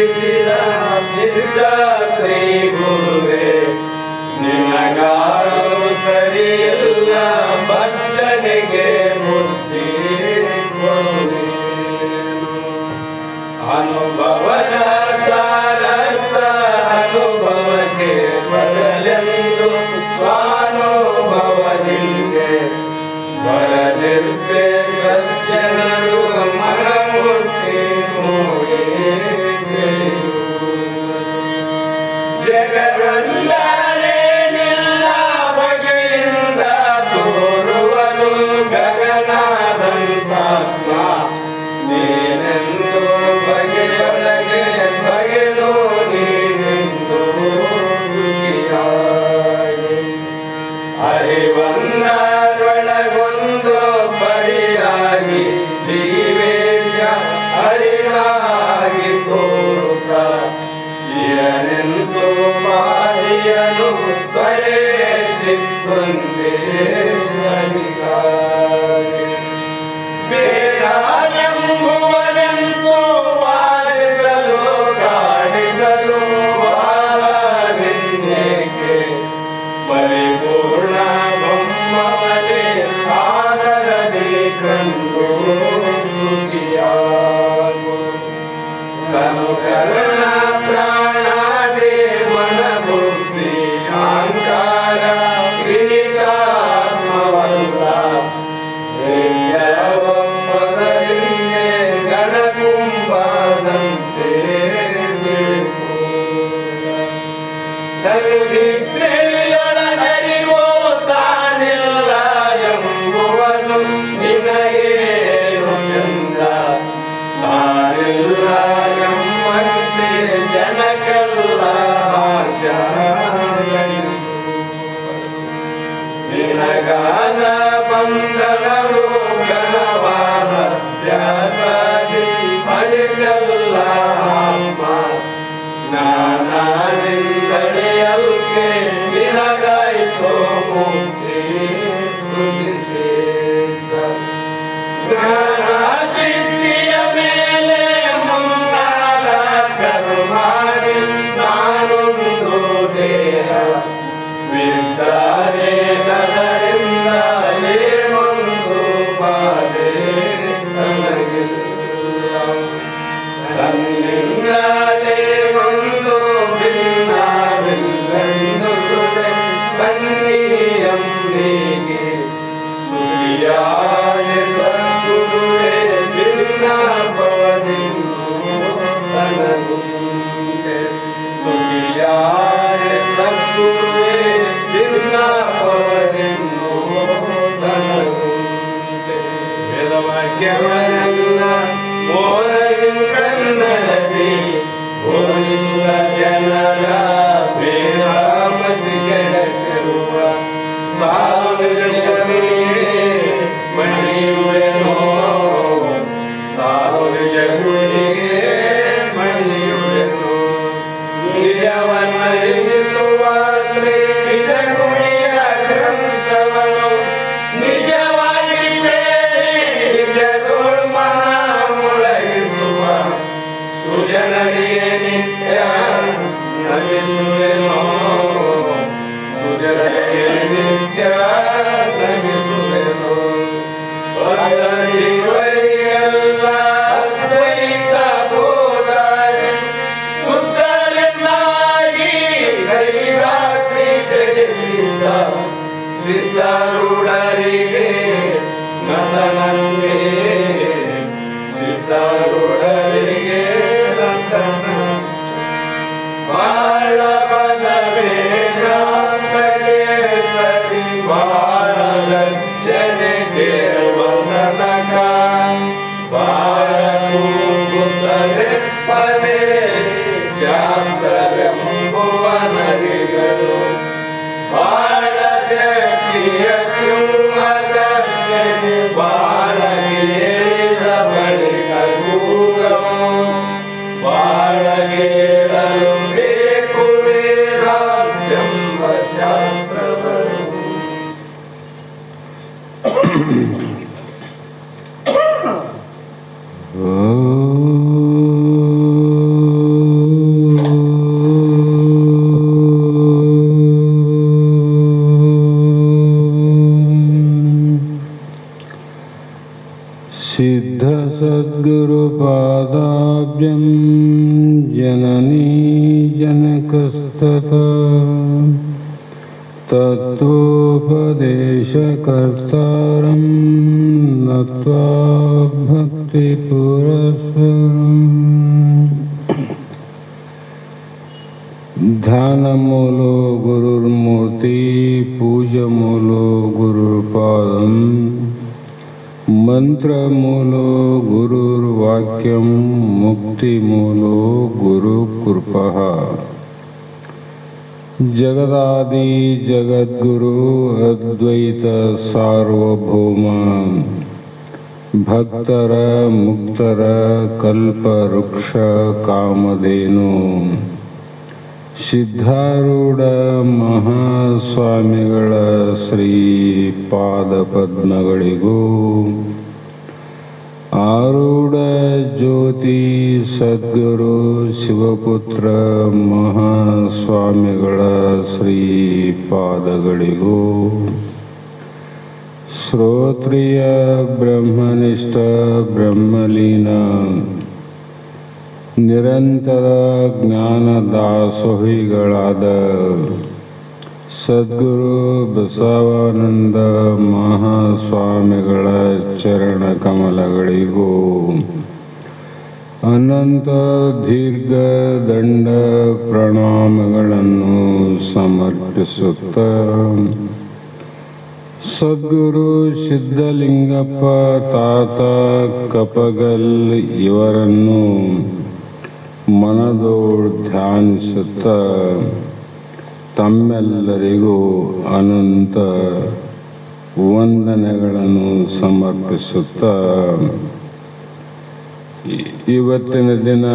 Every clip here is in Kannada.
ಬೋಧಿಸಿದ ಸಿದ್ಧ ಶ್ರೀ ಗುರುವೇ ನಿನಗಾರು ಸರಿಯಿಲ್ಲ ಭಕ್ತನಿಗೆ ಬುದ್ಧಿ ಕೊಡುವೇನು ಅನುಭವದ ಸಾರಥ ಅನುಭವಕ್ಕೆ ಬರಲೆಂದು ಸ್ವಾನುಭವದಿಂದೆ ಬರದಿರ್ಪೆ ಸಜ್ಜನರು ಮರ ಮುಟ್ಟಿ ನೋಡಿ ಜಗವಂದರೇನಿಲ್ಲ ಬಗೆಯಿಂದ ತೋರುವನು ಗಗನಾದಂತಾತ್ಮ ನೀನೆಂದು ಬಗೆಯೊಳಗೆ ಬಗೆದು ನೀನೆಂದು ಸುಖಿಯಾಗಿ ಅರಿವನ್ನರೊಳಗೊಂದು ಪರಿಯಾಗಿ ಜೀವೇಶ ಅರಿವಾಗಿ ತೋರುತ್ತ ಏನೆಂದು ಪಾದಿಯನು ತೊರೆ ಚಿತ್ತೊಂದೇ ಅಧಿಕಾರಿ ಬೇಡವೆಂಬುವನೆಂದು ವಾದಿಸಲು ಕಾಣಿಸಲು ವಾದವಿನ್ನೇಕೆ ಪರಿಪೂರ್ಣ ಬೊಮ್ಮವನೇ ಕಾಗರದಿ ಕಂಡು ಸುಖಿಯಾಗು ತನು ಕರುಣ ಪ್ರಾಣಾದಿ ಮನ ಬುದ್ಧಿ ಅಹಂಕಾರ ಕ್ರಿಯಾತ್ಮವಲ್ಲ ಒಪ್ಪದರಿಂದೆ ಗಣಕುಂಭದಂತೆ ತನುದಿದ್ರೆಯೊಳಗರಿವೋ ತಾನಿಲ್ಲ ಎಂಬುವುದು ನಿನಗೇನು ಚಂದ ತಾನಿಲ್ಲ ಎಂಬಂತೆ ಜನಕ್ಕೆಲ್ಲ ಆಶಾ ನಿನಗಾದ ಬಂಧನವು ಘನವಾದ ಧ್ಯಾಸಾದಿ ಅರಿತೆಲ್ಲ ಆತ್ಮ ಜ್ಞಾನದಿಂದಳಿಯಲ್ಕೆ ನಿನಗಾಯಿತೋ ಮುಕ್ತಿ ಸ್ತುತಿಸಿದ್ದ ಜ್ಞಾನ ಸಿದ್ಧಿಯ ಮೇಲೆ ಮುಂದಾದ ಕರ್ಮಾದಿ ನಾನೊಂದು ದೇಹ ವಿದ್ದಾರೆ ನದರಿಂದ ಏನೊಂದು ಪಾದೆ ನನಗಿಲ್ಲ ತನ್ನಿಂದಲೇ ಒಂದು ಭಿನ್ನವಿಲ್ಲೆಂದು ಸುರೆ ಸನ್ನಿಯಂಬಿಗೆ ಸುಖಿಯಾಗಿ ಸದ್ಗುರುವೇ ಭಿನ್ನ ಭವದಿಂದು ತನಗುಂಟೆ ಸುಖಿಯಾಗಿ ಸದ್ಗುರುವೇ ಭಿನ್ನ ಭವದಿಂದು ತನಗುಂಟೆ ವೇದವಾಕ್ಯವನೆಲ್ಲ ಮೋರವಿನ ಕನ್ನಡದಿ ಬೋಧಿಸುವ ಜನರ ವೇದಾಮತಿ ಕೆಡಸಿರುವ ಸಾಧುಗಳಿಗೆ ಮಣಿಯುವೆನೋ ಸಾಧುಗಳಿಗೆ ಮಣಿಯುವೆನೋ ನಿಜವನ್ನರಿಸುವ ಶ್ರೀ ನಿಜಗುಣಿಯ ಗ್ರಂಥವನು ನಿಜವಾಗಿ ನಿಜದೋಳು ಮನ ಮೊಳಗಿಸುವ ಸುಜನರಿಗೆ ನಿತ್ಯ ನಮಿಸುವೆನೋ ಸುಜನರಿಗೆ ನಿತ್ಯ ನಮಿಸುವೆನೋ ಬದ್ಧ ಜೀವರಿಗೆಲ್ಲ ಅದ್ವೈತ ಬೋಧಾಗಿ ಶುದ್ಧರೆನ್ನಾಗಿ ಕೈದಾಸಿ ಜಡಿಸಿದ್ದ ಸಿದ್ಧಾರೂಢರಿಗೆ ನತನನ್ನೇ ಸಿದ್ಧಾರೂಢರಿಗೆ ನತನ ಬಾಳ ಬಲವೇದಾಂತಕ್ಕೆ ಸರಿ ಬಾಳ ಲಜ್ಜನೆಗೆ ವಂದನಕ ಬಾಳ ಕೂಗುತ್ತಲೆ ಪದೇ ಶಾಸ್ತ್ರವೆಂಬುವ ನರಿಗಳು ಬಾಳ ಶಕ್ತಿಯ ಸಿಂಹಗರ್ಜನೆ ಬಾಳ ಕೇಳಿದ ಬಳಿಕ ಕೂಗವು ಬಾಳ ಕೇಳಲು ಬೇಕು ವೇದಾಂತೆಂಬ ಶಾಸ್ತ್ರವರು Oh सद्गुरुपादाब्जं जननी जनकस्तथा तत्त्वोपदेशकर्तारं नत्वा भक्तिपुरःसरम्। ध्यानमूलो गुरुर्मूर्ति पूजमूलो गुरुर्पादम् मंत्रमूलो गुरुर्वाक्यं मुक्तिमूलो गुरुकृपः। जगदादि जगद्गुरु अद्वैत सार्वभौम भक्तर मुक्तर कल्पवृक्ष कामधेनु ಸಿದ್ಧಾರೂಢ ಮಹಾಸ್ವಾಮಿಗಳ ಶ್ರೀ ಪಾದಪದ್ಮಗಳಿಗೂ ಆರೂಢ ಜ್ಯೋತಿ ಸದ್ಗುರು ಶಿವಪುತ್ರ ಮಹಾಸ್ವಾಮಿಗಳ ಶ್ರೀ ಪಾದಗಳಿಗೂ ಶ್ರೋತ್ರಿಯ ಬ್ರಹ್ಮನಿಷ್ಠ ಬ್ರಹ್ಮಲೀನ ನಿರಂತರ ಜ್ಞಾನದಾಸೋಹಿಗಳಾದ ಸದ್ಗುರು ಬಸವಾನಂದ ಮಹಾಸ್ವಾಮಿಗಳ ಚರಣ ಕಮಲಗಳಿಗೂ ಅನಂತ ದೀರ್ಘ ದಂಡ ಪ್ರಣಾಮಗಳನ್ನು ಸಮರ್ಪಿಸುತ್ತ ಸದ್ಗುರು ಸಿದ್ಧಲಿಂಗಪ್ಪ ತಾತ ಕಪಗಲ್ ಇವರನ್ನು ಮನದೋಡು ಧ್ಯಾನಿಸುತ್ತ ತಮ್ಮೆಲ್ಲರಿಗೂ ಅನಂತ ವಂದನೆಗಳನ್ನು ಸಮರ್ಪಿಸುತ್ತ ಇವತ್ತಿನ ದಿನ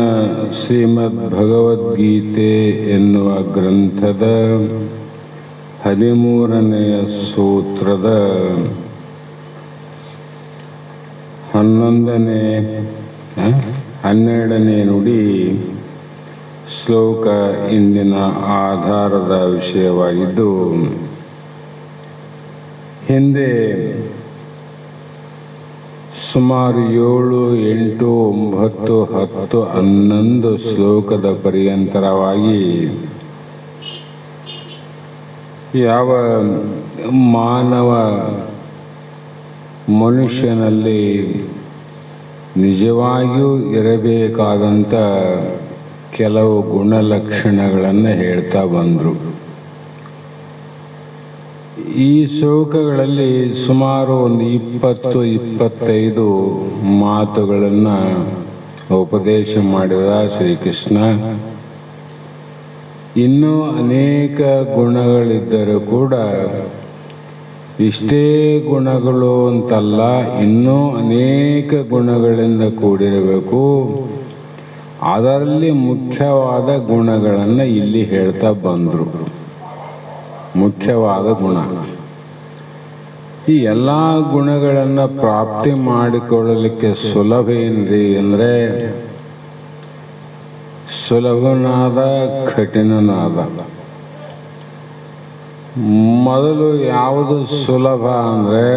ಶ್ರೀಮದ್ ಭಗವದ್ಗೀತೆ ಎನ್ನುವ ಗ್ರಂಥದ 13ನೆಯ ಸೂತ್ರದ 12ನೇ ನುಡಿ ಶ್ಲೋಕ ಇಂದಿನ ಆಧಾರದ ವಿಷಯವಾಗಿದ್ದು, ಹಿಂದೆ ಸುಮಾರು 7, 8, 9, 10, 11 ಶ್ಲೋಕದ ಪರ್ಯಂತರವಾಗಿ ಯಾವ ಮಾನವ ಮನುಷ್ಯನಲ್ಲಿ ನಿಜವಾಗಿಯೂ ಇರಬೇಕಾದಂಥ ಕೆಲವು ಗುಣಲಕ್ಷಣಗಳನ್ನು ಹೇಳ್ತಾ ಬಂದರು. ಈ ಶ್ಲೋಕಗಳಲ್ಲಿ ಸುಮಾರು ಒಂದು 20-25 ಮಾತುಗಳನ್ನು ಉಪದೇಶ ಮಾಡಿದ ಶ್ರೀಕೃಷ್ಣ. ಇನ್ನೂ ಅನೇಕ ಗುಣಗಳಿದ್ದರೂ ಕೂಡ ಇಷ್ಟೇ ಗುಣಗಳು ಅಂತಲ್ಲ, ಇನ್ನೂ ಅನೇಕ ಗುಣಗಳಿಂದ ಕೂಡಿರಬೇಕು. ಅದರಲ್ಲಿ ಮುಖ್ಯವಾದ ಗುಣಗಳನ್ನು ಇಲ್ಲಿ ಹೇಳ್ತಾ ಬಂದರು. ಮುಖ್ಯವಾದ ಗುಣ, ಈ ಎಲ್ಲ ಗುಣಗಳನ್ನು ಪ್ರಾಪ್ತಿ ಮಾಡಿಕೊಳ್ಳಲಿಕ್ಕೆ ಸುಲಭ ಏನ್ರಿ ಅಂದರೆ, ಸುಲಭನಾದ ಕಠಿಣನಾದ. ಮೊದಲು ಯಾವುದು ಸುಲಭ ಅಂದರೆ,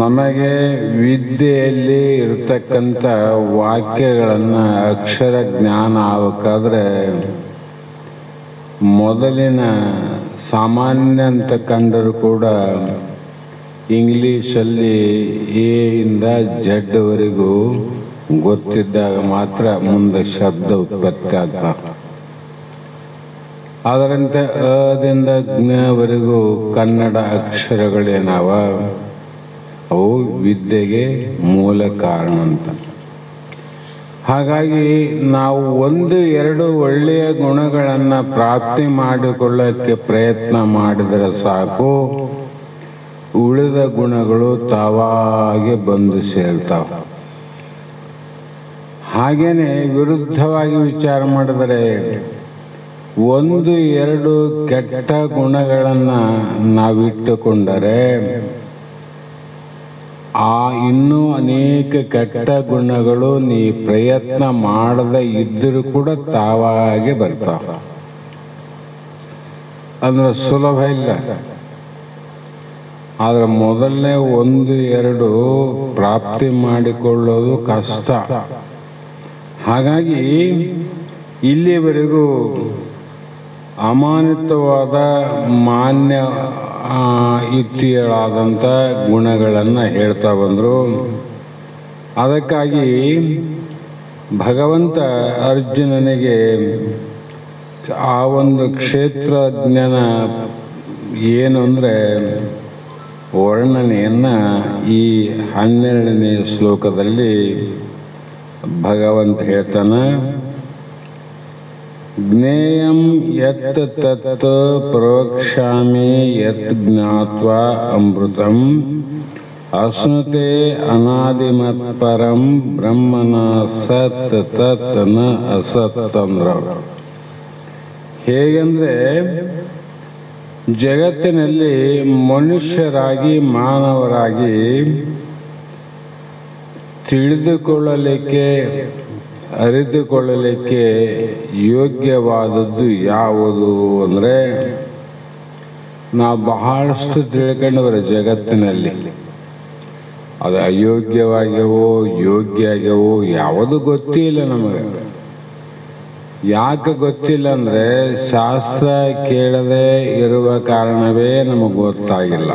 ನಮಗೆ ವಿದ್ಯೆಯಲ್ಲಿ ಇರ್ತಕ್ಕಂಥ ವಾಕ್ಯಗಳನ್ನು ಅಕ್ಷರ ಜ್ಞಾನ ಆಗಬೇಕಾದ್ರೆ ಮೊದಲಿನ ಸಾಮಾನ್ಯ ಅಂತ ಕಂಡರೂ ಕೂಡ ಇಂಗ್ಲೀಷಲ್ಲಿ ಎ ಇಂದ ಜಡ್ವರೆಗೂ ಗೊತ್ತಿದ್ದಾಗ ಮಾತ್ರ ಮುಂದೆ ಶಬ್ದ ಉತ್ಪತ್ತಿ ಆಗ್ತವೆ. ಅದರಂತೆ ಅದಿಂದ ಜ್ಞವರೆಗೂ ಕನ್ನಡ ಅಕ್ಷರಗಳೇನಾವ, ಅವು ವಿದ್ಯೆಗೆ ಮೂಲ ಕಾರಣ ಅಂತ. ಹಾಗಾಗಿ ನಾವು 1-2 ಒಳ್ಳೆಯ ಗುಣಗಳನ್ನು ಪ್ರಾಪ್ತಿ ಮಾಡಿಕೊಳ್ಳೋಕ್ಕೆ ಪ್ರಯತ್ನ ಮಾಡಿದರೆ ಸಾಕು, ಉಳಿದ ಗುಣಗಳು ತಾವಾಗೆ ಬಂದು ಸೇರ್ತಾವೆ. ಹಾಗೇನೆ ವಿರುದ್ಧವಾಗಿ ವಿಚಾರ ಮಾಡಿದರೆ 1-2 ಕೆಟ್ಟ ಗುಣಗಳನ್ನು ನಾವಿಟ್ಟುಕೊಂಡರೆ ಆ ಇನ್ನೂ ಅನೇಕ ಕೆಟ್ಟ ಗುಣಗಳು ನೀ ಪ್ರಯತ್ನ ಮಾಡದೆ ಇದ್ದರೂ ಕೂಡ ತಾವಾಗೆ ಬರ್ತಾವೆ. ಅಂದ್ರೆ ಸುಲಭ ಇಲ್ಲ. ಆದರೆ ಮೊದಲನೇ 1-2 ಪ್ರಾಪ್ತಿ ಮಾಡಿಕೊಳ್ಳೋದು ಕಷ್ಟ. ಹಾಗಾಗಿ ಇಲ್ಲಿವರೆಗೂ ಅಮಾನಿತವಾದ ಮಾನ್ಯ ಯುಕ್ತಿಗಳಾದಂಥ ಗುಣಗಳನ್ನು ಹೇಳ್ತಾ ಬಂದರು. ಅದಕ್ಕಾಗಿ ಭಗವಂತ ಅರ್ಜುನನಿಗೆ ಆ ಒಂದು ಕ್ಷೇತ್ರಜ್ಞನ ಏನು ಅಂದರೆ ವರ್ಣನೆಯನ್ನು ಈ 12ನೇ ಶ್ಲೋಕದಲ್ಲಿ ಭಗವಂತ ಹೇಳ್ತಾನೆ. ಜ್ಞೇಯಂ ಯತ್ ತತ್ ಪ್ರವಕ್ಷ್ಯಾಮಿ ಯತ್ ಜ್ಞಾತ್ವಾ ಅಮೃತಂ ಅಶ್ನುತೆ ಅನಾದಿಮತ್ ಪರಂ ಬ್ರಹ್ಮನ ಸತ್ ತತ್ ನ ಅಸತ್ ಅಂದ್ರ. ಹೇಗೆಂದರೆ ಜಗತ್ತಿನಲ್ಲಿ ಮನುಷ್ಯರಾಗಿ ಮಾನವರಾಗಿ ತಿಳಿದುಕೊಳ್ಳಲಿಕ್ಕೆ ಅರಿತುಕೊಳ್ಳಲಿಕ್ಕೆ ಯೋಗ್ಯವಾದದ್ದು ಯಾವುದು ಅಂದರೆ, ನಾವು ಬಹಳಷ್ಟು ತಿಳ್ಕೊಂಡವ್ರೆ ಜಗತ್ತಿನಲ್ಲಿ. ಅದು ಅಯೋಗ್ಯವಾಗ್ಯವೋ ಯೋಗ್ಯ ಆಗ್ಯವೋ ಯಾವುದು ಗೊತ್ತಿಲ್ಲ ನಮಗೆ. ಯಾಕೆ ಗೊತ್ತಿಲ್ಲ ಅಂದರೆ ಶಾಸ್ತ್ರ ಕೇಳದೆ ಇರುವ ಕಾರಣವೇ ನಮಗೆ ಗೊತ್ತಾಗಿಲ್ಲ.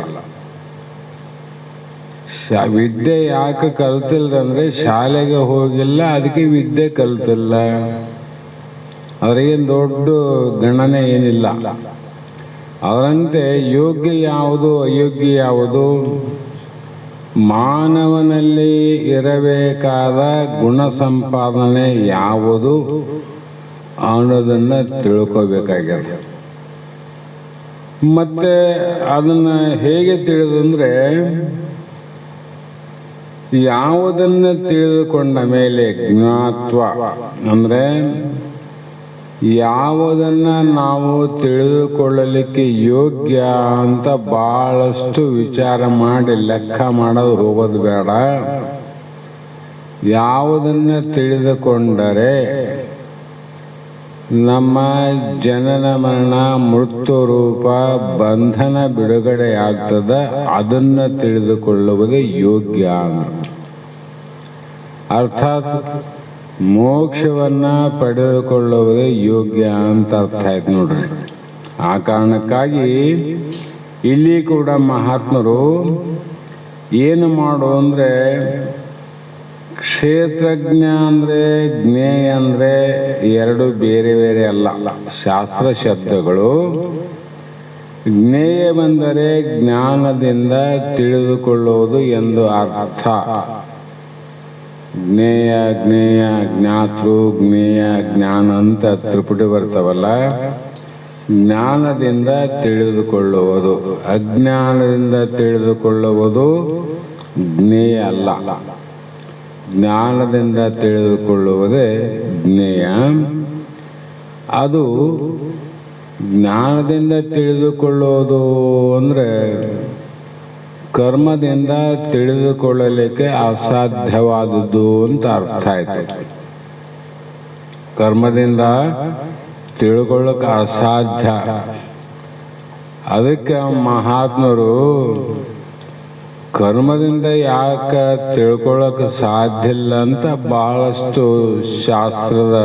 ವಿದ್ಯೆ ಯಾಕೆ ಕಲ್ತಿಲ್ಲ ಅಂದರೆ ಶಾಲೆಗೆ ಹೋಗಿಲ್ಲ, ಅದಕ್ಕೆ ವಿದ್ಯೆ ಕಲ್ತಿಲ್ಲ. ಅದ್ರೇನು ದೊಡ್ಡ ಗಣನೆ ಏನಿಲ್ಲ. ಅದರಂತೆ ಯೋಗ್ಯ ಯಾವುದು ಅಯೋಗ್ಯ ಯಾವುದು, ಮಾನವನಲ್ಲಿ ಇರಬೇಕಾದ ಗುಣ ಸಂಪಾದನೆ ಯಾವುದು ಅನ್ನೋದನ್ನು ತಿಳ್ಕೋಬೇಕಾಗ್ಯದ. ಮತ್ತೆ ಅದನ್ನು ಹೇಗೆ ತಿಳಿದಂದರೆ, ಯಾವುದನ್ನು ತಿಳಿದುಕೊಂಡ ಮೇಲೆ ಜ್ಞಾತ್ವ ಅಂದರೆ ಯಾವುದನ್ನು ನಾವು ತಿಳಿದುಕೊಳ್ಳಲಿಕ್ಕೆ ಯೋಗ್ಯ ಅಂತ ಭಾಳಷ್ಟು ವಿಚಾರ ಮಾಡಿ ಲೆಕ್ಕ ಮಾಡೋದು ಹೋಗೋದು ಬೇಡ. ಯಾವುದನ್ನು ತಿಳಿದುಕೊಂಡರೆ ನಮ್ಮ ಜನನ ಮರಣ ಮೃತ್ಯು ರೂಪ ಬಂಧನ ಬಿಡುಗಡೆ ಆಗ್ತದೆ, ಅದನ್ನು ತಿಳಿದುಕೊಳ್ಳುವುದೇ ಯೋಗ್ಯ. ಅರ್ಥಾತ್ ಮೋಕ್ಷವನ್ನು ಪಡೆದುಕೊಳ್ಳುವುದೇ ಯೋಗ್ಯ ಅಂತ ಅರ್ಥ ಆಯ್ತು ನೋಡ್ರಿ. ಆ ಕಾರಣಕ್ಕಾಗಿ ಇಲ್ಲಿ ಕೂಡ ಮಹಾತ್ಮರು ಏನು ಮಾಡು ಅಂದರೆ, ಕ್ಷೇತ್ರಜ್ಞ ಅಂದರೆ ಜ್ಞೇಯ ಅಂದರೆ ಎರಡು ಬೇರೆ ಬೇರೆ ಅಲ್ಲ, ಶಾಸ್ತ್ರ ಶಬ್ದಗಳು. ಜ್ಞೇಯ ಬಂದರೆ ಜ್ಞಾನದಿಂದ ತಿಳಿದುಕೊಳ್ಳುವುದು ಎಂದು ಅರ್ಥ. ಜ್ಞೇಯ ಜ್ಞೇಯ ಜ್ಞಾತೃ ಜ್ಞೇಯ ಜ್ಞಾನ ಅಂತ ತ್ರಿಪುಟಿ ಬರ್ತಾವಲ್ಲ. ಜ್ಞಾನದಿಂದ ತಿಳಿದುಕೊಳ್ಳುವುದು, ಅಜ್ಞಾನದಿಂದ ತಿಳಿದುಕೊಳ್ಳುವುದು ಜ್ಞೇಯ ಅಲ್ಲ. ಜ್ಞಾನದಿಂದ ತಿಳಿದುಕೊಳ್ಳುವುದೇ ಜ್ಞೇಯ. ಅದು ಜ್ಞಾನದಿಂದ ತಿಳಿದುಕೊಳ್ಳುವುದು ಅಂದರೆ ಕರ್ಮದಿಂದ ತಿಳಿದುಕೊಳ್ಳಲಿಕ್ಕೆ ಅಸಾಧ್ಯವಾದದ್ದು ಅಂತ ಅರ್ಥ ಆಯ್ತು. ಕರ್ಮದಿಂದ ತಿಳ್ಕೊಳ್ಳೋಕೆ ಅಸಾಧ್ಯ. ಅದಕ್ಕೆ ಮಹಾತ್ಮರು ಕರ್ಮದಿಂದ ಯಾಕೆ ತಿಳ್ಕೊಳ್ಳೋಕೆ ಸಾಧ್ಯ ಇಲ್ಲ ಅಂತ ಬಹಳಷ್ಟು ಶಾಸ್ತ್ರದ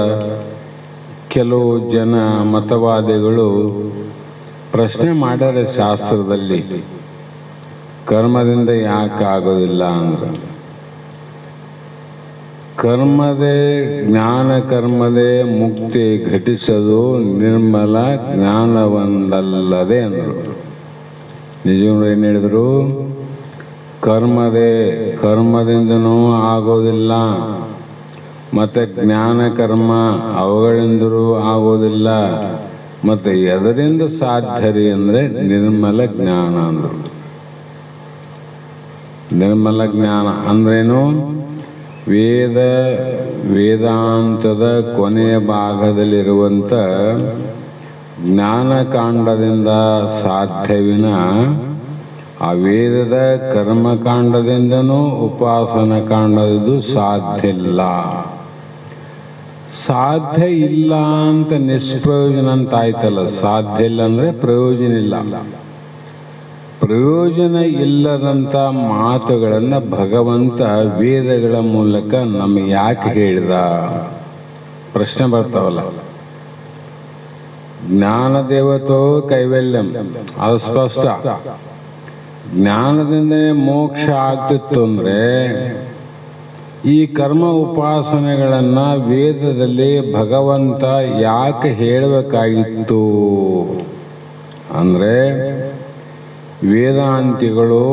ಕೆಲವು ಜನ ಮತವಾದಿಗಳು ಪ್ರಶ್ನೆ ಮಾಡ್ಯಾರೆ ಶಾಸ್ತ್ರದಲ್ಲಿ. ಕರ್ಮದಿಂದ ಯಾಕೆ ಆಗೋದಿಲ್ಲ ಅಂದ್ರೆ, ಜ್ಞಾನ ಕರ್ಮದೇ ಮುಕ್ತಿ ಘಟಿಸದು ನಿರ್ಮಲ ಜ್ಞಾನವೊಂದಲ್ಲದೆ ಅಂದರು. ನಿಜಗಳು ಏನು ಹೇಳಿದರು? ಕರ್ಮದಿಂದನೂ ಆಗೋದಿಲ್ಲ, ಮತ್ತು ಜ್ಞಾನ ಕರ್ಮ ಅವುಗಳಿಂದಲೂ ಆಗೋದಿಲ್ಲ. ಮತ್ತು ಎದರಿಂದ ಸಾಧ್ಯ ರೀ ಅಂದರೆ ನಿರ್ಮಲ ಜ್ಞಾನ ಅಂದರು. ನಿರ್ಮಲ ಜ್ಞಾನ ಅಂದ್ರೇನು? ವೇದಾಂತದ ಕೊನೆಯ ಭಾಗದಲ್ಲಿರುವಂಥ ಜ್ಞಾನಕಾಂಡದಿಂದ ಸಾಧ್ಯವಿನ ಆ ವೇದದ ಕರ್ಮಕಾಂಡದಿಂದನೂ ಉಪಾಸನ ಕಾಂಡದ್ದು ಸಾಧ್ಯ ಇಲ್ಲ. ಸಾಧ್ಯ ಇಲ್ಲ ಅಂತ ನಿಷ್ಪ್ರಯೋಜನ ಅಂತ ಆಯ್ತಲ್ಲ. ಸಾಧ್ಯ ಇಲ್ಲ ಅಂದರೆ ಪ್ರಯೋಜನ ಇಲ್ಲ. ಪ್ರಯೋಜನ ಇಲ್ಲದಂಥ ಮಾತುಗಳನ್ನು ಭಗವಂತ ವೇದಗಳ ಮೂಲಕ ನಮಗೆ ಯಾಕೆ ಹೇಳಿದ ಪ್ರಶ್ನೆ ಬರ್ತಾವಲ್ಲ. ಜ್ಞಾನದೇವತೋ ಕೈವಲ್ಯಂ, ಅದು ಸ್ಪಷ್ಟ. ಜ್ಞಾನದಿಂದಲೇ ಮೋಕ್ಷ ಆಗ್ತಿತ್ತು ಅಂದರೆ ಈ ಕರ್ಮ ಉಪಾಸನೆಗಳನ್ನು ವೇದದಲ್ಲಿ ಭಗವಂತ ಯಾಕೆ ಹೇಳಬೇಕಾಗಿತ್ತು ಅಂದರೆ, ವೇದಾಂತಿಗಳು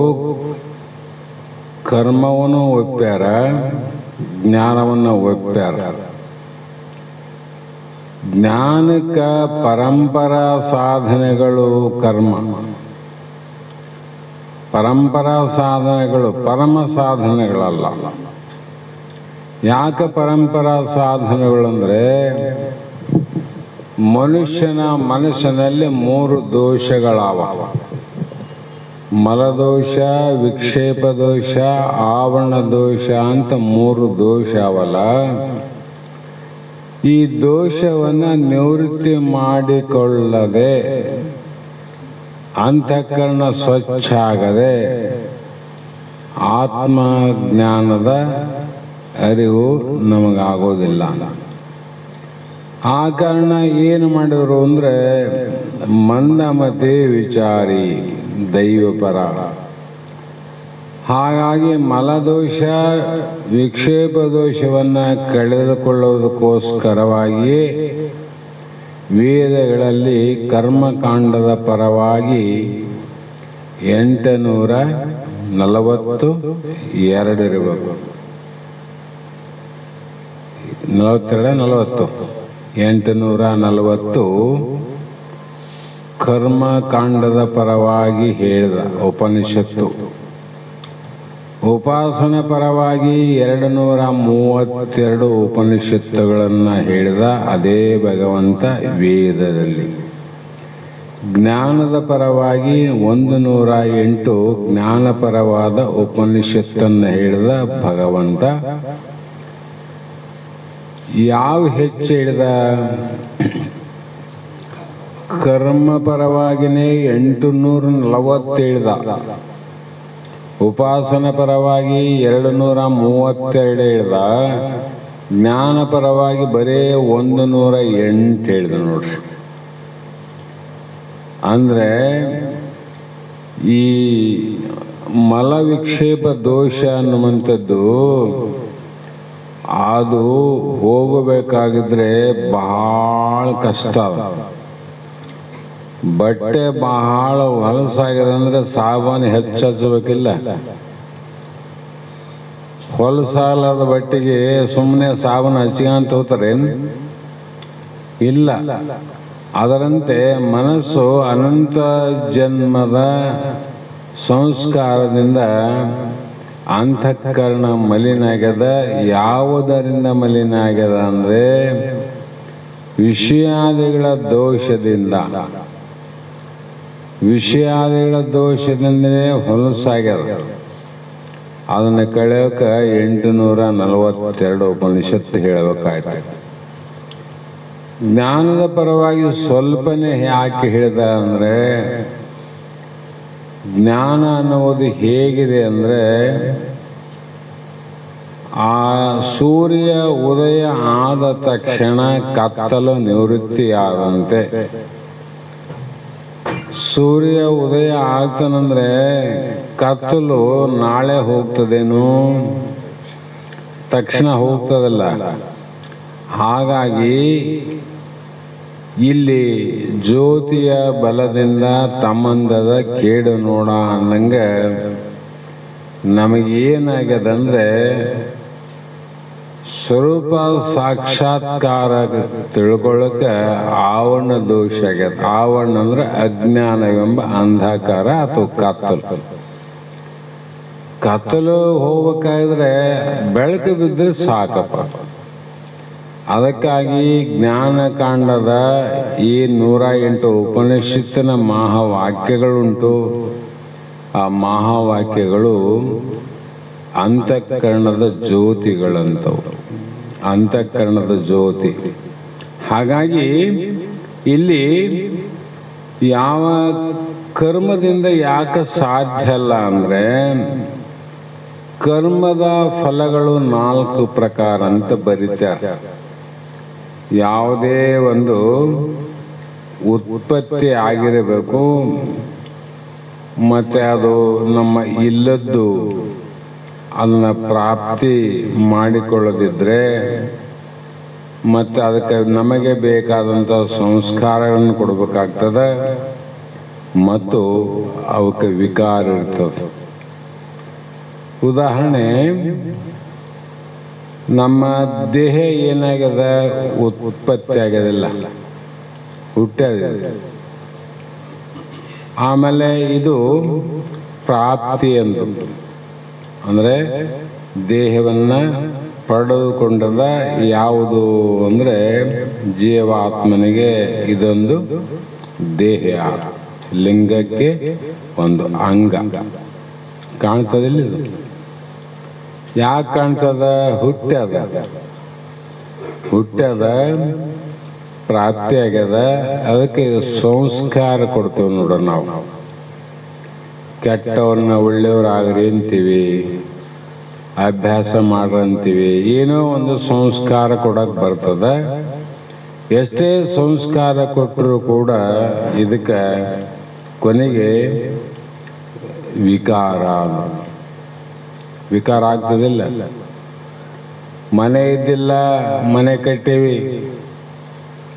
ಕರ್ಮವನ್ನು ಒಪ್ಪ್ಯಾರ, ಜ್ಞಾನವನ್ನು ಒಪ್ಪ್ಯಾರ. ಜ್ಞಾನಕ್ಕೆ ಪರಂಪರಾ ಸಾಧನೆಗಳು ಕರ್ಮ, ಪರಂಪರಾ ಸಾಧನೆಗಳು ಪರಮ ಸಾಧನೆಗಳಲ್ಲ. ಯಾಕೆ ಪರಂಪರಾ ಸಾಧನೆಗಳಂದರೆ, ಮನುಷ್ಯನ ಮನಸ್ಸಿನಲ್ಲಿ 3 ದೋಷಗಳಾವ. ಮಲದೋಷ, ವಿಕ್ಷೇಪ ದೋಷ, ಆವರಣ ದೋಷ ಅಂತ 3 ದೋಷ ಅವಲ್ಲ. ಈ ದೋಷವನ್ನು ನಿವೃತ್ತಿ ಮಾಡಿಕೊಳ್ಳದೆ, ಅಂತಃಕರಣ ಸ್ವಚ್ಛ ಆಗದೆ ಆತ್ಮಜ್ಞಾನದ ಅರಿವು ನಮಗಾಗೋದಿಲ್ಲ. ಆ ಕಾರಣ ಏನು ಮಾಡಿದ್ರು ಅಂದರೆ, ಮಂದಮತಿ ವಿಚಾರಿ ದೈವಪರ. ಹಾಗಾಗಿ ಮಲದೋಷ, ವಿಕ್ಷೇಪ ದೋಷವನ್ನು ಕಳೆದುಕೊಳ್ಳೋದಕ್ಕೋಸ್ಕರವಾಗಿಯೇ ವೇದಗಳಲ್ಲಿ ಕರ್ಮಕಾಂಡದ ಪರವಾಗಿ 842 ಇರಬೇಕು. 840 ಕರ್ಮಕಾಂಡದ ಪರವಾಗಿ ಹೇಳಿದ ಉಪನಿಷತ್ತು. ಉಪಾಸನ ಪರವಾಗಿ 232 ಉಪನಿಷತ್ತುಗಳನ್ನು ಹೇಳಿದ ಅದೇ ಭಗವಂತ ವೇದದಲ್ಲಿ. ಜ್ಞಾನದ ಪರವಾಗಿ 108 ಜ್ಞಾನಪರವಾದ ಉಪನಿಷತ್ತನ್ನು ಹೇಳಿದ ಭಗವಂತ. ಯಾವ ಹೆಚ್ಚು ಹೇಳಿದ? ಕರ್ಮ ಪರವಾಗಿನೇ 840 ಹೇಳಿದ. ಉಪಾಸನ ಪರವಾಗಿ 232 ಹೇಳಿದ. ಜ್ಞಾನ ಪರವಾಗಿ ಬರೇ 108 ಹೇಳಿದ. ನೋಡ್ರಿ, ಅಂದರೆ ಈ ಮಲವಿಕ್ಷೇಪ ದೋಷ ಅನ್ನುವಂಥದ್ದು ಅದು ಹೋಗಬೇಕಾಗಿದ್ರೆ ಬಹಳ ಕಷ್ಟ. ಬಟ್ಟೆ ಬಹಳ ಹೊಲಸಾಗಿದೆ ಅಂದರೆ ಸಾಬಾನು ಹಚ್ಚಬೇಕಿಲ್ಲ. ಹೊಲಸಾಲಾದ ಬಟ್ಟೆಗೆ ಸುಮ್ಮನೆ ಸಾಬಾನು ಹಚ್ಕೊಂತ ಹೋಗ್ತಾರೇನು? ಇಲ್ಲ. ಅದರಂತೆ ಮನಸ್ಸು ಅನಂತ ಜನ್ಮದ ಸಂಸ್ಕಾರದಿಂದ ಅಂತಃಕರಣ ಮಲಿನ ಆಗ್ಯದ. ಯಾವುದರಿಂದ ಮಲಿನ ಆಗ್ಯದ ಅಂದರೆ ವಿಷಯಾದಿಗಳ ದೋಷದಿಂದ. ವಿಷಯಾದಿಗಳ ದೋಷದಿಂದಲೇ ಹೊಲಸಾಗ್ಯದ. ಅದನ್ನು ಕಳೆಯೋಕೆ 842 ಉಪನಿಷತ್ತು ಹೇಳಬೇಕಾಯ್ತು. ಜ್ಞಾನದ ಪರವಾಗಿ ಸ್ವಲ್ಪನೇ ಯಾಕೆ ಹೇಳಿದ ಅಂದರೆ, ಜ್ಞಾನ ಅನ್ನುವುದು ಹೇಗಿದೆ ಅಂದರೆ, ಆ ಸೂರ್ಯ ಉದಯ ಆದ ತಕ್ಷಣ ಕತ್ತಲು ನಿವೃತ್ತಿಯಾದಂತೆ. ಸೂರ್ಯ ಉದಯ ಆಗ್ತಾನಂದ್ರೆ ಕತ್ತಲು ನಾಳೆ ಹೋಗ್ತದೇನು? ತಕ್ಷಣ ಹೋಗ್ತದಲ್ಲ. ಹಾಗಾಗಿ ಇಲ್ಲಿ ಜ್ಯೋತಿಯ ಬಲದಿಂದ ತಮ್ಮಂದದ ಕೇಡು ನೋಡ ಅನ್ನಂಗೆ ನಮಗೇನಾಗ್ಯದಂದ್ರೆ, ಸ್ವರೂಪ ಸಾಕ್ಷಾತ್ಕಾರ ತಿಳ್ಕೊಳ್ಳೋಕೆ ಆವರಣ ದೋಷ ಆಗ್ಯದ. ಆವರಣ ಅಂದ್ರೆ ಅಜ್ಞಾನವೆಂಬ ಅಂಧಕಾರ ಅಥವಾ ಕತ್ತಲು. ಕತ್ತಲು ಹೋಗ್ಬೇಕಾದ್ರೆ ಬೆಳಕು ಬಿದ್ದರೆ ಸಾಕಪ್ಪ. ಅದಕ್ಕಾಗಿ ಜ್ಞಾನಕಾಂಡದ ಈ 108 ಉಪನಿಷತ್ತಿನ ಮಹಾವಾಕ್ಯಗಳುಂಟು. ಆ ಮಹಾವಾಕ್ಯಗಳು ಅಂತಃಕರಣದ ಜ್ಯೋತಿಗಳಂತವು. ಅಂತಃಕರಣದ ಜ್ಯೋತಿ. ಹಾಗಾಗಿ ಇಲ್ಲಿ ಯಾವ ಕರ್ಮದಿಂದ ಯಾಕೆ ಸಾಧ್ಯ ಅಲ್ಲ ಅಂದರೆ, ಕರ್ಮದ ಫಲಗಳು 4 ಪ್ರಕಾರ ಅಂತ ಬರೀತಾರೆ. ಯಾವುದೇ ಒಂದು ಉತ್ಪತ್ತಿ ಆಗಿರಬೇಕು, ಮತ್ತು ಅದು ನಮ್ಮ ಇಲ್ಲದ್ದು ಅದನ್ನು ಪ್ರಾಪ್ತಿ ಮಾಡಿಕೊಳ್ಳದಿದ್ದರೆ, ಮತ್ತು ಅದಕ್ಕೆ ನಮಗೆ ಬೇಕಾದಂಥ ಸಂಸ್ಕಾರಗಳನ್ನು ಕೊಡಬೇಕಾಗ್ತದೆ, ಮತ್ತು ಅವಕ್ಕೆ ವಿಕಾರ ಇರ್ತದೆ. ಉದಾಹರಣೆ, ನಮ್ಮ ದೇಹ ಏನಾಗ್ಯದ, ಉತ್ಪತ್ತಿ ಆಗ್ಯದಿಲ್ಲ, ಹುಟ್ಟ್ಯದಿಲ್ಲ. ಆಮೇಲೆ ಇದು ಪ್ರಾಪ್ತಿ ಎಂದು, ಅಂದರೆ ದೇಹವನ್ನು ಪಡೆದುಕೊಂಡದ ಯಾವುದು ಅಂದರೆ ಜೀವಾತ್ಮನಿಗೆ ಇದೊಂದು ದೇಹ, ಲಿಂಗಕ್ಕೆ ಒಂದು ಅಂಗ ಕಾಣ್ತದಿಲ್ಲ. ಇದು ಯಾಕೆ ಕಾಣ್ತದ? ಹುಟ್ಟ್ಯದ ಪ್ರಾಪ್ತಿ ಆಗ್ಯದ. ಅದಕ್ಕೆ ಸಂಸ್ಕಾರ ಕೊಡ್ತೇವೆ ನೋಡ್ರಿ ನಾವು. ಕೆಟ್ಟವ್ರನ್ನ ಒಳ್ಳೆಯವ್ರಾಗ್ರಿ ಅಂತೀವಿ, ಅಭ್ಯಾಸ ಮಾಡ್ರಿ ಅಂತೀವಿ, ಏನೋ ಒಂದು ಸಂಸ್ಕಾರ ಕೊಡಕ್ಕೆ ಬರ್ತದೆ. ಎಷ್ಟೇ ಸಂಸ್ಕಾರ ಕೊಟ್ಟರೂ ಕೂಡ ಇದಕ್ಕೆ ಕೊನೆಗೆ ವಿಕಾರ ಆಗ್ತದಿಲ್ಲ. ಮನೆ ಇದ್ದಿಲ್ಲ, ಮನೆ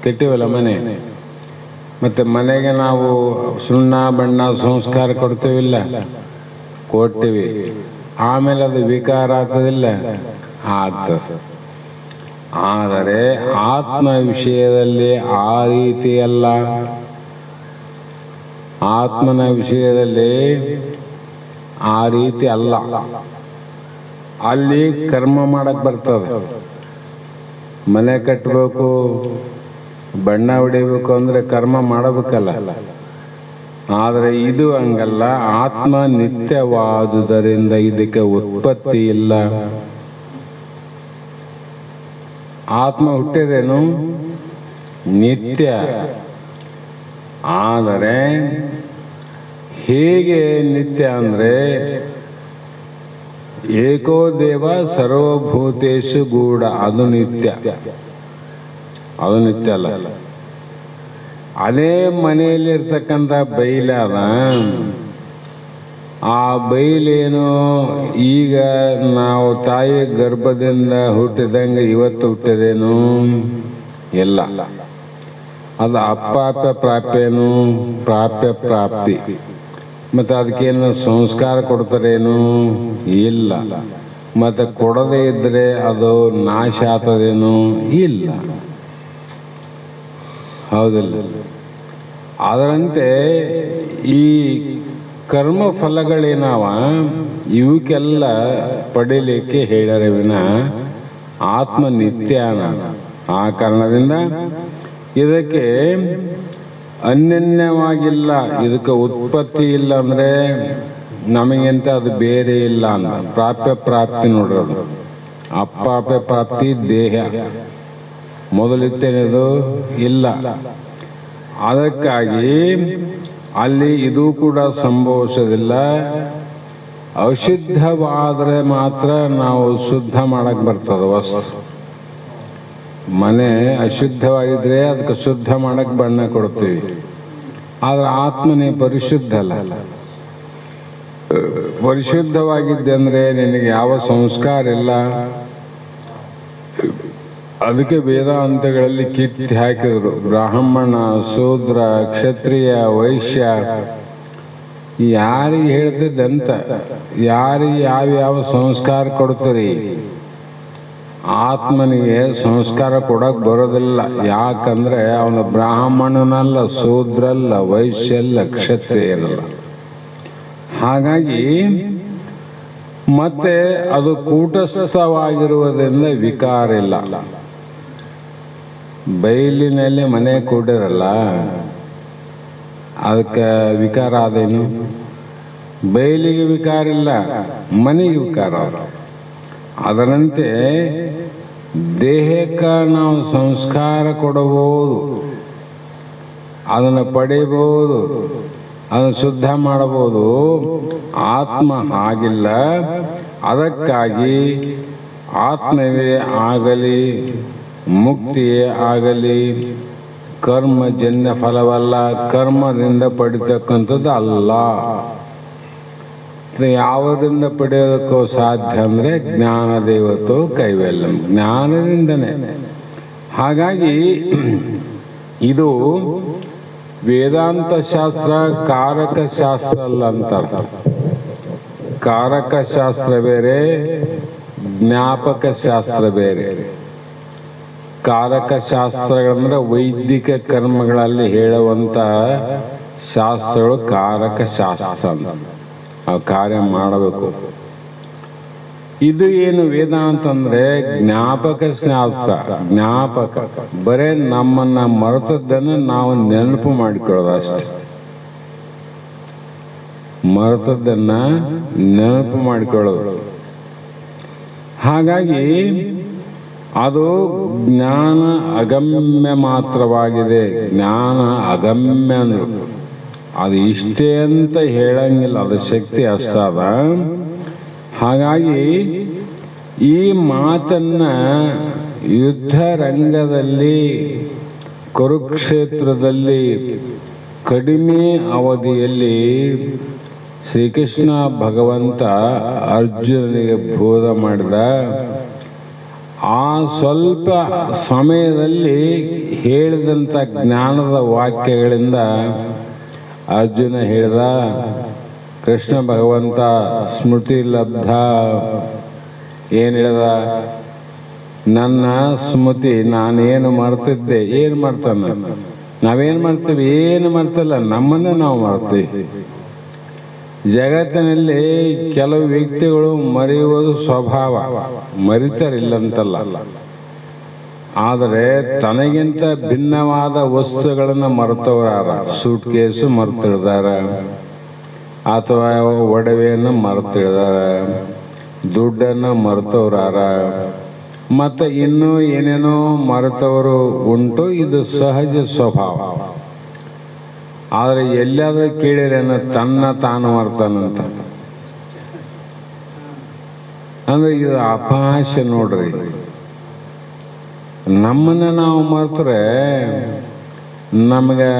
ಕಟ್ಟಿವಲ್ಲ ಮನೆ, ಮತ್ತು ಮನೆಗೆ ನಾವು ಸುಣ್ಣ ಬಣ್ಣ ಸಂಸ್ಕಾರ ಕೊಡ್ತೀವಿಲ್ಲ, ಕೊಡ್ತೀವಿ. ಆಮೇಲೆ ಅದು ವಿಕಾರ ಆಗ್ತದಿಲ್ಲ, ಆಗ್ತದೆ. ಆದರೆ ಆತ್ಮ ವಿಷಯದಲ್ಲಿ ಆ ರೀತಿಯಲ್ಲ. ಆತ್ಮನ ವಿಷಯದಲ್ಲಿ ಆ ರೀತಿ ಅಲ್ಲ. ಅಲ್ಲಿ ಕರ್ಮ ಮಾಡಕ್ಕೆ ಬರ್ತದೆ. ಮನೆ ಕಟ್ಟಬೇಕು, ಬಣ್ಣ ಹೊಡಿಬೇಕು ಅಂದರೆ ಕರ್ಮ ಮಾಡಬೇಕಲ್ಲ. ಆದರೆ ಇದು ಹಂಗಲ್ಲ. ಆತ್ಮ ನಿತ್ಯವಾದುದರಿಂದ ಇದಕ್ಕೆ ಉತ್ಪತ್ತಿ ಇಲ್ಲ. ಆತ್ಮ ಹುಟ್ಟಿದೇನು? ನಿತ್ಯ. ಆದರೆ ಹೇಗೆ ನಿತ್ಯ ಅಂದರೆ, ಏಕೋ ದೇವ ಸರ್ವಭೂತೇಶು ಗೂಢ, ಅದು ನಿತ್ಯ. ಅದು ನಿತ್ಯ ಅಲ್ಲ. ಅದೇ ಮನೆಯಲ್ಲಿರ್ತಕ್ಕಂಥ ಬೈಲಾದ, ಆ ಬೈಲೇನು ಈಗ ನಾವು ತಾಯಿ ಗರ್ಭದಿಂದ ಹುಟ್ಟಿದಂಗೆ ಇವತ್ತು ಹುಟ್ಟಿದೇನು? ಇಲ್ಲ. ಅದು ಅಪ್ರಾಪ್ಯ ಪ್ರಾಪ್ಯನು, ಪ್ರಾಪ್ಯ ಪ್ರಾಪ್ತಿ. ಮತ್ತು ಅದಕ್ಕೇನು ಸಂಸ್ಕಾರ ಕೊಡ್ತಾರೇನು? ಇಲ್ಲ. ಮತ್ತು ಕೊಡದೇ ಇದ್ದರೆ ಅದು ನಾಶ ಆಗ್ತದೇನು? ಇಲ್ಲ. ಹೌದಿಲ್ಲ? ಅದರಂತೆ ಈ ಕರ್ಮ ಫಲಗಳೇನವ ಇವಕ್ಕೆಲ್ಲ ಪಡೀಲಿಕ್ಕೆ ಹೇಳ್ಯಾರ ವಿನ ಆತ್ಮ ನಿತ್ಯನ. ಆ ಕಾರಣದಿಂದ ಇದಕ್ಕೆ ಅನ್ಯನ್ಯವಾಗಿಲ್ಲ, ಇದಕ್ಕೆ ಉತ್ಪತ್ತಿ ಇಲ್ಲ. ಅಂದರೆ ನಮಗಿಂತ ಅದು ಬೇರೆ ಇಲ್ಲ ಅಂತ. ಪ್ರಾಪ್ಯ ಪ್ರಾಪ್ತಿ ನೋಡ್ರದು. ಅಪ್ರಾಪ್ಯ ಪ್ರಾಪ್ತಿ ದೇಹ ಮೊದಲಿತ್ತೇನಿದು ಇಲ್ಲ. ಅದಕ್ಕಾಗಿ ಅಲ್ಲಿ ಇದು ಕೂಡ ಸಂಭವಿಸೋದಿಲ್ಲ. ಅಶುದ್ಧವಾದರೆ ಮಾತ್ರ ನಾವು ಶುದ್ಧ ಮಾಡಕ್ಕೆ ಬರ್ತದೆ ವಸ್ತು. ಮನೆ ಅಶುದ್ಧವಾಗಿದ್ರೆ ಅದಕ್ಕೆ ಶುದ್ಧ ಮಾಡಕ್ಕೆ ಬಣ್ಣ ಕೊಡ್ತೀವಿ. ಆದರೆ ಆತ್ಮನೇ ಪರಿಶುದ್ಧ ಅಲ್ಲ. ಪರಿಶುದ್ಧವಾಗಿದ್ದೆ ಅಂದರೆ ನಿನಗೆ ಯಾವ ಸಂಸ್ಕಾರ ಇಲ್ಲ. ಅದಕ್ಕೆ ವೇದಾಂತಗಳಲ್ಲಿ ಕಿತ್ತಿ ಹಾಕಿದ್ರು. ಬ್ರಾಹ್ಮಣ, ಶೂದ್ರ, ಕ್ಷತ್ರಿಯ, ವೈಶ್ಯ, ಯಾರಿಗೆ ಹೇಳ್ತಿದ್ದಂತ, ಯಾರಿಗೆ ಯಾವ ಸಂಸ್ಕಾರ ಕೊಡ್ತೀರಿ? ಆತ್ಮನಿಗೆ ಸಂಸ್ಕಾರ ಕೊಡಕ್ಕೆ ಬರೋದಿಲ್ಲ. ಯಾಕಂದ್ರೆ ಅವನು ಬ್ರಾಹ್ಮಣನಲ್ಲ, ಶೂದ್ರಲ್ಲ, ವೈಶ್ಯಲ್ಲ, ಕ್ಷತ್ರಿಯನಲ್ಲ. ಹಾಗಾಗಿ ಮತ್ತೆ ಅದು ಕೂಟಸ್ಥವಾಗಿರುವುದರಿಂದ ವಿಕಾರ ಇಲ್ಲ. ಬೈಲಿನಲ್ಲಿ ಮನೆ ಕೂಡಿರಲ್ಲ, ಅದಕ್ಕೆ ವಿಕಾರ ಆದೇನು? ಬೈಲಿಗೆ ವಿಕಾರ ಇಲ್ಲ, ಮನೆಗೆ ವಿಕಾರ. ಅದರಂತೆ ದೇಹಕ್ಕೆ ನಾವು ಸಂಸ್ಕಾರ ಕೊಡಬಹುದು, ಅದನ್ನು ಪಡೆಯಬಹುದು. ಅದನ್ನು ಶುದ್ಧ ಮಾಡಬಹುದು. ಆತ್ಮ ಹಾಗಿಲ್ಲ. ಅದಕ್ಕಾಗಿ ಆತ್ಮವೇ ಆಗಲಿ ಮುಕ್ತಿಯೇ ಆಗಲಿ ಕರ್ಮಜನ್ಯ ಫಲವಲ್ಲ, ಕರ್ಮದಿಂದ ಪಡಿತಕ್ಕಂಥದ್ದು ಅಲ್ಲ. ಯಾವುದರಿಂದ ಪಡೆಯೋದಕ್ಕೂ ಸಾಧ್ಯ ಅಂದರೆ ಜ್ಞಾನದೇವತೋ ಕೈವಲ್ಯಂ, ಜ್ಞಾನದಿಂದನೇ. ಹಾಗಾಗಿ ಇದು ವೇದಾಂತ ಶಾಸ್ತ್ರ ಕಾರಕ ಶಾಸ್ತ್ರ ಅಲ್ಲ ಅಂತಾರೆ. ಕಾರಕ ಶಾಸ್ತ್ರ ಬೇರೆ, ಜ್ಞಾಪಕ ಶಾಸ್ತ್ರ ಬೇರೆ. ಕಾರಕ ಶಾಸ್ತ್ರಗಳಂದ್ರೆ ವೈದಿಕ ಕರ್ಮಗಳಲ್ಲಿ ಹೇಳುವಂತ ಶಾಸ್ತ್ರಗಳು ಕಾರಕ ಶಾಸ್ತ್ರ ಅಂತ. ಆ ಕಾರ್ಯ ಮಾಡಬೇಕು. ಇದು ಏನು ವೇದಾಂತ ಅಂದ್ರೆ ಜ್ಞಾಪಕ ಶಾಸ್ತ್ರ. ಜ್ಞಾಪಕ ಬರೇ ನಮ್ಮನ್ನ ಮರೆತದ್ದನ್ನು ನಾವು ನೆನಪು ಮಾಡಿಕೊಳ್ಳೋದು ಅಷ್ಟೆ. ಮರೆತದ್ದನ್ನ ನೆನಪು ಮಾಡಿಕೊಳ್ಳೋದು. ಹಾಗಾಗಿ ಅದು ಜ್ಞಾನ ಅಗಮ್ಯ ಮಾತ್ರವಾಗಿದೆ. ಜ್ಞಾನ ಅಗಮ್ಯ ಅಂದ್ರು ಅದು ಇಷ್ಟೇ ಅಂತ ಹೇಳಂಗಿಲ್ಲ, ಅದು ಶಕ್ತಿ ಅಷ್ಟಾದ. ಹಾಗಾಗಿ ಈ ಮಾತನ್ನ ಯುದ್ಧ ರಂಗದಲ್ಲಿ ಕುರುಕ್ಷೇತ್ರದಲ್ಲಿ ಕಡಿಮೆ ಅವಧಿಯಲ್ಲಿ ಶ್ರೀಕೃಷ್ಣ ಭಗವಂತ ಅರ್ಜುನನಿಗೆ ಬೋಧ ಮಾಡಿದ. ಆ ಸ್ವಲ್ಪ ಸಮಯದಲ್ಲಿ ಹೇಳಿದಂಥ ಜ್ಞಾನದ ವಾಕ್ಯಗಳಿಂದ ಅರ್ಜುನ ಹೇಳಿದ, ಕೃಷ್ಣ ಭಗವಂತ ಸ್ಮೃತಿ ಲಬ್ಧ. ಏನು ಹೇಳಿದ? ನನ್ನ ಸ್ಮೃತಿ, ನಾನೇನು ಮರ್ತಿದ್ದೆ. ಏನು ಮರ್ತಾನ? ನಾವೇನು ಮಾಡ್ತೀವಿ? ಏನು ಮರ್ತಿಲ್ಲ, ನಮ್ಮನ್ನೇ ನಾವು ಮರ್ತೀವಿ. ಜಗತ್ತಿನಲ್ಲಿ ಕೆಲವು ವ್ಯಕ್ತಿಗಳು ಮರೆಯುವುದು ಸ್ವಭಾವ, ಮರಿತಾರಿಲ್ಲಂತಲ್ಲ. ಆದರೆ ತನಗಿಂತ ಭಿನ್ನವಾದ ವಸ್ತುಗಳನ್ನು ಮರೆತವರಾರ. ಸೂಟ್ ಕೇಸು ಮರ್ತಿಡ್ದಾರ, ಅಥವಾ ಒಡವೆಯನ್ನು ಮರೆತಿಡ್ದಾರ, ದುಡ್ಡನ್ನು ಮರೆತವರಾರ, ಮತ್ತು ಇನ್ನೂ ಏನೇನೋ ಮರೆತವರು ಉಂಟು. ಇದು ಸಹಜ ಸ್ವಭಾವ. ಆದರೆ ಎಲ್ಲಾದ್ರೂ ಕೇಳಿರೇನ ತನ್ನ ತಾನು ಮರ್ತಾನಂತ ಅಂದ್ರೆ ಇದು ಅಪಹಾಸ್ಯ ನೋಡ್ರಿ. ನಮ್ಮನ್ನ ನಾವು ಮರ್ತರೆ ನಮಗೆ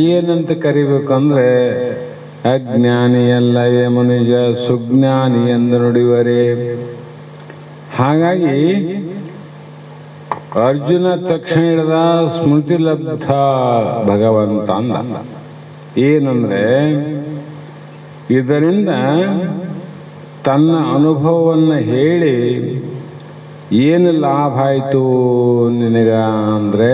ಏನಂತ ಕರಿಬೇಕಂದ್ರೆ ಅಜ್ಞಾನಿಯಲ್ಲವೇ ಮನುಜ ಸುಜ್ಞಾನಿ ಎಂದು ನುಡಿವರೇ. ಹಾಗಾಗಿ ಅರ್ಜುನ ತಕ್ಷಣ ಹೇಳಿದ ಸ್ಮೃತಿ ಲಬ್ಧ ಭಗವಂತ ಅಂದ. ಏನಂದ್ರೆ ಇದರಿಂದ ತನ್ನ ಅನುಭವವನ್ನು ಹೇಳಿ ಏನು ಲಾಭ ಆಯಿತು ನಿನಗ ಅಂದರೆ,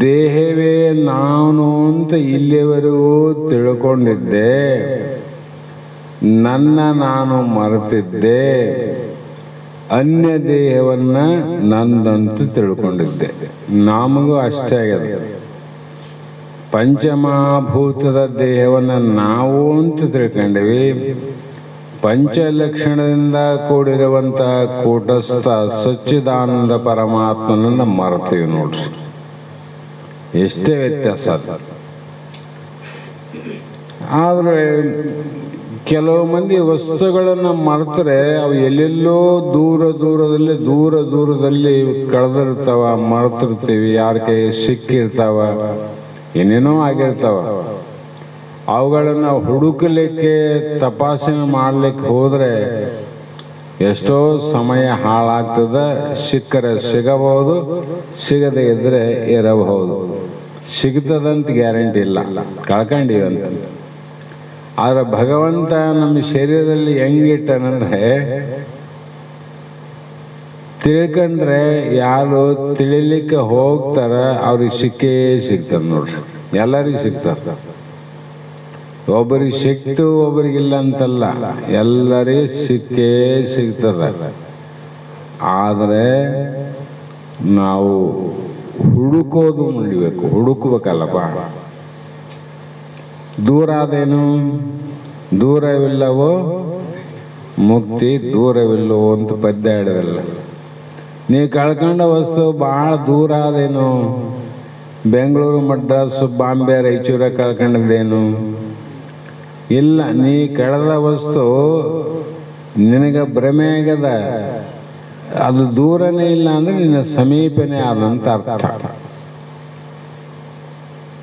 ದೇಹವೇ ನಾನು ಅಂತ ಇಲ್ಲಿಯವರೆಗೂ ತಿಳ್ಕೊಂಡಿದ್ದೆ, ನನ್ನ ನಾನು ಮರೆತಿದ್ದೆ, ಅನ್ಯ ದೇಹವನ್ನು ನಂದಂತೂ ತಿಳ್ಕೊಂಡಿದ್ದೆ. ನಮಗೂ ಅಷ್ಟೇ ಆಗಿದೆ. ಪಂಚಮಹಾಭೂತದ ದೇಹವನ್ನು ನಾವು ಅಂತ ತಿಳ್ಕೊಂಡಿವಿ. ಪಂಚಲಕ್ಷಣದಿಂದ ಕೂಡಿರುವಂಥ ಕೂಟಸ್ಥ ಸಚ್ಚಿದಾನಂದ ಪರಮಾತ್ಮನನ್ನು ಮರೆತೀವಿ ನೋಡ್ರಿ. ಎಷ್ಟೇ ವ್ಯತ್ಯಾಸ. ಆದರೆ ಕೆಲವು ಮಂದಿ ವಸ್ತುಗಳನ್ನು ಮರೆತರೆ ಅವು ಎಲ್ಲೆಲ್ಲೋ ದೂರದಲ್ಲಿ ಕಳೆದಿರ್ತಾವ, ಮರೆತಿರ್ತೀವಿ, ಯಾರ ಕೈ ಸಿಕ್ಕಿರ್ತಾವ, ಏನೇನೋ ಆಗಿರ್ತಾವ. ಅವುಗಳನ್ನು ಹುಡುಕಲಿಕ್ಕೆ ತಪಾಸಣೆ ಮಾಡಲಿಕ್ಕೆ ಹೋದರೆ ಎಷ್ಟೋ ಸಮಯ ಹಾಳಾಗ್ತದೆ. ಸಿಕ್ಕರೆ ಸಿಗಬಹುದು, ಸಿಗದೇ ಇದ್ರೆ ಇರಬಹುದು. ಸಿಗ್ತದಂತ ಗ್ಯಾರಂಟಿ ಇಲ್ಲ, ಕಳ್ಕೊಂಡಿವಂತ. ಆದರೆ ಭಗವಂತ ನಮ್ಮ ಶರೀರದಲ್ಲಿ ಹೆಂಗಿಟ್ಟನಂದ್ರೆ, ತಿಳ್ಕೊಂಡ್ರೆ ಯಾರು ತಿಳಿಲಿಕ್ಕೆ ಹೋಗ್ತಾರ ಅವ್ರಿಗೆ ಸಿಕ್ಕೇ ಸಿಗ್ತದೆ ನೋಡ್ರಿ. ಎಲ್ಲರಿಗೂ ಸಿಗ್ತದೆ. ಒಬ್ಬರಿಗೆ ಸಿಕ್ತು ಒಬ್ಬರಿಗಿಲ್ಲ ಅಂತಲ್ಲ, ಎಲ್ಲರಿಗೂ ಸಿಕ್ಕೇ ಸಿಗ್ತದೆ. ಆದರೆ ನಾವು ಹುಡುಕೋದು ನಡಿಬೇಕು, ಹುಡುಕಬೇಕಲ್ಲಪ್ಪ. ದೂರ ಆದೇನು? ದೂರವಿಲ್ಲವೋ ಮುಕ್ತಿ, ದೂರವಿಲ್ಲವೋ ಅಂತ ಪದ್ಯ ಹೇಳಿರಲ್ಲ. ನೀವು ಕಳ್ಕೊಂಡ ವಸ್ತು ಭಾಳ ದೂರ ಆದೇನು? ಬೆಂಗಳೂರು, ಮಡ್ರಾಸು, ಬಾಂಬೆ, ರಾಯಚೂರ ಕಳ್ಕೊಂಡದ್ದೇನು ಇಲ್ಲ. ನೀ ಕಳೆದ ವಸ್ತು ನಿನಗೆ ಭ್ರಮೆ ಆಗದ, ಅದು ದೂರನೇ ಇಲ್ಲ ಅಂದ್ರೆ ನಿನ್ನ ಸಮೀಪನೇ ಆದಂತ ಅರ್ಥ.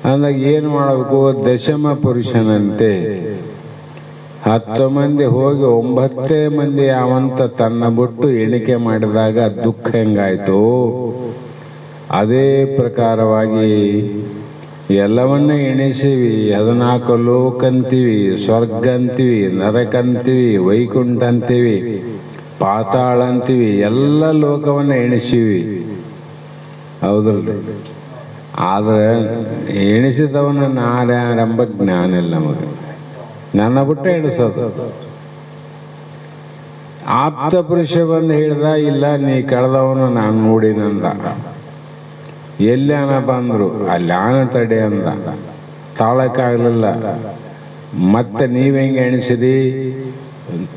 ಅಂದಾಗ ಏನು ಮಾಡಬೇಕು? ದಶಮ ಪುರುಷನಂತೆ 10 ಮಂದಿ ಹೋಗಿ 9 ಮಂದಿ ಯಾವಂತ ತನ್ನ ಬಿಟ್ಟು ಎಣಿಕೆ ಮಾಡಿದಾಗ ದುಃಖ ಹೆಂಗಾಯ್ತು, ಅದೇ ಪ್ರಕಾರವಾಗಿ ಎಲ್ಲವನ್ನ ಎಣಿಸಿವಿ. 14 ಲೋಕ ಅಂತೀವಿ, ಸ್ವರ್ಗ ಅಂತೀವಿ, ನರಕ ಅಂತೀವಿ, ವೈಕುಂಠ ಅಂತೀವಿ, ಪಾತಾಳ ಅಂತೀವಿ, ಎಲ್ಲ ಲೋಕವನ್ನ ಎಣಿಸಿವಿ. ಹೌದ್ರಲ್ಲ? ಆದ್ರೆ ಎಣಿಸಿದವನ ನಾರ್ಯಾರೆಂಬ ಜ್ಞಾನ ಇಲ್ಲ ನಮಗೆ. ನನ್ನ ಬಿಟ್ಟು ಎಣಿಸೋದು. ಆಪ್ತ ಪುರುಷ ಬಂದು ಹೇಳ್ದ, ಇಲ್ಲ ನೀ ಕಳೆದವನು ನಾನು ನೋಡಿನಂದ. ಎಲ್ಲಿ ಆನ ಬಂದ್ರು, ಅಲ್ಲಿ ಆನ ತಡೆ ಅಂದ. ತಾಳಕ್ಕಾಗಲಿಲ್ಲ. ಮತ್ತೆ ನೀವ್ ಹೆಂಗೆ ಎಣಿಸಿರಿ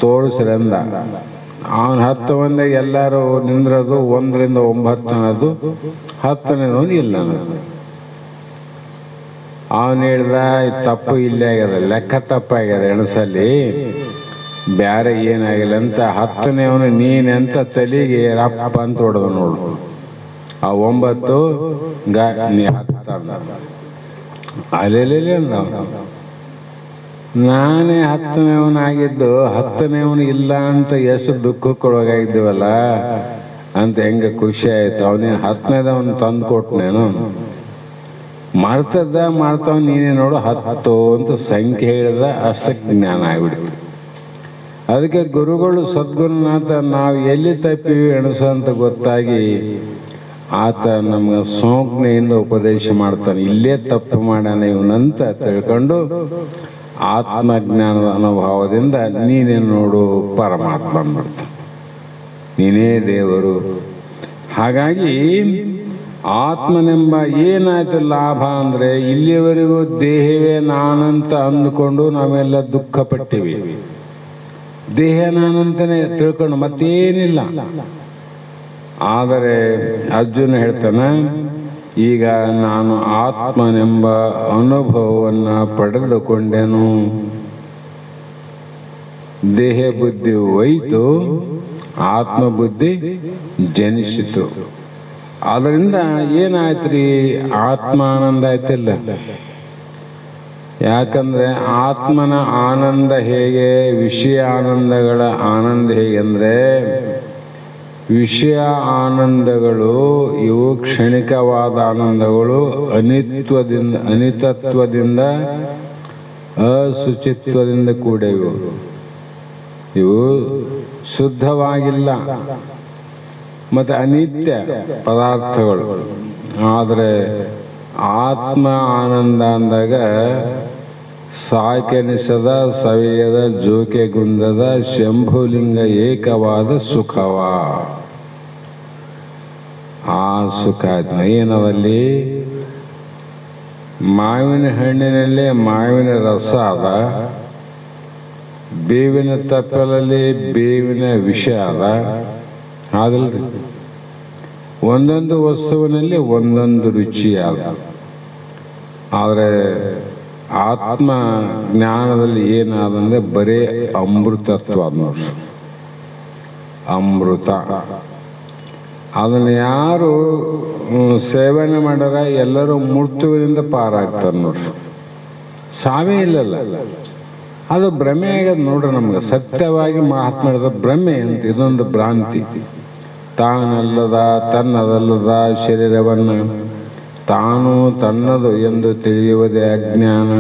ತೋರಿಸ್ರಿ ಅಂದ. ಅವನು 10 ಮಂದಿ ಎಲ್ಲರೂ ನಿಂದ್ರದು 1 ರಿಂದ 9 ಅನ್ನೋದು, 10ನೇದವನು ಇಲ್ಲ ಅನ್ನೋದು. ಅವನು ಹೇಳ್ದ, ತಪ್ಪು ಇಲ್ಲೇ ಆಗ್ಯದ, ಲೆಕ್ಕ ತಪ್ಪಾಗ್ಯದ, ಎಣಸಲ್ಲಿ ಬ್ಯಾರೆ ಏನಾಗಿಲ್ಲ ಅಂತ. 10ನೇವನು ನೀನೆಂತ ತಲೆಗೆ ರಪ್ಪ ಅಂತ ಹೊಡೆದ ನೋಡು. ಆ 9 ನೀ 10 ಅಂದ. ಅಲ್ಲೆಲ್ಲ ನಾನೇ 10ನೇವನಾಗಿದ್ದು 10ನೇವನು ಇಲ್ಲ ಅಂತ ಎಷ್ಟು ದುಃಖಕ್ಕೊಳಗಾಗಿದ್ದೀವಲ್ಲ ಅಂತ ಹೆಂಗ ಖುಷಿ ಆಯ್ತು. ಅವನೇನು 10ನೇದವನು ತಂದು ಕೊಟ್ಟನೇನು? ಮಾಡ್ತಾವ ನೀನೇ ನೋಡು 10 ಅಂತ ಸಂಖ್ಯೆ ಹೇಳಿದ, ಅಷ್ಟಕ್ಕೆ ಜ್ಞಾನ ಆಗ್ಬಿಡ್ತು. ಅದಕ್ಕೆ ಗುರುಗಳು ಸದ್ಗುರುನಾಥ ನಾವು ಎಲ್ಲಿ ತಪ್ಪಿವಿ ಎಣಸು ಅಂತ ಗೊತ್ತಾಗಿ ಆತ ನಮ್ಗೆ ಸಂಜ್ಞೆಯಿಂದ ಉಪದೇಶ ಮಾಡ್ತಾನೆ. ಇಲ್ಲೇ ತಪ್ಪು ಮಾಡ್ಯಾನ ಇವನಂತ ತಿಳ್ಕೊಂಡು ಆತ್ಮಜ್ಞಾನದ ಅನುಭವದಿಂದ ನೀನೇ ನೋಡು ಪರಮಾತ್ಮ ಅಂದ್ಬಿಡ್ತಾನೆ, ನೀನೇ ದೇವರು. ಹಾಗಾಗಿ ಆತ್ಮನೆಂಬ ಏನಾಯ್ತು ಲಾಭ ಅಂದ್ರೆ, ಇಲ್ಲಿಯವರೆಗೂ ದೇಹವೇ ನಾನಂತ ಅಂದುಕೊಂಡು ನಾವೆಲ್ಲ ದುಃಖ ಪಟ್ಟಿವಿ. ದೇಹ ನಾನಂತನೇ ತಿಳ್ಕೊಂಡು ಮತ್ತೇನಿಲ್ಲ. ಆದರೆ ಅರ್ಜುನ ಹೇಳ್ತಾನೆ, ಈಗ ನಾನು ಆತ್ಮನೆಂಬ ಅನುಭವವನ್ನ ಪಡೆದುಕೊಂಡೆನು. ದೇಹ ಬುದ್ಧಿ ಹೋಯಿತು, ಆತ್ಮಬುದ್ಧಿ ಜನಿಸಿತು. ಅದರಿಂದ ಏನಾಯ್ತ್ರಿ? ಆತ್ಮಾನಂದ ಆಯ್ತಿಲ್ಲ. ಯಾಕಂದ್ರೆ ಆತ್ಮನ ಆನಂದ ಹೇಗೆ, ವಿಷಯ ಆನಂದಗಳ ಆನಂದ ಹೇಗೆ ಅಂದ್ರೆ, ವಿಷಯ ಆನಂದಗಳು ಇವು ಕ್ಷಣಿಕವಾದ ಆನಂದಗಳು. ಅನಿತತ್ವದಿಂದ ಅಶುಚಿತ್ವದಿಂದ ಕೂಡಿವೆ. ಇವು ಶುದ್ಧವಾಗಿಲ್ಲ, ಮತ್ತೆ ಅನಿತ್ಯ ಪದಾರ್ಥಗಳು. ಆದರೆ ಆತ್ಮ ಆನಂದ ಅಂದಾಗ ಸಾಕೆನಿಸದ ಸವಿಯದ ಜೋಕೆಗುಂದದ ಶಂಭುಲಿಂಗ ಏಕವಾದ ಸುಖವ. ಆ ಸುಖ ಏನದಲ್ಲಿ? ಮಾವಿನ ಹಣ್ಣಿನಲ್ಲಿ ಮಾವಿನ ರಸ ಅದ, ಬೇವಿನ ತಪ್ಪಲಲ್ಲಿ ಬೇವಿನ ವಿಷ ಅದ. ಅದಲ್ರಿ, ಒಂದೊಂದು ವಸ್ತುವಿನಲ್ಲಿ ಒಂದೊಂದು ರುಚಿ ಅದ. ಆದರೆ ಆತ್ಮ ಜ್ಞಾನದಲ್ಲಿ ಏನಾದಂದ್ರೆ ಬರೇ ಅಮೃತತ್ವ ನೋಡಿ, ಅಮೃತ. ಅದನ್ನು ಯಾರು ಸೇವನೆ ಮಾಡ್ಯಾರ ಎಲ್ಲರೂ ಮೃತ್ಯುವಿನಿಂದ ಪಾರಾಗ್ತಾರೆ ನೋಡ್ರಿ. ಸಾವೇ ಇಲ್ಲಲ್ಲ. ಅದು ಭ್ರಮೆ ಆಗ್ಯದ ನೋಡ್ರಿ. ನಮ್ಗೆ ಸತ್ಯವಾಗಿ ಮಾತನಾಡಿದ ಭ್ರಮೆ ಅಂತ, ಇದೊಂದು ಭ್ರಾಂತಿ. ತಾನಲ್ಲದ ತನ್ನದಲ್ಲದ ಶರೀರವನ್ನು ತಾನು ತನ್ನದು ಎಂದು ತಿಳಿಯುವುದೇ ಅಜ್ಞಾನ.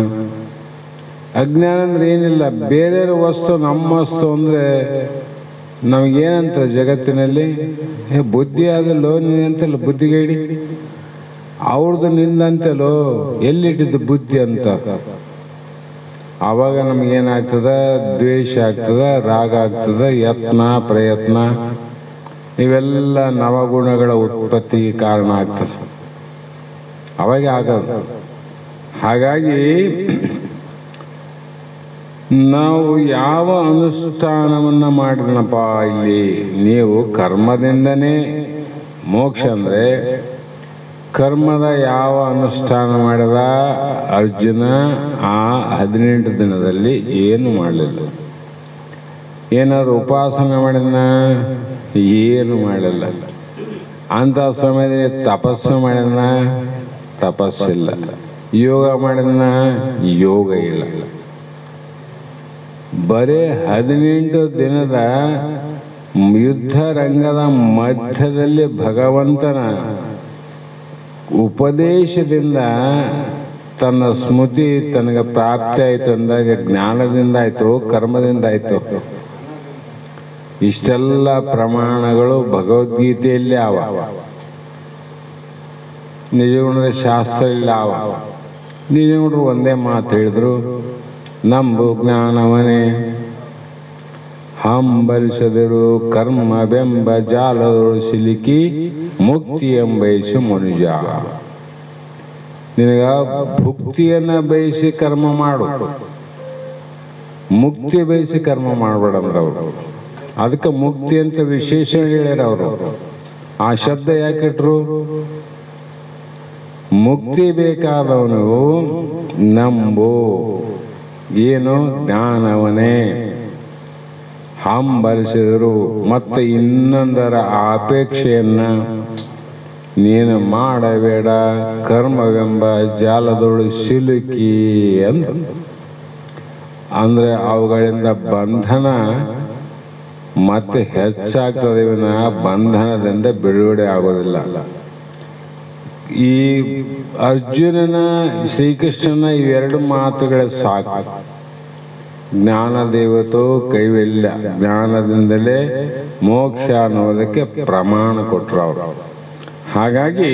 ಅಜ್ಞಾನ ಅಂದ್ರೆ ಏನಿಲ್ಲ, ಬೇರೆಯವ್ರ ವಸ್ತು ನಮ್ಮ ವಸ್ತು ಅಂದ್ರೆ ನಮಗೇನಂತಾರೆ ಜಗತ್ತಿನಲ್ಲಿ? ಬುದ್ಧಿ ಆದಲ್ಲೋ ನೀನಂತಲ್ಲ, ಬುದ್ಧಿಗೇಡಿ. ಅವ್ರದ್ದು ನಿಂದಂತಲೋ, ಎಲ್ಲಿಟ್ಟಿದ್ದು ಬುದ್ಧಿ ಅಂತ. ಆವಾಗ ನಮಗೇನಾಗ್ತದ? ದ್ವೇಷ ಆಗ್ತದ, ರಾಗ ಆಗ್ತದ, ಯತ್ನ ಪ್ರಯತ್ನ ಇವೆಲ್ಲ ನವಗುಣಗಳ ಉತ್ಪತ್ತಿಗೆ ಕಾರಣ ಆಗ್ತದೆ. ಅವಾಗ ಆಗೋದು. ಹಾಗಾಗಿ ನಾವು ಯಾವ ಅನುಷ್ಠಾನವನ್ನ ಮಾಡಿದ್ನಪ್ಪ ಇಲ್ಲಿ, ನೀವು ಕರ್ಮದಿಂದನೇ ಮೋಕ್ಷ ಅಂದ್ರೆ ಕರ್ಮದ ಯಾವ ಅನುಷ್ಠಾನ ಮಾಡಿದ ಅರ್ಜುನ ಆ 18 ದಿನದಲ್ಲಿ ಏನು ಮಾಡಲಿಲ್ಲ. ಏನಾದ್ರು ಉಪಾಸನೆ ಮಾಡಿದ ಏನು ಮಾಡಲಿಲ್ಲ. ಅಂಥ ಸಮಯದಲ್ಲಿ ತಪಸ್ಸು ಮಾಡಿದ ತಪಸ್ಸಿಲ್ಲ. ಯೋಗ ಮಾಡಿದ ಯೋಗ ಇಲ್ಲ. ಬರೀ 18 ದಿನದ ಯುದ್ಧ ರಂಗದ ಮಧ್ಯದಲ್ಲಿ ಭಗವಂತನ ಉಪದೇಶದಿಂದ ತನ್ನ ಸ್ಮೃತಿ ತನಗೆ ಪ್ರಾಪ್ತಿ ಆಯಿತು ಅಂದಾಗ ಜ್ಞಾನದಿಂದ ಆಯಿತು, ಕರ್ಮದಿಂದ ಆಯಿತು. ಇಷ್ಟೆಲ್ಲ ಪ್ರಮಾಣಗಳು ಭಗವದ್ಗೀತೆಯಲ್ಲಿ ಅವ, ನಿಜಗುಣದ ಶಾಸ್ತ್ರ ಇಲ್ಲ ಅವ. ನಿಜಗುಣರು ಒಂದೇ ಮಾತು ಹೇಳಿದ್ರು, ನಂಬು ಜ್ಞಾನವನೇ ಹಂಬಲಿಸದಿರು ಕರ್ಮ ಬೆಂಬ ಜಾಲದೊಳು ಸಿಲುಕಿ ಮುಕ್ತಿ ಎಂಬಯಸು ಮನುಜ. ನಿನಗ ಭುಕ್ತಿಯನ್ನ ಬಯಸಿ ಕರ್ಮ ಮಾಡು, ಮುಕ್ತಿ ಬಯಸಿ ಕರ್ಮ ಮಾಡಬೇಡಂದ್ರವ್ರು. ಅದಕ್ಕೆ ಮುಕ್ತಿ ಅಂತ ವಿಶೇಷಣ ಹೇಳ್ಯಾರ ಅವರು. ಆ ಶಬ್ದ ಯಾಕಿಟ್ರು? ಮುಕ್ತಿ ಬೇಕಾದವನು ನಂಬು, ಏನು ಜ್ಞಾನವನೇ ಹಂಬಲಿಸಿದರು, ಮತ್ತು ಇನ್ನೊಂದರ ಅಪೇಕ್ಷೆಯನ್ನ ನೀನು ಮಾಡಬೇಡ ಕರ್ಮವೆಂಬ ಜಾಲದೊಳು ಸಿಲುಕಿ ಅಂದ್ರೆ ಅವುಗಳಿಂದ ಬಂಧನ ಮತ್ತೆ ಹೆಚ್ಚಾಗ್ತದೆ, ಬಂಧನದಿಂದ ಬಿಡುಗಡೆ ಆಗೋದಿಲ್ಲ. ಈ ಅರ್ಜುನನ ಶ್ರೀಕೃಷ್ಣನ ಇವೆರಡು ಮಾತುಗಳ ಸಾಕು. ಜ್ಞಾನ ದೇವತೋ ಕೈವಲ್ಯ, ಜ್ಞಾನದಿಂದಲೇ ಮೋಕ್ಷ ಅನ್ನೋದಕ್ಕೆ ಪ್ರಮಾಣ ಕೊಟ್ಟರು ಅವರು. ಹಾಗಾಗಿ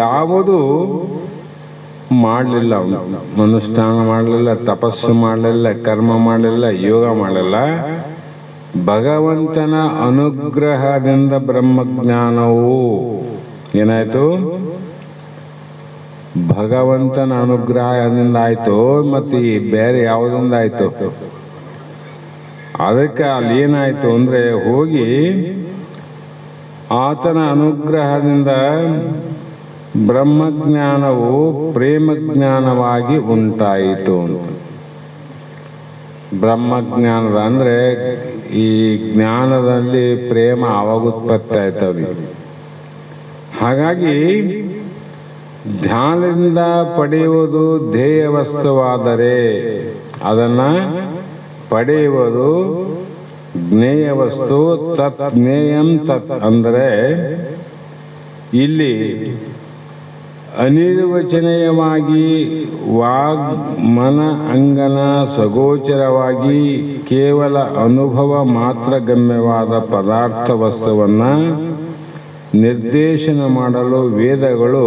ಯಾವುದು ಮಾಡಲಿಲ್ಲ, ಅವನು ಅನುಷ್ಠಾನ ಮಾಡಲಿಲ್ಲ, ತಪಸ್ಸು ಮಾಡಲಿಲ್ಲ, ಕರ್ಮ ಮಾಡಲಿಲ್ಲ, ಯೋಗ ಮಾಡಲಿಲ್ಲ. ಭಗವಂತನ ಅನುಗ್ರಹದಿಂದ ಬ್ರಹ್ಮಜ್ಞಾನವು ಏನಾಯ್ತು? ಭಗವಂತನ ಅನುಗ್ರಹದಿಂದ ಆಯ್ತು. ಮತ್ತೆ ಈ ಬೇರೆ ಯಾವುದರಿಂದ ಆಯ್ತು? ಅದಕ್ಕೆ ಅಲ್ಲಿ ಏನಾಯ್ತು ಅಂದ್ರೆ ಹೋಗಿ ಆತನ ಅನುಗ್ರಹದಿಂದ ಬ್ರಹ್ಮಜ್ಞಾನವು ಪ್ರೇಮಜ್ಞಾನವಾಗಿ ಉಂಟಾಯಿತು ಅಂತ. ಬ್ರಹ್ಮಜ್ಞಾನದ ಅಂದ್ರೆ ಈ ಜ್ಞಾನದಲ್ಲಿ ಪ್ರೇಮ ಆವಾಗ ಉತ್ಪತ್ತಿ ಆಯ್ತವ್ರಿ. ಹಾಗಾಗಿ ಧ್ಯಾನದಿಂದ ಪಡೆಯುವುದು ಧ್ಯೇಯ ವಸ್ತುವಾದರೆ ಅದನ್ನ ಪಡೆಯುವುದು ಜ್ಞೇಯ ವಸ್ತು. ತತ್ ಜ್ಞೇಯಂ ತತ್ ಅಂದರೆ ಇಲ್ಲಿ ಅನಿರ್ವಚನೀಯವಾಗಿ ವಾಗ್ ಮನ ಅಂಗನ ಸಗೋಚರವಾಗಿ ಕೇವಲ ಅನುಭವ ಮಾತ್ರ ಗಮ್ಯವಾದ ಪದಾರ್ಥ ವಸ್ತುವನ್ನ ನಿರ್ದೇಶನ ಮಾಡಲು ವೇದಗಳು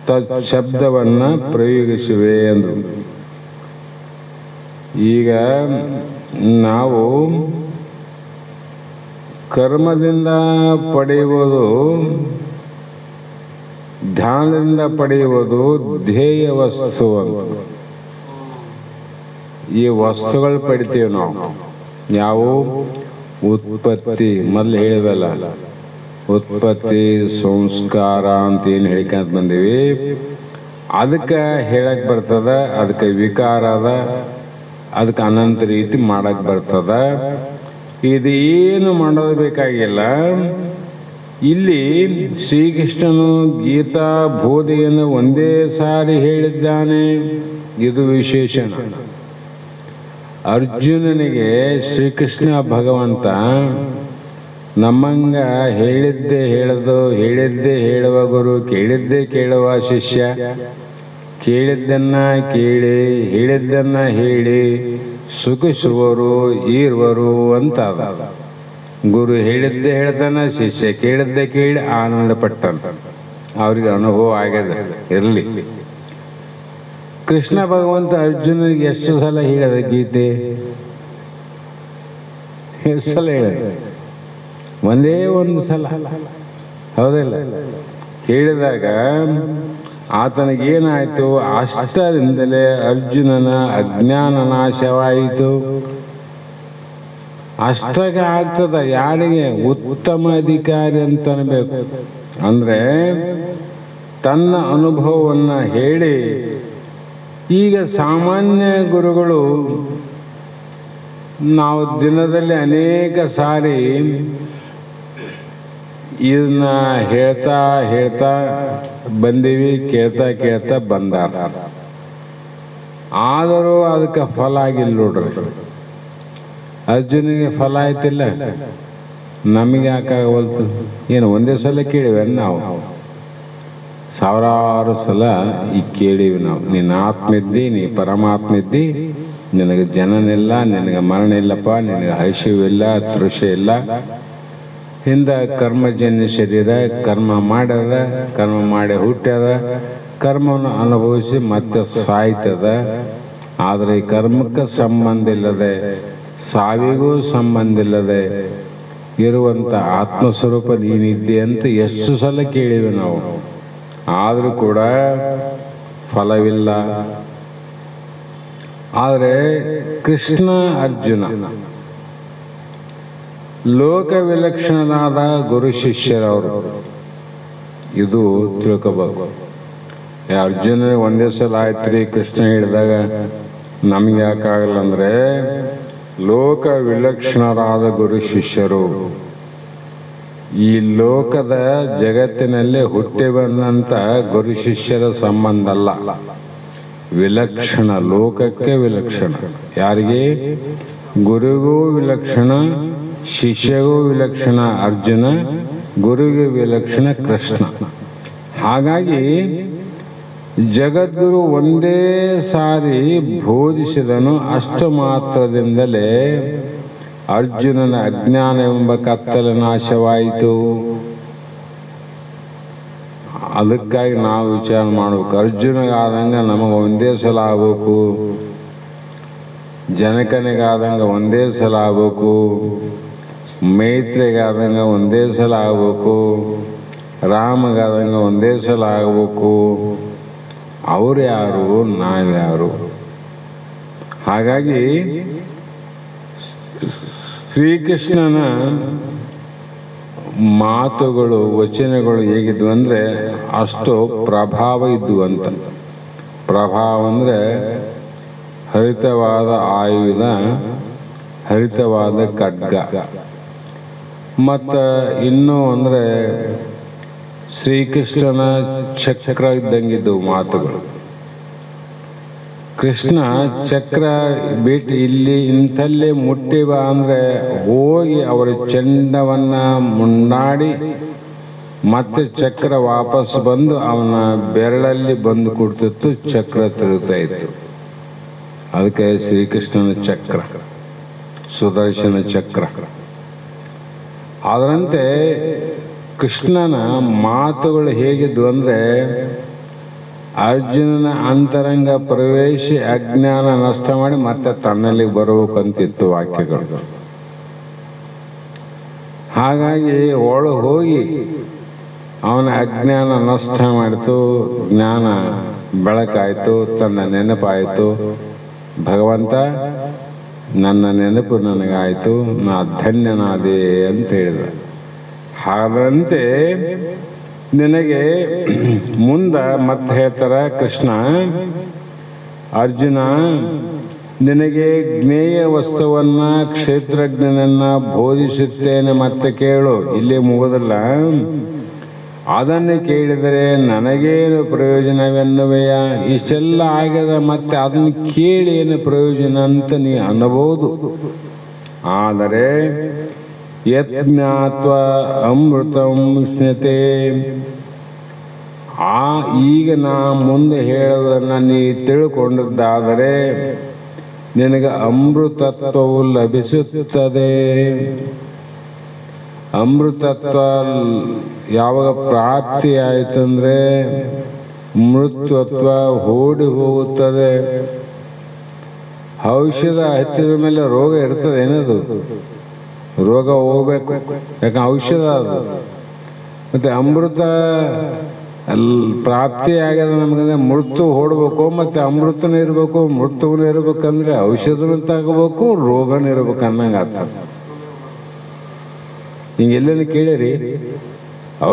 ತತ್ ಶಬ್ದವನ್ನ ಪ್ರಯೋಗಿಸಿವೆ ಎಂದು. ಈಗ ನಾವು ಕರ್ಮದಿಂದ ಪಡೆಯುವುದು, ಧ್ಯಾನದಿಂದ ಪಡೆಯುವುದು ಧ್ಯೇಯ ವಸ್ತು ಅಂತ. ಈ ವಸ್ತುಗಳು ಪಡಿತೀವಿ ನಾವು. ಯಾವ ಉತ್ಪತ್ತಿ ಮೊದಲು ಹೇಳಿವಲ್ಲ, ಉತ್ಪತ್ತಿ ಸಂಸ್ಕಾರ ಅಂತ ಏನು ಹೇಳಿಕಂತ ಬಂದೀವಿ. ಅದಕ್ಕೆ ಹೇಳಕ್ ಬರ್ತದ, ಅದಕ್ಕೆ ವಿಕಾರ ಅದ, ಅದಕ್ಕೆ ಅನಂತ ರೀತಿ ಮಾಡಕ್ ಬರ್ತದ. ಇದು ಏನು ಮಾಡೋದು ಬೇಕಾಗಿಲ್ಲ. ಇಲ್ಲಿ ಶ್ರೀಕೃಷ್ಣನು ಗೀತಾ ಬೋಧೆಯನ್ನು ಒಂದೇ ಸಾರಿ ಹೇಳಿದ್ದಾನೆ. ಇದು ವಿಶೇಷಣ. ಅರ್ಜುನನಿಗೆ ಶ್ರೀಕೃಷ್ಣ ಭಗವಂತ ನಮ್ಮಂಗ ಹೇಳಿದ್ದೇ ಹೇಳದು, ಹೇಳಿದ್ದೇ ಹೇಳುವ ಗುರು, ಕೇಳಿದ್ದೇ ಕೇಳುವ ಶಿಷ್ಯ, ಕೇಳಿದ್ದನ್ನ ಕೇಳಿ ಹೇಳಿದ್ದನ್ನ ಹೇಳಿ ಸುಖಿಸುವರು ಇರುವರು ಅಂತ. ಗುರು ಹೇಳಿದ್ದೇ ಹೇಳ್ತಾನ, ಶಿಷ್ಯ ಕೇಳಿದ್ದೇ ಕೇಳಿ ಆನಂದ ಪಟ್ಟಂತ. ಅವ್ರಿಗೆ ಅನುಭವ ಆಗ್ಯದ. ಇರಲಿ. ಕೃಷ್ಣ ಭಗವಂತ ಅರ್ಜುನಿಗೆ ಎಷ್ಟು ಸಲ ಹೇಳಿದ ಗೀತೆ? ಎಷ್ಟು ಸಲ ಹೇಳಿದ? ಒಂದೇ ಒಂದು ಸಲ, ಹೌದಿಲ್ಲ? ಹೇಳಿದಾಗ ಆತನಿಗೇನಾಯ್ತು? ಅಷ್ಟರಿಂದಲೇ ಅರ್ಜುನನ ಅಜ್ಞಾನ ನಾಶವಾಯಿತು. ಅಷ್ಟಾಗ ಆಗ್ತದ. ಯಾರಿಗೆ? ಉತ್ತಮ ಅಧಿಕಾರಿ ಅಂತ ಅನ್ಬೇಕು. ಅಂದರೆ ತನ್ನ ಅನುಭವವನ್ನು ಹೇಳಿ, ಈಗ ಸಾಮಾನ್ಯ ಗುರುಗಳು ನಾವು ದಿನದಲ್ಲಿ ಅನೇಕ ಸಾರಿ ಇದನ್ನ ಹೇಳ್ತಾ ಹೇಳ್ತಾ ಬಂದೀವಿ, ಕೇಳ್ತಾ ಕೇಳ್ತಾ ಬಂದಾರ. ಆದರೂ ಅದಕ್ಕೆ ಫಲ ಆಗಿಲ್ಲ ನೋಡ್ರಿ. ಅರ್ಜುನಿಗೆ ಫಲ ಆಯ್ತಿಲ್ಲ, ನಮಗೆ ಯಾಕಾಗವಲ್ತು? ಏನು ಒಂದೇ ಸಲ ಕೇಳಿವೆ ನಾವು? ಸಾವಿರಾರು ಸಲ ಈಗ ಕೇಳೀವಿ ನಾವು. ನೀನು ಆತ್ಮ ಇದ್ದಿ, ನೀ ಪರಮಾತ್ಮ ಇದ್ದಿ, ನಿನಗೆ ಜನನಿಲ್ಲ, ನಿನಗೆ ಮರಣ ಇಲ್ಲಪ್ಪ, ನಿನಗೆ ಹಸಿವಿಲ್ಲ, ತೃಷ ಇಲ್ಲ, ಹಿಂದ ಕರ್ಮಜನ್ಯ ಶರೀರ, ಕರ್ಮ ಮಾಡ್ಯದ, ಕರ್ಮ ಮಾಡಿ ಹುಟ್ಟ್ಯದ, ಕರ್ಮವನ್ನು ಅನುಭವಿಸಿ ಮತ್ತೆ ಸಾಯ್ತದ. ಆದರೆ ಈ ಕರ್ಮಕ್ಕೆ ಸಂಬಂಧ ಇಲ್ಲದೆ, ಸಾವಿಗೂ ಸಂಬಂಧ ಇಲ್ಲದೆ ಇರುವಂಥ ಆತ್ಮಸ್ವರೂಪ ನೀನಿದ್ದೆ ಅಂತ ಎಷ್ಟು ಸಲ ಕೇಳಿವೆ ನಾವು. ಆದರೂ ಕೂಡ ಫಲವಿಲ್ಲ. ಆದರೆ ಕೃಷ್ಣ ಅರ್ಜುನ ಲೋಕ ವಿಲಕ್ಷಣನಾದ ಗುರು ಶಿಷ್ಯರವರು, ಇದು ತಿಳ್ಕೋಬೇಕು. ಅರ್ಜುನ ಒಂದೇ ಸಲ ಆಯ್ತು ರೀ ಕೃಷ್ಣ ಹೇಳಿದಾಗ ನಮಗೆ ಯಾಕಾಗಲ್ಲ ಅಂದರೆ, ಲೋಕ ವಿಲಕ್ಷಣರಾದ ಗುರು ಶಿಷ್ಯರು ಈ ಲೋಕದ ಜಗತ್ತಿನಲ್ಲಿ ಹುಟ್ಟಿ ಬಂದಂಥ ಗುರು ಶಿಷ್ಯರ ಸಂಬಂಧ ಅಲ್ಲ. ವಿಲಕ್ಷಣ, ಲೋಕಕ್ಕೆ ವಿಲಕ್ಷಣ. ಯಾರಿಗೆ? ಗುರುಗೂ ವಿಲಕ್ಷಣ, ಶಿಷ್ಯಗೂ ವಿಲಕ್ಷಣ ಅರ್ಜುನ, ಗುರುಗೆ ವಿಲಕ್ಷಣ ಕೃಷ್ಣ. ಹಾಗಾಗಿ ಜಗದ್ಗುರು ಒಂದೇ ಸಾರಿ ಬೋಧಿಸಿದನು. ಅಷ್ಟು ಮಾತ್ರದಿಂದಲೇ ಅರ್ಜುನನ ಅಜ್ಞಾನವೆಂಬ ಕತ್ತಲ ನಾಶವಾಯಿತು. ಅದಕ್ಕಾಗಿ ನಾವು ವಿಚಾರ ಮಾಡಬೇಕು. ಅರ್ಜುನಗಾದಂಗೆ ನಮಗೆ ಒಂದೇ ಸಲ ಆಗಬೇಕು, ಜನಕನಿಗಾದಂಗೆ ಒಂದೇ ಸಲ ಆಗಬೇಕು, ಮೈತ್ರಿಗಾದಂಗೆ ಒಂದೇ ಸಲ ಆಗಬೇಕು, ರಾಮಗಾದಂಗೆ ಒಂದೇ ಸಲ ಆಗಬೇಕು. ಅವ್ರು ಯಾರು, ನಾವ್ಯಾರು? ಹಾಗಾಗಿ ಶ್ರೀಕೃಷ್ಣನ ಮಾತುಗಳು, ವಚನಗಳು ಹೇಗಿದ್ವು ಅಂದರೆ ಅಷ್ಟು ಪ್ರಭಾವ ಇದ್ವು ಅಂತ. ಪ್ರಭಾವ ಅಂದರೆ ಹರಿತವಾದ ಆಯುಧ, ಹರಿತವಾದ ಖಡ್ಗ. ಮತ್ತು ಇನ್ನೂ ಅಂದರೆ ಶ್ರೀಕೃಷ್ಣನ ಚಕ್ರ ಇದ್ದಂಗಿದ್ದವು ಮಾತುಗಳು. ಕೃಷ್ಣ ಚಕ್ರ ಬಿಟ್ಟು ಇಲ್ಲಿ ಇಂಥಲ್ಲೇ ಮುಟ್ಟಿವ ಅಂದರೆ ಹೋಗಿ ಅವರ ಚೆಂಡವನ್ನು ಮುಂಡಾಡಿ ಮತ್ತೆ ಚಕ್ರ ವಾಪಸ್ ಬಂದು ಅವನ ಬೆರಳಲ್ಲಿ ಬಂದು ಕೊಡ್ತಿತ್ತು, ಚಕ್ರ ತಿರುಗ್ತಾ ಇತ್ತು. ಅದಕ್ಕೆ ಶ್ರೀಕೃಷ್ಣನ ಚಕ್ರ, ಸುದರ್ಶನ ಚಕ್ರ. ಅದರಂತೆ ಕೃಷ್ಣನ ಮಾತುಗಳು ಹೇಗಿದ್ವು ಅಂದರೆ ಅರ್ಜುನನ ಅಂತರಂಗ ಪ್ರವೇಶಿ ಅಜ್ಞಾನ ನಷ್ಟ ಮಾಡಿ ಮತ್ತೆ ತನ್ನಲ್ಲಿ ಬರಬೇಕಂತಿತ್ತು ವಾಕ್ಯಗಳು. ಹಾಗಾಗಿ ಒಳಗೆ ಹೋಗಿ ಅವನ ಅಜ್ಞಾನ ನಷ್ಟ ಮಾಡಿತು, ಜ್ಞಾನ ಬೆಳಕಾಯಿತು, ತನ್ನ ನೆನಪಾಯಿತು. ಭಗವಂತ, ನನ್ನ ನೆನಪು ನನಗಾಯಿತು, ನಾ ಧನ್ಯನಾದೆ ಅಂತ ಹೇಳಿದ. ಹಾಗಂತೆ ನಿನಗೆ ಮುಂದೆ ಮತ್ತೆ ಹೇಳ್ತಾರ ಕೃಷ್ಣ, ಅರ್ಜುನ ನಿನಗೆ ಜ್ಞೇಯ ವಸ್ತುವನ್ನ, ಕ್ಷೇತ್ರಜ್ಞನನ್ನ ಬೋಧಿಸುತ್ತೇನೆ, ಮತ್ತೆ ಕೇಳು. ಇಲ್ಲಿ ಮುಗುದಿಲ್ಲ. ಅದನ್ನು ಕೇಳಿದರೆ ನನಗೇನು ಪ್ರಯೋಜನವೆನ್ನುವೆಯ? ಇಷ್ಟೆಲ್ಲ ಆಗ್ಯದ, ಮತ್ತೆ ಅದನ್ನು ಕೇಳಿ ಏನು ಪ್ರಯೋಜನ ಅಂತ ನೀ ಅನ್ನಬಹುದು. ಆದರೆ ಯಜ್ಞಾತ್ವ ಅಮೃತಂ ಉಷ್ಣತೆ, ಈಗ ನಾ ಮುಂದೆ ಹೇಳುವುದನ್ನು ನೀ ತಿಳ್ಕೊಂಡಿದ್ದಾದರೆ ನಿನಗೆ ಅಮೃತತ್ವವು ಲಭಿಸುತ್ತದೆ. ಅಮೃತತ್ವ ಯಾವಾಗ ಪ್ರಾಪ್ತಿ ಆಯಿತಂದರೆ ಮೃತ್ವತ್ವ ಓಡಿ ಹೋಗುತ್ತದೆ. ಔಷಧ ಹಚ್ಚಿದ ಮೇಲೆ ರೋಗ ಇರ್ತದೆ ಏನದು? ರೋಗ ಹೋಗ್ಬೇಕು, ಯಾಕೆ ಔಷಧ ಅದು. ಮತ್ತೆ ಅಮೃತ ಪ್ರಾಪ್ತಿ ಆಗ್ಯದ ನಮಗಂದ್ರೆ ಮೃತ್ಯು ಓಡಬೇಕು, ಮತ್ತೆ ಅಮೃತನೂ ಇರಬೇಕು. ಮೃತ್ಯುವೂ ಇರ್ಬೇಕಂದ್ರೆ ಔಷಧನೂ ತಗೋಬೇಕು, ರೋಗನೂ ಇರ್ಬೇಕು ಅನ್ನಂಗೆ ಆಗ್ತದೆ. ಹಿಂಗೆಲ್ಲೇನು ಕೇಳಿರಿ?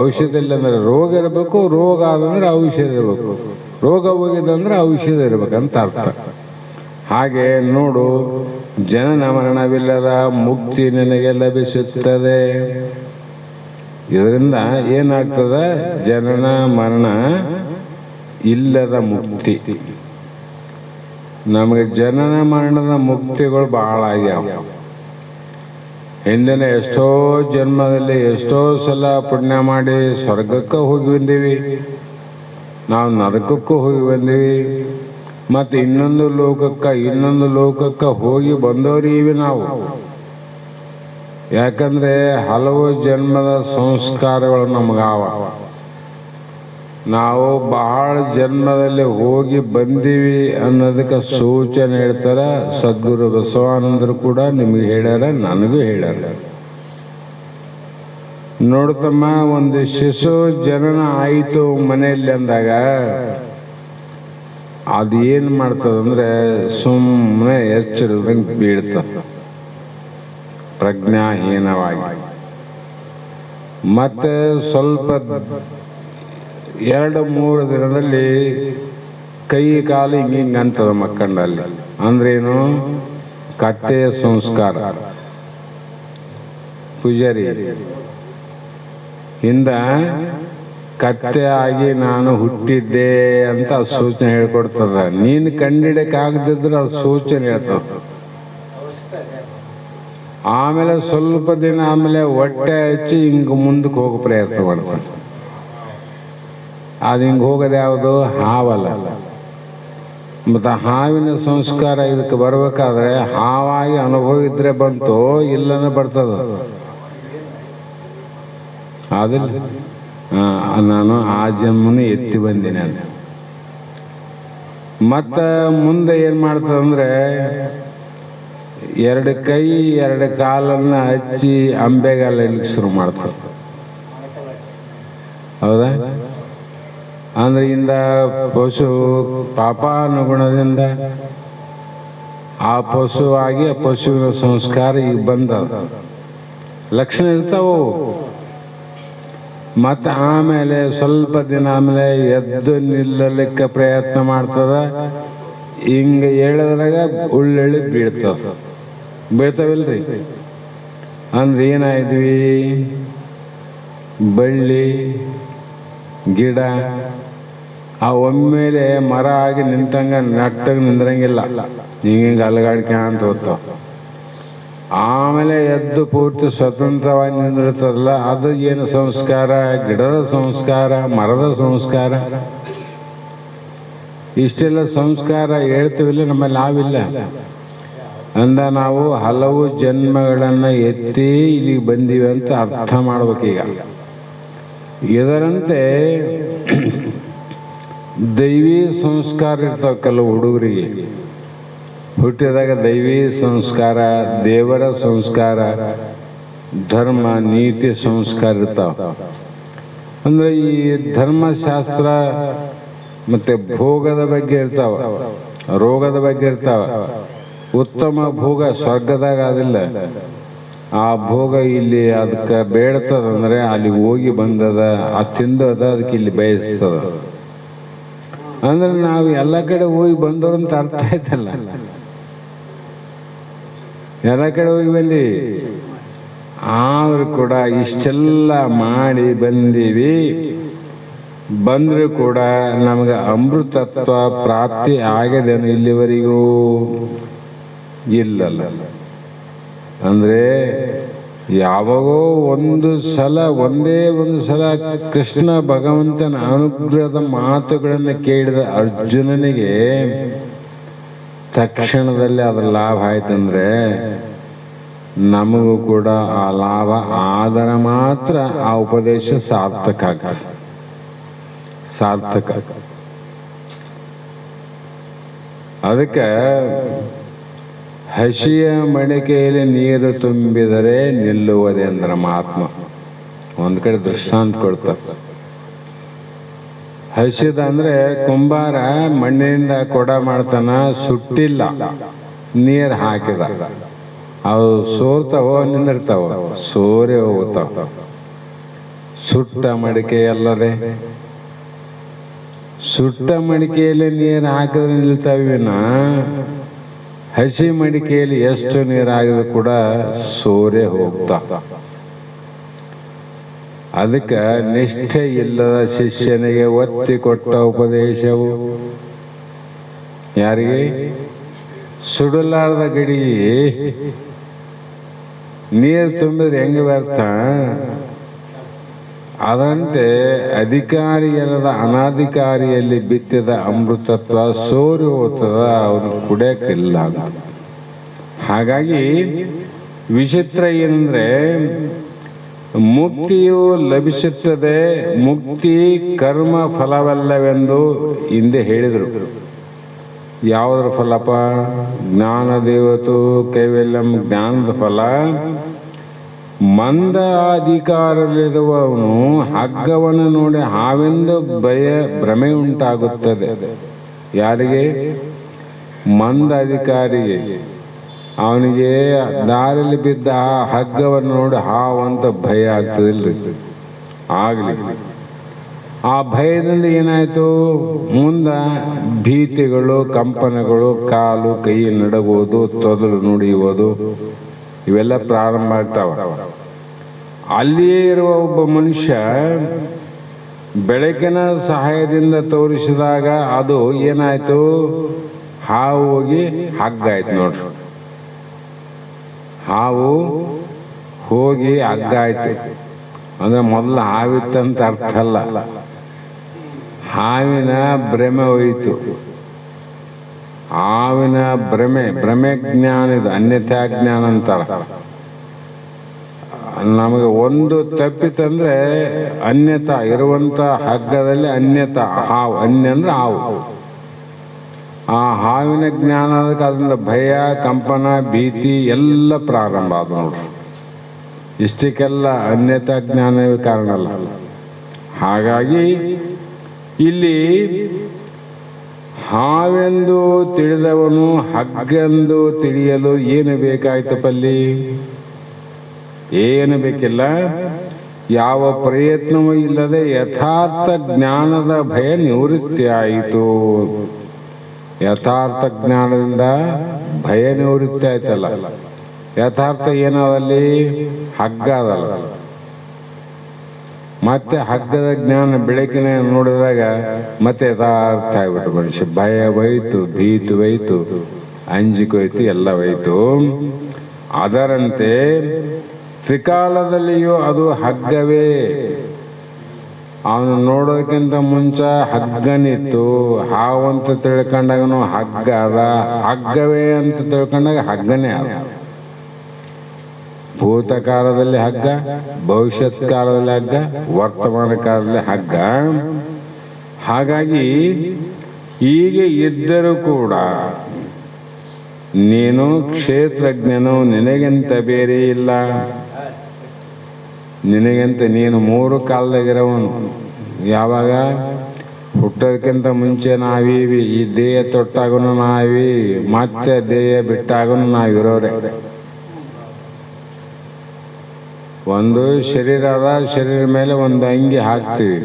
ಔಷಧ ಇಲ್ಲ ಅಂದರೆ ರೋಗ ಇರಬೇಕು, ರೋಗ ಆದಂದ್ರೆ ಔಷಧ ಇರಬೇಕು, ರೋಗ ಹೋಗಿದಂದ್ರೆ ಔಷಧ ಇರಬೇಕಂತ ಅರ್ಥ. ಹಾಗೆ ನೋಡು, ಜನನ ಮರಣವಿಲ್ಲದ ಮುಕ್ತಿ ನಿನಗೆ ಲಭಿಸುತ್ತದೆ. ಇದರಿಂದ ಏನಾಗ್ತದೆ? ಜನನ ಮರಣ ಇಲ್ಲದ ಮುಕ್ತಿ. ನಮಗೆ ಜನನ ಮರಣದ ಮುಕ್ತಿಗಳು ಬಹಳ ಆಗ್ಯಾವ. ಹಿಂದಿನ ಎಷ್ಟೋ ಜನ್ಮದಲ್ಲಿ ಎಷ್ಟೋ ಸಲ ಪುಣ್ಯ ಮಾಡಿ ಸ್ವರ್ಗಕ್ಕೆ ಹೋಗಿ ಬಂದೀವಿ, ನಾವು ನರಕಕ್ಕೂ ಹೋಗಿ ಬಂದೀವಿ, ಮತ್ತು ಇನ್ನೊಂದು ಲೋಕಕ್ಕೆ ಹೋಗಿ ಬಂದವರೀವಿ ನಾವು. ಯಾಕಂದರೆ ಹಲವು ಜನ್ಮದ ಸಂಸ್ಕಾರಗಳು ನಮಗಾವ. ನಾವು ಬಹಳ ಜನ್ಮದಲ್ಲಿ ಹೋಗಿ ಬಂದೀವಿ ಅನ್ನೋದಕ್ಕೆ ಸೂಚನೆ ಹೇಳ್ತಾರೆ ಸದ್ಗುರು ಬಸವಾನಂದರು ಕೂಡ. ನಿಮಗೆ ಹೇಳ್ಯಾರ, ನನಗೂ ಹೇಳ್ಯಾರ. ನೋಡ್ತಮ್ಮ, ಒಂದು ಶಿಶು ಜನನ ಆಯಿತು ಮನೆಯಲ್ಲಿ ಅಂದಾಗ ಅದು ಏನು ಮಾಡ್ತದಂದ್ರೆ ಸುಮ್ಮನೆ ಎಚ್ಚರದಂಗೆ ಬೀಳ್ತದೆ ಪ್ರಜ್ಞಾಹೀನವಾಗಿ. ಮತ್ತೆ ಸ್ವಲ್ಪ 2-3 ದಿನದಲ್ಲಿ ಕೈ ಕಾಲು ಹಿಂಗೆ ಅಂತದ ಮಕ್ಕಂಡಲ್ಲಿ. ಅಂದ್ರೇನು? ಕತ್ತೆಯ ಸಂಸ್ಕಾರ. ಪೂಜಾರಿ ಹಿಂದ ಕತ್ತೆ ಆಗಿ ನಾನು ಹುಟ್ಟಿದ್ದೆ ಅಂತ ಸೂಚನೆ ಹೇಳ್ಕೊಡ್ತದ. ನೀನು ಕಂಡಿಡಕ್ಕಾಗದಿದ್ರೆ ಅದು ಸೂಚನೆ ಹೇಳ್ತದ. ಆಮೇಲೆ ಸ್ವಲ್ಪ ದಿನ ಆಮೇಲೆ ಹೊಟ್ಟೆ ಹಚ್ಚಿ ಹಿಂಗೆ ಮುಂದಕ್ಕೆ ಹೋಗೋ ಪ್ರಯತ್ನ ಮಾಡ್ತಾರೆ. ಅದು ಹಿಂಗೆ ಹೋಗೋದು ಯಾವುದು? ಹಾವಲ್ಲ. ಮತ್ತು ಹಾವಿನ ಸಂಸ್ಕಾರ ಇದಕ್ಕೆ ಬರಬೇಕಾದ್ರೆ ಹಾವಾಗಿ ಅನುಭವ ಇದ್ರೆ ಬಂತು, ಇಲ್ಲನೇ ಬರ್ತದ. ಅದಿಲ್ಲ, ನಾನು ಆ ಜನ್ಮನು ಎತ್ತಿ ಬಂದೀನಿ ಅಂತ. ಮತ್ತು ಮುಂದೆ ಏನು ಮಾಡ್ತದಂದ್ರೆ 2 ಕೈ 2 ಕಾಲನ್ನು ಹಚ್ಚಿ ಅಂಬೆಗಾಲ ಇಲ್ಲಿಗೆ ಶುರು ಮಾಡ್ತಾರೆ. ಹೌದಾ? ಅಂದ್ರೆ ಇಂದ ಪಶು ಪಾಪಾನುಗುಣದಿಂದ ಆ ಪಶು ಆಗಿ ಆ ಪಶುವಿನ ಸಂಸ್ಕಾರ ಈಗ ಬಂದ ಲಕ್ಷಣ ಇರ್ತಾವು. ಮತ್ತು ಆಮೇಲೆ ಸ್ವಲ್ಪ ದಿನ ಆಮೇಲೆ ಎದ್ದು ನಿಲ್ಲಲಿಕ್ಕೆ ಪ್ರಯತ್ನ ಮಾಡ್ತದ. ಹಿಂಗೆ ಹೇಳಿದ್ರಾಗ ಉಳ್ಳೆಳ್ಳಿ ಬೀಳ್ತಾವಿಲ್ರಿ. ಅಂದ್ರೆ ಏನಾಯಿದ್ವಿ? ಬಳ್ಳಿ ಗಿಡ ಆ ಒಮ್ಮೆಲೆ ಮರ ಆಗಿ ನಿಂತಂಗ ನಟ್ಟಾಗ ನಿಂದ್ರಂಗಿಲ್ಲ, ಹಿಂಗೆ ಅಲಗಾಡಿಕೆ ಅಂತ ಹೋಗ್ತಾವ. ಆಮೇಲೆ ಎದ್ದು ಪೂರ್ತಿ ಸ್ವತಂತ್ರವಾಗಿ ನಿಂದಿರ್ತದಲ್ಲ, ಅದು ಏನು ಸಂಸ್ಕಾರ? ಗಿಡದ ಸಂಸ್ಕಾರ, ಮರದ ಸಂಸ್ಕಾರ. ಇಷ್ಟೆಲ್ಲ ಸಂಸ್ಕಾರ ಹೇಳ್ತೀವಿಲ್ಲ, ನಮ್ಮಲ್ಲಿ ನಾವಿಲ್ಲ ಅಂದ ನಾವು ಹಲವು ಜನ್ಮಗಳನ್ನು ಎತ್ತಿ ಇಲ್ಲಿಗೆ ಬಂದೀವಿ ಅಂತ ಅರ್ಥ ಮಾಡ್ಬೇಕೀಗ. ಇದರಂತೆ ದೈವಿ ಸಂಸ್ಕಾರ ಇರ್ತಾವ ಕೆಲವು ಹುಡುಗರಿಗೆ. ಹುಟ್ಟಿದಾಗ ದೈವಿ ಸಂಸ್ಕಾರ, ದೇವರ ಸಂಸ್ಕಾರ, ಧರ್ಮ ನೀತಿ ಸಂಸ್ಕಾರ ಇರ್ತಾವ. ಅಂದ್ರೆ ಈ ಧರ್ಮಶಾಸ್ತ್ರ ಮತ್ತೆ ಭೋಗದ ಬಗ್ಗೆ ಇರ್ತಾವ, ರೋಗದ ಬಗ್ಗೆ ಇರ್ತಾವ. ಉತ್ತಮ ಭೋಗ ಸ್ವರ್ಗದಾಗ ಅದಿಲ್ಲ. ಆ ಭೋಗ ಇಲ್ಲಿ ಅದಕ್ಕೆ ಬೇಡ್ತದಂದ್ರೆ ಅಲ್ಲಿಗೆ ಹೋಗಿ ಬಂದದ, ಅದು ತಿಂದದ, ಅದಕ್ಕೆ ಇಲ್ಲಿ ಬಯಸ್ತದ. ಅಂದ್ರೆ ನಾವು ಎಲ್ಲ ಕಡೆ ಹೋಗಿ ಬಂದವ್ರಂತ ಅರ್ಥ ಆಯ್ತಲ್ಲ. ಎಲ್ಲ ಕಡೆ ಹೋಗಿ ಬಂದಿ, ಆದ್ರೂ ಕೂಡ ಇಷ್ಟೆಲ್ಲ ಮಾಡಿ ಬಂದೀವಿ. ಬಂದರೂ ಕೂಡ ನಮಗೆ ಅಮೃತತ್ವ ಪ್ರಾಪ್ತಿ ಆಗದೇನು ಇಲ್ಲಿವರೆಗೂ? ಇಲ್ಲಲ್ಲ. ಅಂದರೆ ಯಾವಾಗೋ ಒಂದೇ ಒಂದು ಸಲ ಕೃಷ್ಣ ಭಗವಂತನ ಅನುಗ್ರಹದ ಮಾತುಗಳನ್ನು ಕೇಳಿದ ಅರ್ಜುನನಿಗೆ ತಕ್ಷಣದಲ್ಲಿ ಅದರ ಲಾಭ ಆಯ್ತಂದ್ರೆ ನಮಗೂ ಕೂಡ ಆ ಲಾಭ ಆದರೆ ಮಾತ್ರ ಆ ಉಪದೇಶ ಸಾರ್ಥಕ ಆಗ್ತದೆ. ಸಾರ್ಥಕ. ಅದಕ್ಕೆ ಹಸಿಯ ಮಡಿಕೆಯಲ್ಲಿ ನೀರು ತುಂಬಿದರೆ ನಿಲ್ಲುವುದೇ ಅಂದ್ರೆ ಮಹಾತ್ಮ ಒಂದು ಕಡೆ ದೃಷ್ಟಾಂತ ಕೊಡ್ತಾರೆ. ಹಸಿದ ಅಂದ್ರೆ ಕುಂಬಾರ ಮಣ್ಣಿನಿಂದ ಕೊಡ ಮಾಡ್ತಾನ, ಸುಟ್ಟಿಲ್ಲ, ನೀರು ಹಾಕಿದ, ಅವು ಸೋರ್ತಾವ, ನಿಂದಿರ್ತಾವ, ಸೋರೆ ಹೋಗ್ತಾವ. ಸುಟ್ಟ ಮಡಿಕೆ ಅಲ್ಲದೆ. ಸುಟ್ಟ ಮಡಿಕೆಯಲ್ಲಿ ನೀರು ಹಾಕಿದ್ರೆ ನಿಲ್ತಾವಿನ ಹಸಿ ಮಡಿಕೆಯಲ್ಲಿ ಎಷ್ಟು ನೀರು ಹಾಕಿದ್ರು ಕೂಡ ಸೋರೆ ಹೋಗ್ತಾ. ಅದಕ್ಕೆ ನಿಷ್ಠೆ ಇಲ್ಲದ ಶಿಷ್ಯನಿಗೆ ಒತ್ತಿ ಕೊಟ್ಟ ಉಪದೇಶವು ಯಾರಿಗೆ? ಸುಡಲಾರದ ಗಡಿಗೆ ನೀರು ತುಂಬಿದ್ರೆ ಹೆಂಗೆ ಬರ್ತ? ಅದಂತೆ ಅಧಿಕಾರಿಯಲ್ಲದ ಅನಾಧಿಕಾರಿಯಲ್ಲಿ ಬಿತ್ತಿದ ಅಮೃತತ್ವ ಸೋರಿ ಹೋಗ್ತದ, ಅವನು ಕುಡಿಯಕ್ಕಿಲ್ಲ. ಹಾಗಾಗಿ ವಿಚಿತ್ರ ಏನಂದ್ರೆ ಮುಕ್ತಿಯು ಲಭಿಸುತ್ತದೆ, ಮುಕ್ತಿ ಕರ್ಮ ಫಲವಲ್ಲವೆಂದು ಹಿಂದೆ ಹೇಳಿದರು. ಯಾವುದರ ಫಲಪ? ಜ್ಞಾನ ದೇವತು ಕೈವಲ್ಯಂ, ಜ್ಞಾನದ ಫಲ. ಮಂದ ಅಧಿಕಾರದಲ್ಲಿರುವವನು ಹಗ್ಗವನ್ನು ನೋಡಿ ಹಾವೆಂದು ಭ್ರಮೆ ಉಂಟಾಗುತ್ತದೆ. ಯಾರಿಗೆ? ಮಂದ ಅಧಿಕಾರಿಗೆ. ಅವನಿಗೆ ದಾರಿಯಲ್ಲಿ ಬಿದ್ದ ಹಗ್ಗವನ್ನು ನೋಡಿ ಹಾವಂತ ಭಯ ಆಗ್ತದಿಲ್ರಿ, ಆಗಲಿ. ಆ ಭಯದಿಂದ ಏನಾಯ್ತು? ಮುಂದ ಭೀತಿಗಳು, ಕಂಪನಗಳು, ಕಾಲು ಕೈ ನಡಗುವುದು, ತೊದಲು ನುಡಿಯುವುದು, ಇವೆಲ್ಲ ಪ್ರಾರಂಭ ಆಗ್ತಾವ. ಅಲ್ಲಿಯೇ ಇರುವ ಒಬ್ಬ ಮನುಷ್ಯ ಬೆಳಕಿನ ಸಹಾಯದಿಂದ ತೋರಿಸಿದಾಗ ಅದು ಏನಾಯ್ತು? ಹಾವು ಹೋಗಿ ಹಗ್ಗ ಆಯ್ತು ನೋಡ್ರಿ. ಹಾವು ಹೋಗಿ ಹಗ್ಗ ಆಯ್ತು ಅಂದ್ರೆ ಮೊದಲು ಹಾವಿತ್ತಂತ ಅರ್ಥ ಅಲ್ಲ, ಹಾವಿನ ಭ್ರಮೆ ಹೋಯಿತು. ಹಾವಿನ ಭ್ರಮೆ ಜ್ಞಾನ, ಇದು ಅನ್ಯಥಾ ಜ್ಞಾನ ಅಂತಾರ. ನಮಗೆ ಒಂದು ತಪ್ಪಿತಂದ್ರೆ ಅನ್ಯತಾ ಇರುವಂತ ಹಗ್ಗದಲ್ಲಿ ಅನ್ಯತಾ ಹಾವು, ಅನ್ಯ ಅಂದ್ರೆ ಹಾವು. ಆ ಹಾವಿನ ಜ್ಞಾನ ಅದಕ್ಕೆ ಅದರಿಂದ ಭಯ, ಕಂಪನ, ಭೀತಿ ಎಲ್ಲ ಪ್ರಾರಂಭ ಆದ ನೋಡ್ರಿ. ಇಷ್ಟಕ್ಕೆಲ್ಲ ಅನ್ಯತಾ ಜ್ಞಾನವೇ ಕಾರಣ ಅಲ್ಲ. ಹಾಗಾಗಿ ಇಲ್ಲಿ ಹಾವೆಂದು ತಿಳಿದವನು ಹಗ್ಗೆಂದು ತಿಳಿಯಲು ಏನು ಬೇಕಾಯ್ತಪ್ಪಲ್ಲಿ? ಏನು ಬೇಕಿಲ್ಲ. ಯಾವ ಪ್ರಯತ್ನವೂ ಇಲ್ಲದೆ ಯಥಾರ್ಥ ಜ್ಞಾನದ ಭಯ ನಿವೃತ್ತಿ ಆಯಿತು. ಯಥಾರ್ಥ ಜ್ಞಾನದಿಂದ ಭಯ ನಿವೃತ್ತಿ ಆಯ್ತಲ್ಲ. ಯಥಾರ್ಥ ಏನದಲ್ಲಿ? ಹಗ್ಗ ಅದಲ್ಲ. ಮತ್ತೆ ಹಗ್ಗದ ಜ್ಞಾನ ಬೆಳಕಿನ ನೋಡಿದಾಗ ಮತ್ತೆ ಯಥಾರ್ಥ ಆಗ್ಬಿಟ್ಟು ಮನುಷ್ಯ ಭಯ ಹೋಯ್ತು, ಭೀತಿ ಹೋಯ್ತು, ಅಂಜಿಕೆ ಹೋಯ್ತು, ಎಲ್ಲ ಹೋಯ್ತು. ಅದರಂತೆ ತ್ರಿಕಾಲದಲ್ಲಿಯೂ ಅದು ಹಗ್ಗವೇ. ಅವನು ನೋಡೋದಕ್ಕಿಂತ ಮುಂಚೆ ಹಗ್ಗನಿತ್ತು. ಹಾವಂತ ತಿಳ್ಕೊಂಡಾಗನು ಹಗ್ಗ ಅದ, ಹಗ್ಗವೇ ಅಂತ ತಿಳ್ಕೊಂಡಾಗ ಹಗ್ಗನೇ ಅದ. ಭೂತಕಾಲದಲ್ಲಿ ಹಗ್ಗ, ಭವಿಷ್ಯತ್ ಕಾಲದಲ್ಲಿ ಹಗ್ಗ, ವರ್ತಮಾನ ಕಾಲದಲ್ಲಿ ಹಗ್ಗ. ಹಾಗಾಗಿ ಹೀಗೆ ಇದ್ದರೂ ಕೂಡ ನೀನು ಕ್ಷೇತ್ರಜ್ಞನು, ನಿನಗೆಂತ ಬೇರೆ ಇಲ್ಲ. ನಿನಗೆಂತ ನೀನು ಮೂರು ಕಾಲದಾಗಿರೋವನು. ಯಾವಾಗ? ಹುಟ್ಟೋದಕ್ಕಿಂತ ಮುಂಚೆ ನಾವೀವಿ, ಈ ದೇಹ ತೊಟ್ಟಾಗನು ನಾವಿ, ಮತ್ತೆ ದೇಹ ಬಿಟ್ಟಾಗನು ನಾವಿರೋರೆ. ಒಂದು ಶರೀರ ಅದ, ಶರೀರ ಮೇಲೆ ಒಂದು ಅಂಗಿ ಹಾಕ್ತೀವಿ.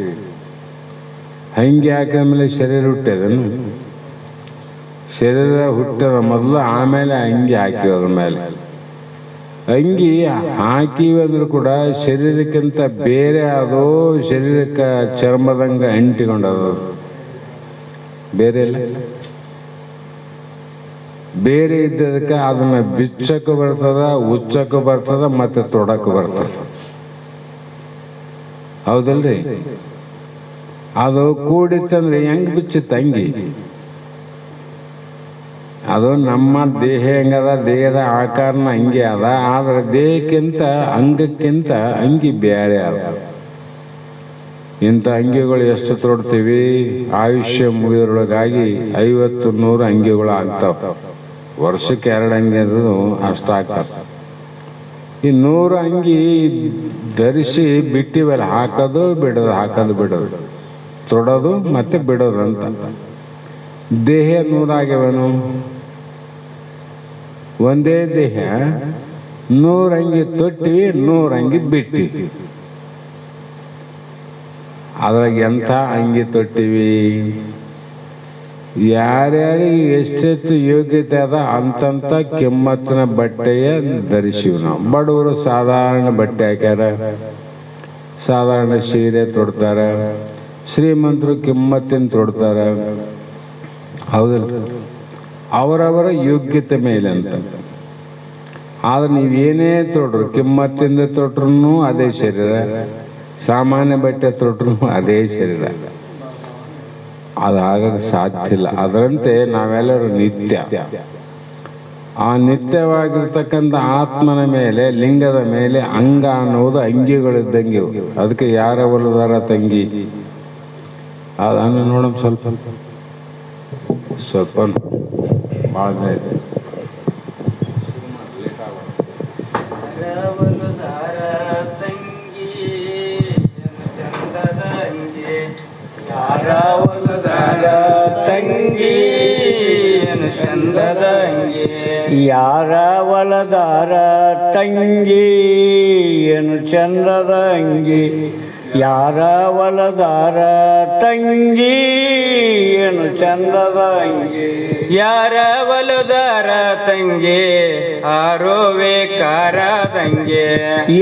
ಅಂಗಿ ಹಾಕಿದ ಮೇಲೆ ಶರೀರ ಹುಟ್ಟದನು. ಶರೀರ ಹುಟ್ಟದ ಮೊದಲು, ಆಮೇಲೆ ಅಂಗಿ ಹಾಕಿವಿ. ಅದ್ರ ಮೇಲೆ ಅಂಗಿ ಹಾಕಿವಿ ಅಂದ್ರೂ ಕೂಡ ಶರೀರಕ್ಕಿಂತ ಬೇರೆ ಅದು. ಶರೀರಕ್ಕೆ ಚರ್ಮದಂಗ ಅಂಟಿಕೊಂಡದು, ಬೇರೆ ಇಲ್ಲ. ಬೇರೆ ಇದ್ದದಕ್ಕೆ ಅದನ್ನ ಬಿಚ್ಚಕ್ಕೂ ಬರ್ತದ, ಉಚ್ಚಕ್ಕೂ ಬರ್ತದ, ಮತ್ತೆ ತೊಡಕ್ಕೂ ಬರ್ತದ. ಹೌದಲ್ರಿ? ಅದು ಕೂಡಿತ್ತಂದ್ರೆ ಹೆಂಗ್ ಬಿಚ್ಚುತ್ತೆ ಅಂಗಿ? ಅದು ನಮ್ಮ ದೇಹ ಹೆಂಗದ, ದೇಹದ ಆಕಾರನ ಅಂಗಿ ಅದ. ಆದ್ರೆ ದೇಹಕ್ಕಿಂತ ಅಂಗಕ್ಕಿಂತ ಅಂಗಿ ಬೇರೆ ಅದ. ಇಂಥ ಅಂಗಿಗಳು ಎಷ್ಟು ತೊಡ್ತೀವಿ? ಆಯುಷ್ಯ ಮುಗಿದ್ರೊಳಗಾಗಿ 50-100 ಅಂಗಿಗಳು ಆಗ್ತಾವ. ವರ್ಷಕ್ಕೆ 2 ಅಂಗಿ ಅಂದ್ರೂ ಅಷ್ಟಾಗ್ತದೆ. ಈ 100 ಅಂಗಿ ಧರಿಸಿ ಬಿಟ್ಟಿವಲ್ಲ, ಹಾಕೋದು ಬಿಡೋದು, ಹಾಕೋದು ಬಿಡೋದು, ತೊಡೋದು ಮತ್ತೆ ಬಿಡೋದು ಅಂತ. ದೇಹ 100 ಆಗ್ಯವನು. ಒಂದೇ ದೇಹ 100 ಅಂಗಿ ತೊಟ್ಟಿವಿ, 100 ಅಂಗಿ ಬಿಟ್ಟಿವಿ. ಅದ್ರಾಗ ಎಂಥ ಅಂಗಿ ತೊಟ್ಟಿವಿ, ಯಾರ್ಯಾರಿಗೆ ಎಷ್ಟೆಷ್ಟು ಯೋಗ್ಯತೆ ಅದ ಅಂತಂತ ಕಿಮ್ಮತ್ತಿನ ಬಟ್ಟೆಯ ಧರಿಸಿವಿ ನಾವು. ಬಡವರು ಸಾಧಾರಣ ಬಟ್ಟೆ ಹಾಕ್ಯಾರ, ಸಾಧಾರಣ ಸೀರೆ ತೊಡ್ತಾರ, ಶ್ರೀಮಂತರು ಕಿಮ್ಮತ್ತಿನ ತೊಡ್ತಾರ. ಹೌದಲ್ಲ, ಅವರವರ ಯೋಗ್ಯತೆ ಮೇಲೆ ಅಂತ. ಆದ್ರೆ ನೀವೇನೇ ತೊಡ್ರು, ಕಿಮ್ಮತ್ತಿಂದ ತೊಟ್ರು ಅದೇ ಶರೀರ, ಸಾಮಾನ್ಯ ಬಟ್ಟೆ ತೊಟ್ರು ಅದೇ ಶರೀರ. ಅದಾಗಕ್ಕೆ ಸಾಧ್ಯ ಇಲ್ಲ. ಅದರಂತೆ ನಾವೆಲ್ಲರೂ ನಿತ್ಯ, ಆ ನಿತ್ಯವಾಗಿರ್ತಕ್ಕಂಥ ಆತ್ಮನ ಮೇಲೆ, ಲಿಂಗದ ಮೇಲೆ ಅಂಗ ಅನ್ನುವುದು ಅಂಗಿಗಳಿದ್ದಂಗೆ. ಅದಕ್ಕೆ ಯಾರ ಹೊಲದಾರ ತಂಗಿ ಅದನ್ನು ನೋಡಮ್, ಸ್ವಲ್ಪ ಸ್ವಲ್ಪ ಭಾಳ ಇದೆ. ತಂಗಿ ಚಂದದ ಅಂಗಿ, ಯಾರ ಹೊಲದಾರ ತಂಗಿ ಏನು ಚಂದದ ಅಂಗಿ, ಯಾರ ಹೊಲದಾರ ತಂಗಿ ಏನು ಚಂದದ ಅಂಗಿ, ಯಾರ ಹೊಲದಾರ ತಂಗಿ ಆರೋವೆ ಕಾರದಂಗೆ,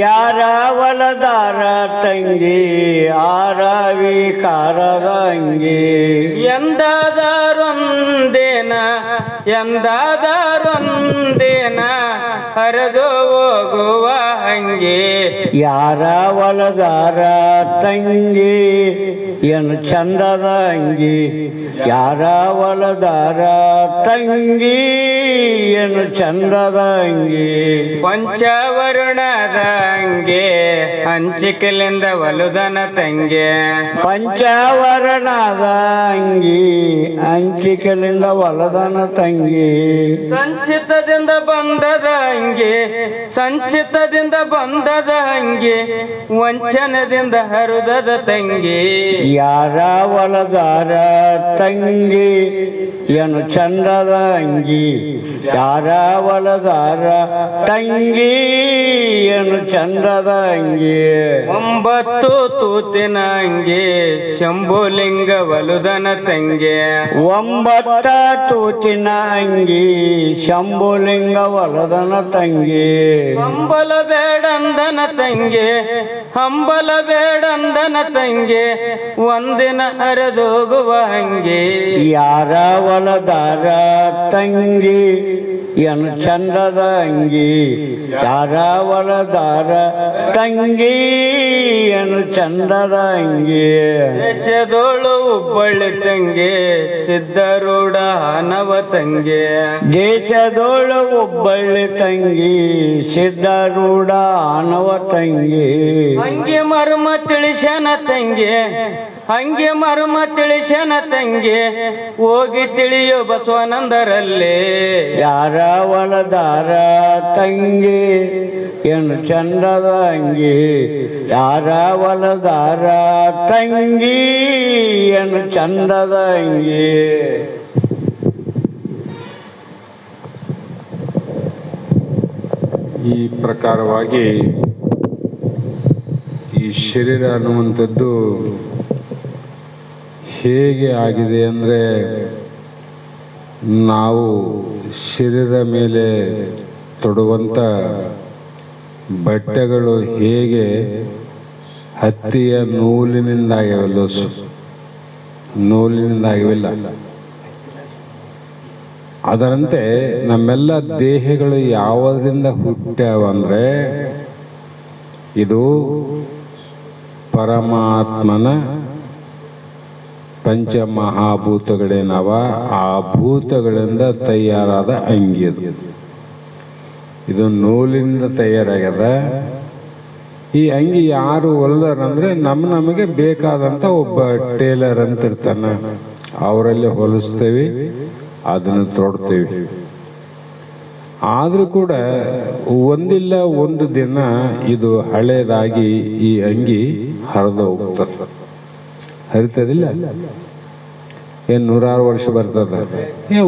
ಯಾರ ಹೊಲದಾರ ತಂಗಿ ಆರವಿ ಕಾರದ ಅಂಗಿ, ಎಂದಾದರೊಂದೇನ ಎಂದಾದರೊಂದೇನ ಹರಿದು ಹೋಗುವ ಹಂಗೆ, ಯಾರ ಹೊಲದಾರ ತಂಗಿ ಏನು ಚಂದದ ಅಂಗಿ, ಯಾರ ಹೊಲದಾರ ತಂಗಿ ಏನು ಚಂದದ ಅಂಗಿ, ಪಂಚವರ್ಣದ ಅಂಗೆ ಹಂಚಿಕಲಿಂದ ಒಲುದನ ತಂಗೆ, ಪಂಚವರ್ಣದ ಅಂಗಿ ಹಂಚಿಕಲಿಂದ ಹೊಲದನ ತಂಗಿ, ಸಂಚಿತದಿಂದ ಬಂದದ ಅಂಗೆ ಸಂಚಿತದಿಂದ ಬಂದದ ಅಂಗೆ ವಂಚನದಿಂದ ಹರುದದ ತಂಗಿ, ಯಾರ ಹೊಲದಾರ ತಂಗಿ ಏನು ಚಂದದ ಅಂಗಿ, ಯಾರ ಹೊಲದಾರ ತಂಗಿ ಏನು ಚಂದದ ಅಂಗಿ, ಒಂಬತ್ತು ತೂತಿನ ಅಂಗೆ ಶಂಭುಲಿಂಗ ಒಲುದನ ತಂಗೆ, ಒಂಬತ್ತ ತೂತಿನ ಅಂಗಿ ಶಂಭುಲಿಂಗ ಹೊಲದನ ತಂಗಿ, ಹಂಬಲ ಬೇಡಂದನ ತಂಗೆ ಹಂಬಲ ಬೇಡಂದನ ತಂಗೆ ಒಂದಿನ ಹರಿದೋಗುವ ಹಂಗೆ, ಯಾರ ಹೊಲದಾರ ತಂಗಿ ಏನು ಚಂದದ ಅಂಗಿ, ಯಾರ ಹೊಲದಾರ ತಂಗಿ ಏನು ಚಂದದ ಅಂಗಿ, ದೇಶದೋಳು ಹುಬ್ಬಳ್ಳಿ ತಂಗೆ ಸಿದ್ಧರೂಢ ನವ ತಂಗೆ, ದೇಶದೋಳು ಹುಬ್ಬಳ್ಳಿ ತಂಗಿ ಸಿದ್ಧರೂಢ ಆನವ ತಂಗಿ, ಹಂಗೆ ಮರ್ಮ ತಿಳಿಸನ ತಂಗೆ ಹಂಗೆ ಮರ್ಮ ತಿಳಿಸನ ತಂಗೆ ಹೋಗಿ ತಿಳಿಯೋ ಬಸವನಂದರಲ್ಲೇ, ಯಾರ ಹೊಲದಾರ ತಂಗಿ ಏನು ಚಂದದ ಅಂಗಿ, ಯಾರ ಹೊಲದಾರ ತಂಗಿ ಏನು ಚಂದದ ಅಂಗಿ. ಈ ಪ್ರಕಾರವಾಗಿ ಈ ಶರೀರ ಅನ್ನುವಂಥದ್ದು ಹೇಗೆ ಆಗಿದೆ ಅಂದರೆ, ನಾವು ಶರೀರದ ಮೇಲೆ ತೊಡುವಂಥ ಬಟ್ಟೆಗಳು ಹೇಗೆ ಹತ್ತಿಯ ನೂಲಿನಿಂದ ಆಗಿವೆಲ್ಲ, ನೂಲಿನಿಂದ ಆಗಿವಿಲ್ಲ, ಅದರಂತೆ ನಮ್ಮೆಲ್ಲ ದೇಹಗಳು ಯಾವುದರಿಂದ ಹುಟ್ಟ್ಯಾವಂದ್ರೆ ಇದು ಪರಮಾತ್ಮನ ಪಂಚಮಹಾಭೂತಗಳೇನವ ಆ ಭೂತಗಳಿಂದ ತಯಾರಾದ ಅಂಗಿ ಅದು. ಇದು ನೂಲಿನಿಂದ ತಯಾರಾಗ್ಯದ. ಈ ಅಂಗಿ ಯಾರು ಹೊಲ್ದಾರಂದ್ರೆ ನಮಗೆ ಬೇಕಾದಂಥ ಒಬ್ಬ ಟೇಲರ್ ಅಂತ ಇರ್ತಾನೆ, ಅವರಲ್ಲಿ ಹೊಲಿಸ್ತೇವೆ, ಅದನ್ನು ತೊಡ್ತೇವೆ. ಆದರೂ ಕೂಡ ಒಂದಿಲ್ಲ ಒಂದು ದಿನ ಇದು ಹಳೇದಾಗಿ ಈ ಅಂಗಿ ಹರಿದು ಹೋಗ್ತದೆ. ಹರಿತದಿಲ್ಲ, ಏನು 100 ವರ್ಷ ಬರ್ತದೆ,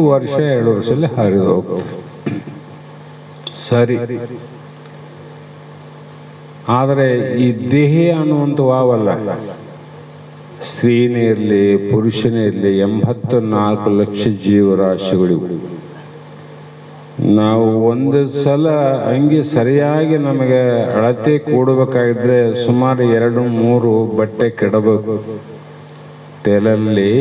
ವರ್ಷ 2 ವರ್ಷದಲ್ಲಿ ಹರಿದು ಹೋಗ್ತದೆ. ಸರಿ, ಆದರೆ ಈ ದೇಹ ಅನ್ನುವಂಥ ವಾವಲ್ಲ, ಸ್ತ್ರೀನೇ ಇರಲಿ ಪುರುಷನೇ ಇರಲಿ 84 ಲಕ್ಷ ಜೀವರಾಶಿಗಳಿವು. ನಾವು ಒಂದು ಸಲ ಅಂಗಿ ಸರಿಯಾಗಿ ನಮಗೆ ಅಳತೆ ಕೂಡಬೇಕಾಗಿದ್ರೆ ಸುಮಾರು 2-3 ಬಟ್ಟೆ ಕೆಡಬೇಕು. ಟೇಲರ್ಲಿ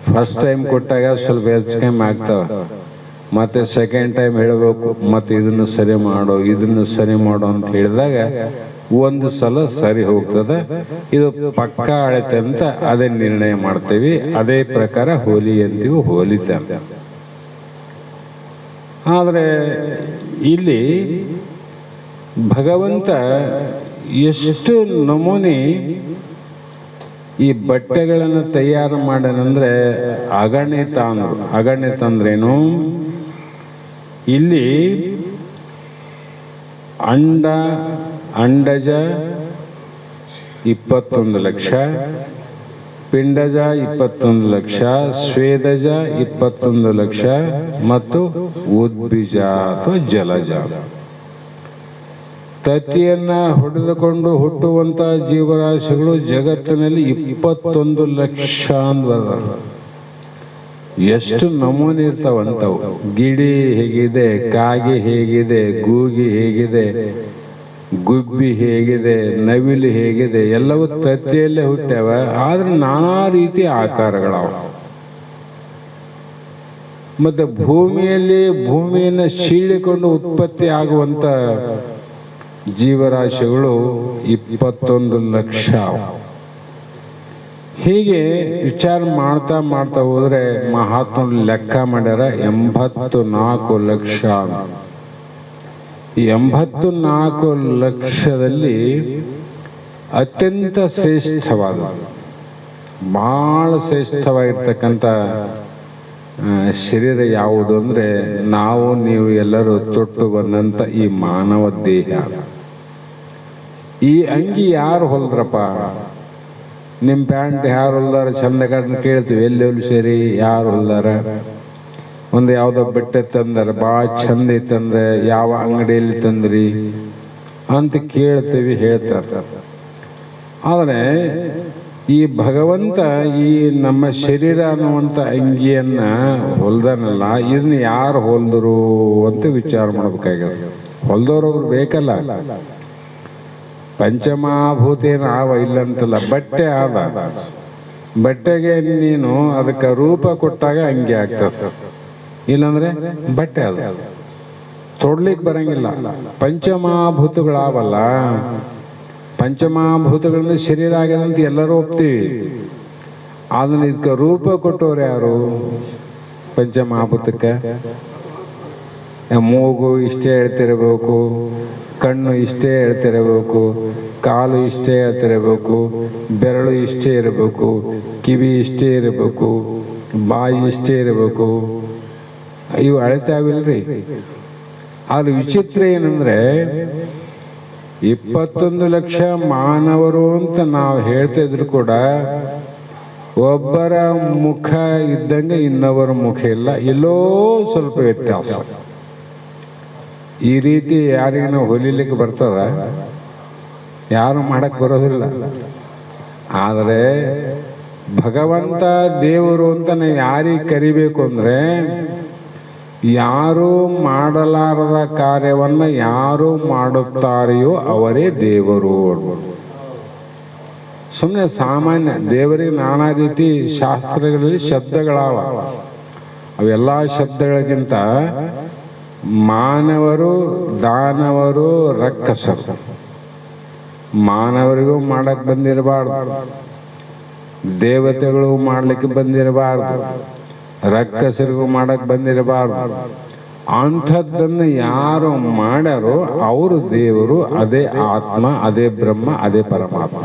ಫಸ್ಟ್ ಟೈಮ್ ಕೊಟ್ಟಾಗ ಸ್ವಲ್ಪ ಹೆಚ್ಚು ಕಮ್ಮಿ ಆಗ್ತಾವ, ಮತ್ತೆ ಸೆಕೆಂಡ್ ಟೈಮ್ ಹೇಳಬೇಕು, ಮತ್ತೆ ಇದನ್ನು ಸರಿ ಮಾಡೋ ಇದನ್ನು ಸರಿ ಮಾಡೋ ಅಂತ ಹೇಳಿದಾಗ ಒಂದು ಸಲ ಸರಿ ಹೋಗ್ತದೆ. ಇದು ಪಕ್ಕ ಅಳತೆ ಅಂತ ಅದೇ ನಿರ್ಣಯ ಮಾಡ್ತೀವಿ. ಅದೇ ಪ್ರಕಾರ ಹೋಲಿ ಅಂತೀವಿ, ಹೋಲಿತ. ಆದರೆ ಇಲ್ಲಿ ಭಗವಂತ ಎಷ್ಟು ನಮೂನೆ ಈ ಬಟ್ಟೆಗಳನ್ನು ತಯಾರು ಮಾಡನಂದ್ರೆ ಅಗಣಿತ ಅಂದ್ರು. ಅಗಣಿತ ಅಂದ್ರೇನು? ಇಲ್ಲಿ ಅಂಡಜ 21 ಲಕ್ಷ, ಪಿಂಡಜ 21 ಲಕ್ಷ, ಸ್ವೇದಜ 21 ಲಕ್ಷ ಮತ್ತು ಉದ್ಬೀಜ ಅಥವಾ ಜಲಜ. ತತ್ತಿಯನ್ನ ಹೊಡೆದುಕೊಂಡು ಹುಟ್ಟುವಂತ ಜೀವರಾಶಿಗಳು ಜಗತ್ತಿನಲ್ಲಿ 21 ಲಕ್ಷ ಅಂದ್ವರ. ಎಷ್ಟು ನಮೂನೆ ಇರ್ತಾವಂತವು. ಗಿಡಿ ಹೇಗಿದೆ, ಕಾಗಿ ಹೇಗಿದೆ, ಗೂಗಿ ಹೇಗಿದೆ, ಗುಬ್ಬಿ ಹೇಗಿದೆ, ನವಿಲು ಹೇಗಿದೆ, ಎಲ್ಲವೂ ತತ್ತಿಯಲ್ಲೇ ಹುಟ್ಟ್ಯಾವ. ಆದ್ರೆ ನಾನಾ ರೀತಿಯ ಆಕಾರಗಳವ. ಮತ್ತೆ ಭೂಮಿಯನ್ನು ಸೀಳಿಕೊಂಡು ಉತ್ಪತ್ತಿ ಆಗುವಂತ ಜೀವರಾಶಿಗಳು 21 ಲಕ್ಷ. ಹೀಗೆ ವಿಚಾರ ಮಾಡ್ತಾ ಮಾಡ್ತಾ ಹೋದ್ರೆ ಮಹಾತ್ಮರು ಲೆಕ್ಕ ಮಾಡ್ಯಾರ 84 ಲಕ್ಷ. ಈ 84 ಲಕ್ಷದಲ್ಲಿ ಅತ್ಯಂತ ಶ್ರೇಷ್ಠವಾದ, ಬಹಳ ಶ್ರೇಷ್ಠವಾಗಿರ್ತಕ್ಕಂಥ ಶರೀರ ಯಾವುದು ಅಂದ್ರೆ ನಾವು ನೀವು ಎಲ್ಲರೂ ತೊಟ್ಟು ಬಂದಂತ ಈ ಮಾನವ ದೇಹ. ಈ ಅಂಗಿ ಯಾರು ಹೊಲ್ದ್ರಪ್ಪ? ನಿಮ್ಮ ಪ್ಯಾಂಟ್ ಯಾರು ಹೊಲ್ದಾರ? ಚಂದ ಕಡೆ ಕೇಳ್ತೀವಿ, ಎಲ್ಲಿ ಹೊಲ್ಸೇರಿ, ಯಾರು ಹೊಲ್ದಾರ? ಒಂದು ಯಾವುದೋ ಬಟ್ಟೆ ತಂದಾರ, ಭಾಳ ಚಂದ ಐತಂದ್ರೆ ಯಾವ ಅಂಗಡಿಯಲ್ಲಿ ತಂದ್ರಿ ಅಂತ ಕೇಳ್ತೀವಿ, ಹೇಳ್ತಾರೆ. ಆದರೆ ಈ ಭಗವಂತ ಈ ನಮ್ಮ ಶರೀರ ಅನ್ನುವಂಥ ಅಂಗಿಯನ್ನ ಹೊಲ್ದಾನಲ್ಲ, ಇದನ್ನ ಯಾರು ಹೊಲ್ದರು ಅಂತ ವಿಚಾರ ಮಾಡ್ಬೇಕಾಗ್ಯದ. ಹೊಲ್ದವ್ರೊಬ್ರು ಬೇಕಲ್ಲ. ಪಂಚಮಹಾಭೂತೇನ ಆವ ಇಲ್ಲಂತಲ್ಲ, ಬಟ್ಟೆ ಆದ. ಬಟ್ಟೆಗೆ ನೀನು ಅದಕ್ಕೆ ರೂಪ ಕೊಟ್ಟಾಗ ಅಂಗಿ ಆಗ್ತದೆ, ಇಲ್ಲಾಂದ್ರೆ ಬಟ್ಟೆ ಅದ ತೊಡ್ಲಿಕ್ಕೆ ಬರಂಗಿಲ್ಲ. ಪಂಚಮಹಾಭೂತಗಳಾವಲ್ಲ, ಪಂಚಮಹಾಭೂತಗಳಿಂದ ಶರೀರ ಆಗ್ಯದಂತ ಎಲ್ಲರೂ ಒಪ್ತೀವಿ. ಅದನ್ನ ಇದಕ್ಕೆ ರೂಪ ಕೊಟ್ಟವ್ರು ಯಾರು? ಪಂಚಮಹಾಭೂತಕ್ಕೆ ಮೂಗು ಇಷ್ಟೇ ಹೇಳ್ತಿರಬೇಕು, ಕಣ್ಣು ಇಷ್ಟೇ ಹೇಳ್ತಿರಬೇಕು, ಕಾಲು ಇಷ್ಟೇ ಹೇಳ್ತಿರಬೇಕು, ಬೆರಳು ಇಷ್ಟೇ ಇರಬೇಕು, ಕಿವಿ ಇಷ್ಟೇ ಇರಬೇಕು, ಬಾಯಿ ಇಷ್ಟೇ ಇರಬೇಕು. ಇವು ಅಳಿತಾವಿಲ್ರಿ. ಆದ್ರೆ ವಿಚಿತ್ರ ಏನಂದ್ರೆ 21 ಲಕ್ಷ ಮಾನವರು ಅಂತ ನಾವು ಹೇಳ್ತಾ ಇದ್ರು ಕೂಡ ಒಬ್ಬರ ಮುಖ ಇದ್ದಂಗೆ ಇನ್ನೊಬ್ಬರ ಮುಖ ಇಲ್ಲ, ಎಲ್ಲೋ ಸ್ವಲ್ಪ ವ್ಯತ್ಯಾಸ. ಈ ರೀತಿ ಯಾರಿಗೆ ನಾವು ಹೊಲಿಲಿಕ್ಕೆ ಬರ್ತದ? ಯಾರು ಮಾಡಕ್ ಬರೋದಿಲ್ಲ. ಆದರೆ ಭಗವಂತ ದೇವರು ಅಂತ ನಾವು ಯಾರಿಗೆ ಕರಿಬೇಕು ಅಂದ್ರೆ, ಯಾರು ಮಾಡಲಾರದ ಕಾರ್ಯವನ್ನ ಯಾರು ಮಾಡುತ್ತಾರೆಯೋ ಅವರೇ ದೇವರು. ಸುಮ್ಮನೆ ಸಾಮಾನ್ಯ ದೇವರಿಗೆ ನಾನಾ ರೀತಿ ಶಾಸ್ತ್ರಗಳಲ್ಲಿ ಶಬ್ದಗಳಾವ. ಅವೆಲ್ಲ ಶಬ್ದಗಳಿಗಿಂತ ಮಾನವರು, ದಾನವರು, ರಕ್ಕಸರು. ಮಾನವರಿಗೂ ಮಾಡಕ್ ಬಂದಿರಬಾರ್ದು, ದೇವತೆಗಳು ಮಾಡ್ಲಿಕ್ಕೆ ಬಂದಿರಬಾರ್ದು, ರಕ್ಕಸರಿಗೂ ಮಾಡಕ್ ಬಂದಿರಬಾರ್ದು. ಅಂಥದ್ದನ್ನು ಯಾರು ಮಾಡ್ಯಾರೋ ಅವರು ದೇವರು. ಅದೇ ಆತ್ಮ, ಅದೇ ಬ್ರಹ್ಮ, ಅದೇ ಪರಮಾತ್ಮ.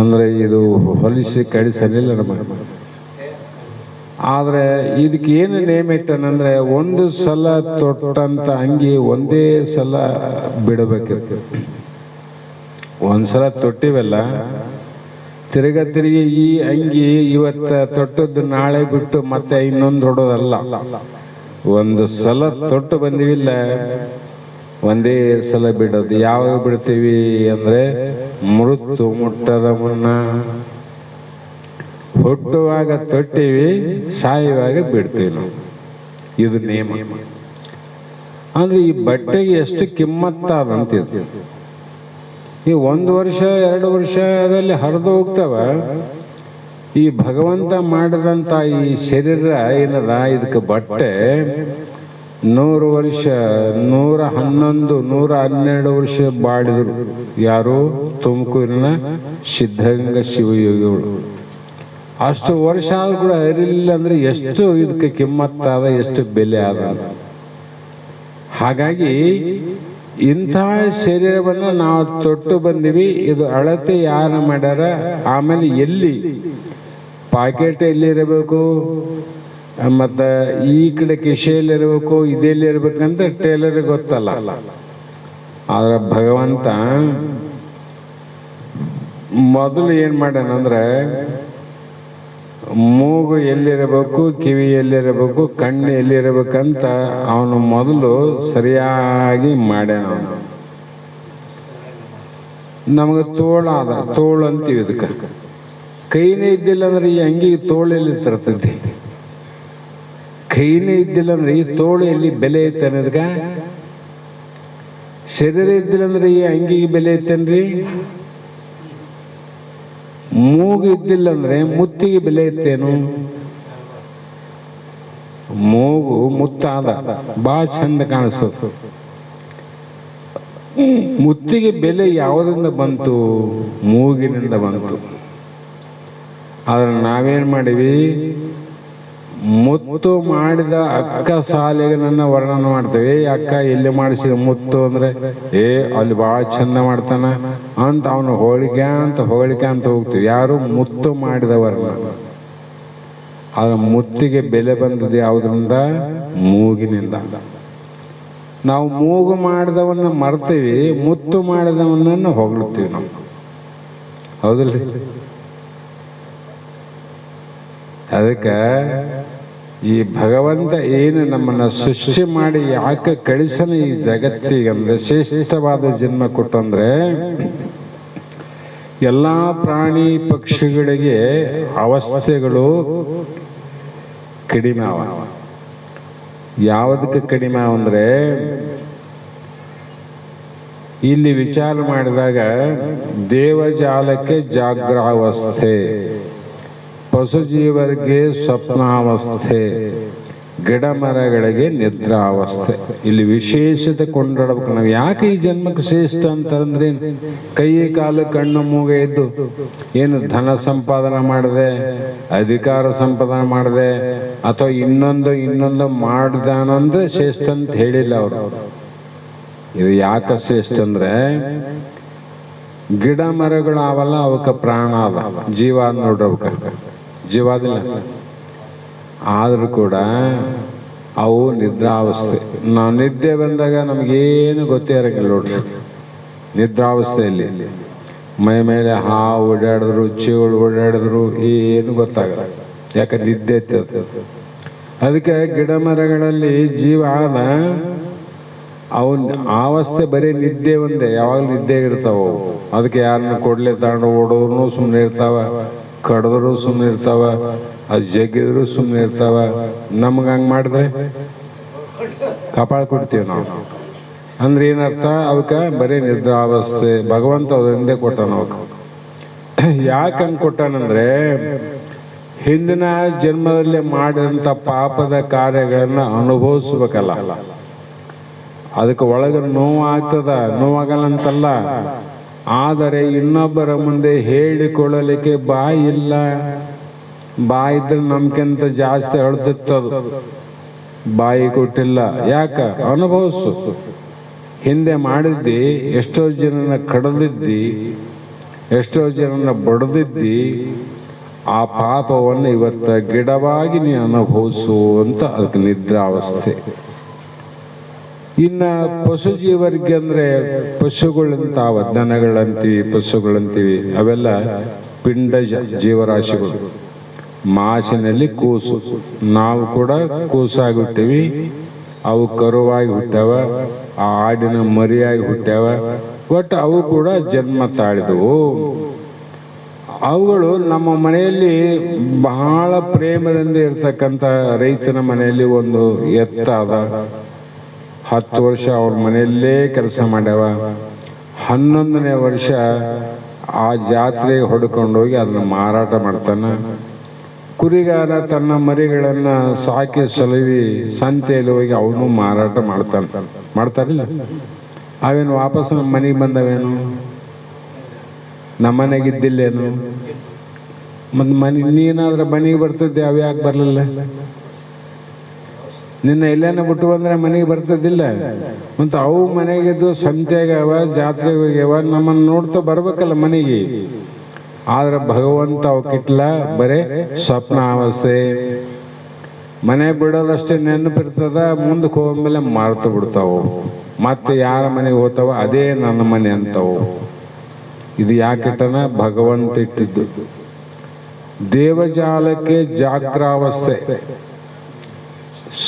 ಅಂದ್ರೆ ಇದು ಹೊಲಿಸಿ ಕಳಿಸಲಿಲ್ಲ ನಮಗೆ. ಆದ್ರೆ ಇದಕ್ಕೆ ಏನು ನೇಮ ಇಟ್ಟನಂದ್ರೆ, ಒಂದು ಸಲ ತೊಟ್ಟಂತ ಅಂಗಿ ಒಂದೇ ಸಲ ಬಿಡಬೇಕಿತ್ತು. ಒಂದ್ಸಲ ತೊಟ್ಟಿವೆಲ್ಲ, ತಿರುಗಿ ಈ ಅಂಗಿ ಇವತ್ತ ತೊಟ್ಟದ್ದು ನಾಳೆ ಬಿಟ್ಟು ಮತ್ತೆ ಇನ್ನೊಂದು ಹೊಡೋದಲ್ಲ. ಒಂದು ಸಲ ತೊಟ್ಟು ಬಂದಿವಿಲ್ಲ, ಒಂದೇ ಸಲ ಬಿಡೋದು. ಯಾವಾಗ ಬಿಡ್ತೀವಿ ಅಂದರೆ ಮೃತ್ಯು ಮುಟ್ಟದ ಮುನ್ನ. ಹುಟ್ಟುವಾಗ ತೊಟ್ಟಿವಿ, ಸಾಯುವಾಗ ಬಿಡ್ತೀವಿ ನಾವು. ಇದು ನಿಯಮ. ಅಂದ್ರೆ ಈ ಬಟ್ಟೆಗೆ ಎಷ್ಟು ಕಿಮ್ಮತ್ತಾದಂತಿದ್ದು. ಈ 1 ವರ್ಷ 2 ವರ್ಷದಲ್ಲಿ ಹರಿದು ಹೋಗ್ತಾವ. ಈ ಭಗವಂತ ಮಾಡಿದಂಥ ಈ ಶರೀರ ಏನದ, ಇದಕ್ಕೆ ಬಟ್ಟೆ 100 ವರ್ಷ 111 112 ವರ್ಷ ಬಾಳಿದ್ರು. ಯಾರು? ತುಮಕೂರಿನ ಸಿದ್ಧಗಂಗ ಶಿವಯೋಗಿಗಳು. ಅಷ್ಟು ವರ್ಷ ಆದ್ರೂ ಕೂಡ ಹರಿಲಿಲ್ಲ ಅಂದ್ರೆ ಎಷ್ಟು ಇದಕ್ಕೆ ಕಿಮ್ಮತ್ತಾದ, ಎಷ್ಟು ಬೆಲೆ ಆದ. ಹಾಗಾಗಿ ಇಂಥ ಶರೀರವನ್ನು ನಾವು ತೊಟ್ಟು ಬಂದಿವಿ. ಇದು ಅಳತೆ ಯಾರು ಮಾಡ್ಯಾರ, ಆಮೇಲೆ ಎಲ್ಲಿ ಪಾಕೆಟ್ ಎಲ್ಲಿರಬೇಕು, ಮತ್ತು ಈ ಕಡೆ ಕಿಶೆಯಲ್ಲಿರಬೇಕು, ಇದೆಲ್ಲಿರ್ಬೇಕಂತ ಟೇಲರ್ ಗೊತ್ತಲ್ಲ. ಆದ್ರೆ ಭಗವಂತ ಮೊದಲು ಏನು ಮಾಡ್ಯಾನಂದ್ರೆ, ಮೂಗು ಎಲ್ಲಿರಬೇಕು, ಕಿವಿ ಎಲ್ಲಿರಬೇಕು, ಕಣ್ಣು ಎಲ್ಲಿರಬೇಕಂತ ಅವನು ಮೊದಲು ಸರಿಯಾಗಿ ಮಾಡ್ಯಾನ. ನಮಗೆ ತೋಳಾದ, ತೋಳು ಅಂತೀವಿ ಇದಕ್ಕೆ. ಕೈನೇ ಇದ್ದಿಲ್ಲ ಅಂದ್ರೆ ಈ ಅಂಗಿ ತೋಳು ಎಲ್ಲಿ ತರ್ತೈತಿ? ಕೈನೇ ಇದ್ದಿಲ್ಲ ಅಂದ್ರೆ ಈ ತೋಳು ಎಲ್ಲಿ ಬೆಲೆ ಐತೆ ಅನ್ನೋದಕ್ಕೆ? ಶರೀರ ಇದ್ದಿಲ್ಲ ಅಂದ್ರೆ ಈ ಅಂಗಿಗೆ ಬೆಲೆ ಐತೇನ್ರಿ? ಮೂಗು ಇದ್ದಿಲ್ಲ ಅಂದ್ರೆ ಮುತ್ತಿಗೆ ಬೆಲೆ ಇತ್ತೇನು? ಮೂಗು ಮುತ್ತಾದ, ಬಹಳ ಚಂದ ಕಾಣಿಸ್ತದೆ. ಮುತ್ತಿಗೆ ಬೆಲೆ ಯಾವುದರಿಂದ ಬಂತು? ಮೂಗಿನಿಂದ ಬಂತು. ಆದ್ರೆ ನಾವೇನ್ ಮಾಡಿವಿ? ಮುತ್ತು ಮಾಡಿದ ಅಕ್ಕ ಸಾಲಿಗನನ್ನ ವರ್ಣನೆ ಮಾಡ್ತೇವೆ. ಅಕ್ಕ ಎಲ್ಲಿ ಮಾಡಿಸಿದ ಮುತ್ತು ಅಂದ್ರೆ, ಅಲ್ಲಿ ಬಹಳ ಚಂದ ಮಾಡ್ತಾನ ಅಂತ ಅವನು ಹೋಳಿಕೆ ಅಂತ ಹೋಗ್ತೀವಿ. ಯಾರು? ಮುತ್ತು ಮಾಡಿದ ವರ್ಣ. ಆದ್ರೆ ಮುತ್ತಿಗೆ ಬೆಲೆ ಬಂದದ್ದು ಯಾವುದರಿಂದ? ಮೂಗಿನಿಂದ. ನಾವು ಮೂಗು ಮಾಡಿದವನ್ನ ಮರ್ತೀವಿ, ಮುತ್ತು ಮಾಡಿದವನ್ನ ಹೊಗಳ್ತೀವಿ ನಾವು. ಹೌದಿಲ್ಲ? ಅದಕ್ಕೆ ಈ ಭಗವಂತ ಏನು ನಮ್ಮನ್ನ ಸೃಷ್ಟಿ ಮಾಡಿ ಯಾಕೆ ಕಳಿಸನ ಈ ಜಗತ್ತಿಗಂದ್ರೆ, ಶ್ರೇಷ್ಠವಾದ ಜನ್ಮ ಕೊಟ್ಟಂದ್ರೆ, ಎಲ್ಲಾ ಪ್ರಾಣಿ ಪಕ್ಷಿಗಳಿಗೆ ಅವಸ್ಥೆಗಳು ಕಡಿಮೆ ಅವ. ಯಾವುದಕ್ಕೆ ಕಡಿಮೆ ಅಂದ್ರೆ, ಇಲ್ಲಿ ವಿಚಾರ ಮಾಡಿದಾಗ ದೇವಜಾಲಕ್ಕೆ ಜಾಗ್ರಾವಸ್ಥೆ, ಪಶುಜೀವರಿಗೆ ಸ್ವಪ್ನಾವಸ್ಥೆ, ಗಿಡ ಮರಗಳಿಗೆ ನಿದ್ರಾವಸ್ಥೆ. ಇಲ್ಲಿ ವಿಶೇಷತೆ ಕೊಂಡಾಡ್ಬೇಕು ನಾವು. ಯಾಕೆ ಈ ಜನ್ಮಕ್ಕೆ ಶ್ರೇಷ್ಠ ಅಂತಂದ್ರೆ, ಕೈ ಕಾಲು ಕಣ್ಣು ಮೂಗ ಇದ್ದು ಏನು ಧನ ಸಂಪಾದನೆ ಮಾಡದೆ, ಅಧಿಕಾರ ಸಂಪಾದನೆ ಮಾಡದೆ, ಅಥವಾ ಇನ್ನೊಂದು ಮಾಡ್ದಾನಂದ್ರೆ ಶ್ರೇಷ್ಠ ಅಂತ ಹೇಳಿಲ್ಲ ಅವರು. ಇದು ಯಾಕೆ ಶ್ರೇಷ್ಠ ಅಂದ್ರೆ, ಗಿಡ ಮರಗಳು ಅವಲ್ಲ, ಅವಕ್ಕೆ ಪ್ರಾಣ ಅದ, ಜೀವ ಅದ್ ನೋಡ್ರಿ. ಅವಕ್ಕೆ ಜೀವ ಅದಿಲ್ಲ, ಆದ್ರೂ ಕೂಡ ಅವು ನಿದ್ರಾವಸ್ಥೆ. ನಾವು ನಿದ್ದೆ ಬಂದಾಗ ನಮಗೇನು ಗೊತ್ತೇ ಇರಂಗಿಲ್ಲ ನೋಡ್ರಿ. ನಿದ್ರಾವಸ್ಥೆಯಲ್ಲಿ ಮೈ ಮೇಲೆ ಹಾವು ಓಡಾಡಿದ್ರು, ಚೇಳು ಓಡಾಡಿದ್ರು ಏನು ಗೊತ್ತಾಗಲ್ಲ. ಯಾಕಂದ್ರೆ ನಿದ್ದೆ ಇರ್ತದೆ. ಅದಕ್ಕೆ ಗಿಡ ಮರಗಳಲ್ಲಿ ಜೀವ ಆದ, ಅವನ್ ಅವಸ್ಥೆ ಬರೀ ನಿದ್ದೆ ಒಂದೇ, ಯಾವಾಗಲೂ ನಿದ್ದೆ ಇರ್ತಾವ. ಅದಕ್ಕೆ ಯಾರನ್ನ ಕೊಡ್ಲೆ ತಗೊಂಡು ಓಡೋರು ಸುಮ್ಮನೆ ಇರ್ತಾವ, ಕಡಿದ್ರು ಸುಮ್ಮನೆ ಇರ್ತಾವ, ಅದು ಜಗ್ಗಿದ್ರು ಸುಮ್ಮನೆ ಇರ್ತಾವ. ನಮ್ಗೆ ಹಂಗೆ ಮಾಡಿದ್ರೆ ಕಪಾಳ ಕೊಡ್ತೀವಿ ನಾವು. ಅಂದ್ರೆ ಏನರ್ಥ? ಅವಕ್ಕೆ ಬರೀ ನಿದ್ರಾವಸ್ಥೆ. ಭಗವಂತ ಅದೊಂದೇ ಕೊಟ್ಟಾನ ಅವಕ್ಕೆ. ಯಾಕೆ ಹಂಗೆ ಕೊಟ್ಟಾನಂದ್ರೆ, ಹಿಂದಿನ ಜನ್ಮದಲ್ಲಿ ಮಾಡಿದಂಥ ಪಾಪದ ಕಾರ್ಯಗಳನ್ನ ಅನುಭವಿಸ್ಬೇಕಲ್ಲ. ಅದಕ್ಕೆ ಒಳಗೆ ನೋವಾಗ್ತದ, ನೋವಾಗಲ್ಲ ಅಂತಲ್ಲ. ಆದರೆ ಇನ್ನೊಬ್ಬರ ಮುಂದೆ ಹೇಳಿಕೊಳ್ಳಲಿಕ್ಕೆ ಬಾಯಿ ಇಲ್ಲ. ಬಾಯಿ ಇದ್ರೆ ನಮ್ಗಿಂತ ಜಾಸ್ತಿ ಅಳ್ದಿತ್ತದು. ಬಾಯಿ ಕೊಟ್ಟಿಲ್ಲ. ಯಾಕ? ಅನುಭವಿಸು. ಹಿಂದೆ ಮಾಡಿದ್ದಿ, ಎಷ್ಟೋ ಜನನ ಕಡದಿದ್ದಿ, ಎಷ್ಟೋ ಜನನ ಬಡದಿದ್ದಿ. ಆ ಪಾಪವನ್ನು ಇವತ್ತ ಗಿಡವಾಗಿ ನೀ ಅನುಭವಿಸು ಅಂತ ಅದಕ್ಕೆ ನಿದ್ರಾವಸ್ಥೆ. ಇನ್ನ ಪಶು ಜೀವರಿಗೆ ಅಂದ್ರೆ, ಪಶುಗಳಂತಾವ, ದನಗಳಂತೀವಿ, ಪಶುಗಳಂತೀವಿ, ಅವೆಲ್ಲ ಪಿಂಡ ಜೀವರಾಶಿಗಳು. ಮಾಸಿನಲ್ಲಿ ಕೂಸು, ನಾವು ಕೂಡ ಕೂಸಾಗುತ್ತೀವಿ. ಅವು ಕರುವಾಗಿ ಹುಟ್ಟ್ಯಾವ, ಆ ಆಡಿನ ಮರಿಯಾಗಿ ಹುಟ್ಟ್ಯಾವ. ಒಟ್ಟು ಅವು ಕೂಡ ಜನ್ಮ ತಾಳಿದವು. ಅವುಗಳು ನಮ್ಮ ಮನೆಯಲ್ಲಿ ಬಹಳ ಪ್ರೇಮದಿಂದ ಇರ್ತಕ್ಕಂಥ ರೈತನ ಮನೆಯಲ್ಲಿ ಒಂದು ಎತ್ತ ಅದ. 10 ವರ್ಷ ಅವ್ರ ಮನೆಯಲ್ಲೇ ಕೆಲಸ ಮಾಡ್ಯಾವ. 11ನೇ ವರ್ಷ ಆ ಜಾತ್ರೆಗೆ ಹೊಡ್ಕೊಂಡೋಗಿ ಅದನ್ನು ಮಾರಾಟ ಮಾಡ್ತಾನೆ. ಕುರಿಗಾರ ತನ್ನ ಮರಿಗಳನ್ನು ಸಾಕಿ ಸಲುವಿ ಸಂತೆಯಲ್ಲಿ ಹೋಗಿ ಅವನು ಮಾರಾಟ ಮಾಡ್ತಾರಿಲ್ಲ. ಅವೇನು ವಾಪಸ್ ನಮ್ಮ ಮನೆಗೆ ಬಂದವೇನು? ನಮ್ಮನೆಗಿದ್ದಿಲ್ಲೇನು? ಮತ್ತು ನೀನಾದ್ರೆ ಮನೆಗೆ ಬರ್ತಿದ್ದೆ, ಅವು ಯಾಕೆ ಬರಲಿಲ್ಲ? ನಿನ್ನ ಎಲ್ಲೇನ ಬಿಟ್ಟು ಬಂದ್ರೆ ಮನೆಗೆ ಬರ್ತಿದ್ದಿಲ್ಲ. ಮತ್ತು ಅವು ಮನೆಗಿದ್ದು ಸಂತೆಗವ, ಜಾತ್ರೆಗೆ ಹೋಗ್ಯಾವ, ನಮ್ಮನ್ನು ನೋಡ್ತಾ ಬರ್ಬೇಕಲ್ಲ ಮನೆಗೆ. ಆದ್ರೆ ಭಗವಂತ ಅವಕ್ಕಿಟ್ಲ ಬರೇ ಸ್ವಪ್ನ ಅವಸ್ಥೆ. ಮನೆ ಬಿಡೋದಷ್ಟೇ ನೆನಪಿರ್ತದ, ಮುಂದಕ್ಕೆ ಹೋದ್ಮೇಲೆ ಮಾರ್ತು ಬಿಡ್ತಾವು. ಮತ್ತೆ ಯಾರ ಮನೆಗೆ ಹೋಗ್ತಾವ ಅದೇ ನನ್ನ ಮನೆ ಅಂತವು. ಇದು ಯಾಕಿಟ್ಟನ? ಭಗವಂತ ಇಟ್ಟಿದ್ದು. ದೇವಜಾಲಕ್ಕೆ ಜಾಗ್ರಾವಸ್ಥೆ.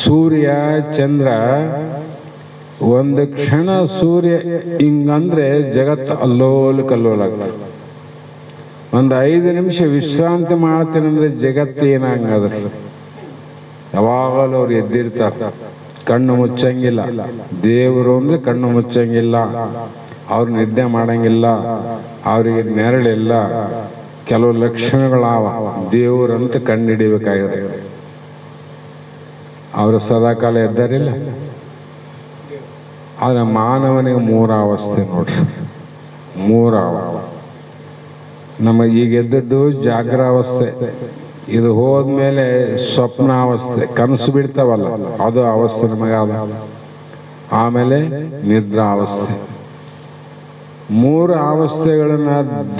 ಸೂರ್ಯ ಚಂದ್ರ ಒಂದು ಕ್ಷಣ ಸೂರ್ಯ ಹಿಂಗಂದ್ರೆ ಜಗತ್ತು ಅಲ್ಲೋಲು ಕಲ್ಲೋಲಾಗ್ತದೆ. ಒಂದು 5 ನಿಮಿಷ ವಿಶ್ರಾಂತಿ ಮಾಡ್ತೀನಂದ್ರೆ ಜಗತ್ತು ಏನಾಗಂದ್ರೆ ಯಾವಾಗಲೂ ಅವ್ರು ಎದ್ದಿರ್ತಾರೆ, ಕಣ್ಣು ಮುಚ್ಚಂಗಿಲ್ಲ. ದೇವರು ಅಂದ್ರೆ ಕಣ್ಣು ಮುಚ್ಚಂಗಿಲ್ಲ, ಅವ್ರು ನಿದ್ದೆ ಮಾಡಂಗಿಲ್ಲ, ಅವರಿಗೆ ನೆರಳಿಲ್ಲ. ಕೆಲವು ಲಕ್ಷಣಗಳಾವ ದೇವರಂತ ಕಣ್ಣು ಹಿಡಿಬೇಕಾಗಿದೆ. ಅವರು ಸದಾಕಾಲ ಎದ್ದಾರಿಲ್ಲ. ಆದ್ರೆ ಮಾನವನಿಗೆ 3 ಅವಸ್ಥೆ ನೋಡ್ರಿ, 3 ನಮಗೆ ಈಗ ಎದ್ದದ್ದು ಜಾಗ್ರಾವಸ್ಥೆ. ಇದು ಹೋದ್ಮೇಲೆ ಸ್ವಪ್ನಾವಸ್ಥೆ, ಕನಸು ಬಿಡ್ತಾವಲ್ಲ ಅದು ಅವಸ್ಥೆ ನಮಗಾದ. ಆಮೇಲೆ ನಿದ್ರಾವಸ್ಥೆ. 3 ಅವಸ್ಥೆಗಳನ್ನ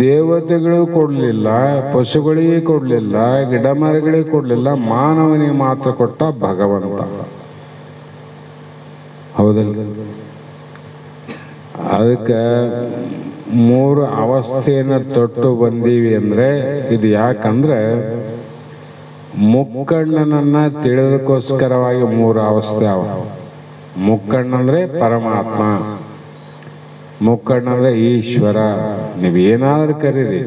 ದೇವತೆಗಳು ಕೊಡಲಿಲ್ಲ, ಪಶುಗಳಿಗೆ ಕೊಡಲಿಲ್ಲ, ಗಿಡ ಮರಗಳಿಗೆ ಕೊಡಲಿಲ್ಲ, ಮಾನವನಿಗೆ ಮಾತ್ರ ಕೊಟ್ಟ ಭಗವಂತ. ಹೌದಲ್ಲ? ಅದಕ್ಕೆ 3 ಅವಸ್ಥೆಯನ್ನು ತೊಟ್ಟು ಬಂದೀವಿ ಅಂದ್ರೆ ಇದು ಯಾಕಂದ್ರೆ ಮುಕ್ಕಣ್ಣನನ್ನ ತಿಳಿದಕ್ಕೋಸ್ಕರವಾಗಿ 3 ಅವಸ್ಥೆ ಅವ. ಮುಕ್ಕಣ್ಣಂದ್ರೆ ಪರಮಾತ್ಮ, ಮುಕ್ಕಣ್ಣಂದ್ರೆ ಈಶ್ವರ. ನೀವೇನಾದ್ರೂ ಕರೀರಿ,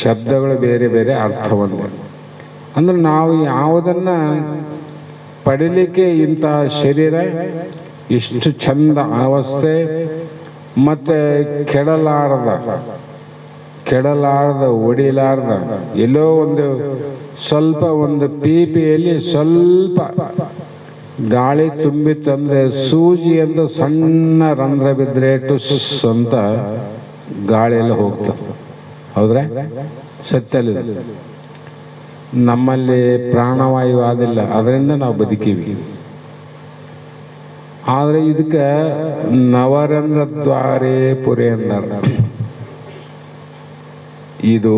ಶಬ್ದಗಳು ಬೇರೆ ಬೇರೆ ಅರ್ಥ ಒಂದೇ. ಅಂದ್ರೆ ನಾವು ಯಾವುದನ್ನ ಪಡಿಲಿಕ್ಕೆ ಇಂಥ ಶರೀರ ಇಷ್ಟು ಚಂದ ಅವಸ್ಥೆ, ಮತ್ತೆ ಕೆಡಲಾರದ ಒಡಿಲಾರ್ದ ಎಲ್ಲೋ ಸ್ವಲ್ಪ ಒಂದು ಪೀಪಿಯಲ್ಲಿ ಸ್ವಲ್ಪ ಗಾಳಿ ತುಂಬಿತ್ತಂದ್ರೆ ಸೂಜಿ ಎಂದು ಸಣ್ಣ ರಂಧ್ರ ಬಿದ್ರೆ ಟುಸ್ ಅಂತ ಗಾಳಿ ಎಲ್ಲ ಹೋಗ್ತದೆ. ಹೌದ್ರೆ? ಸತ್ಯಲ್ಲಿ ನಮ್ಮಲ್ಲಿ ಪ್ರಾಣವಾಯು ಆದಿಲ್ಲ, ಅದರಿಂದ ನಾವು ಬದುಕೀವಿ. ಆದ್ರೆ ಇದಕ್ಕೆ ನವರಂಧ್ರ ದ್ವಾರೇ ಪುರೇ ಅಂದಾರ. ಇದು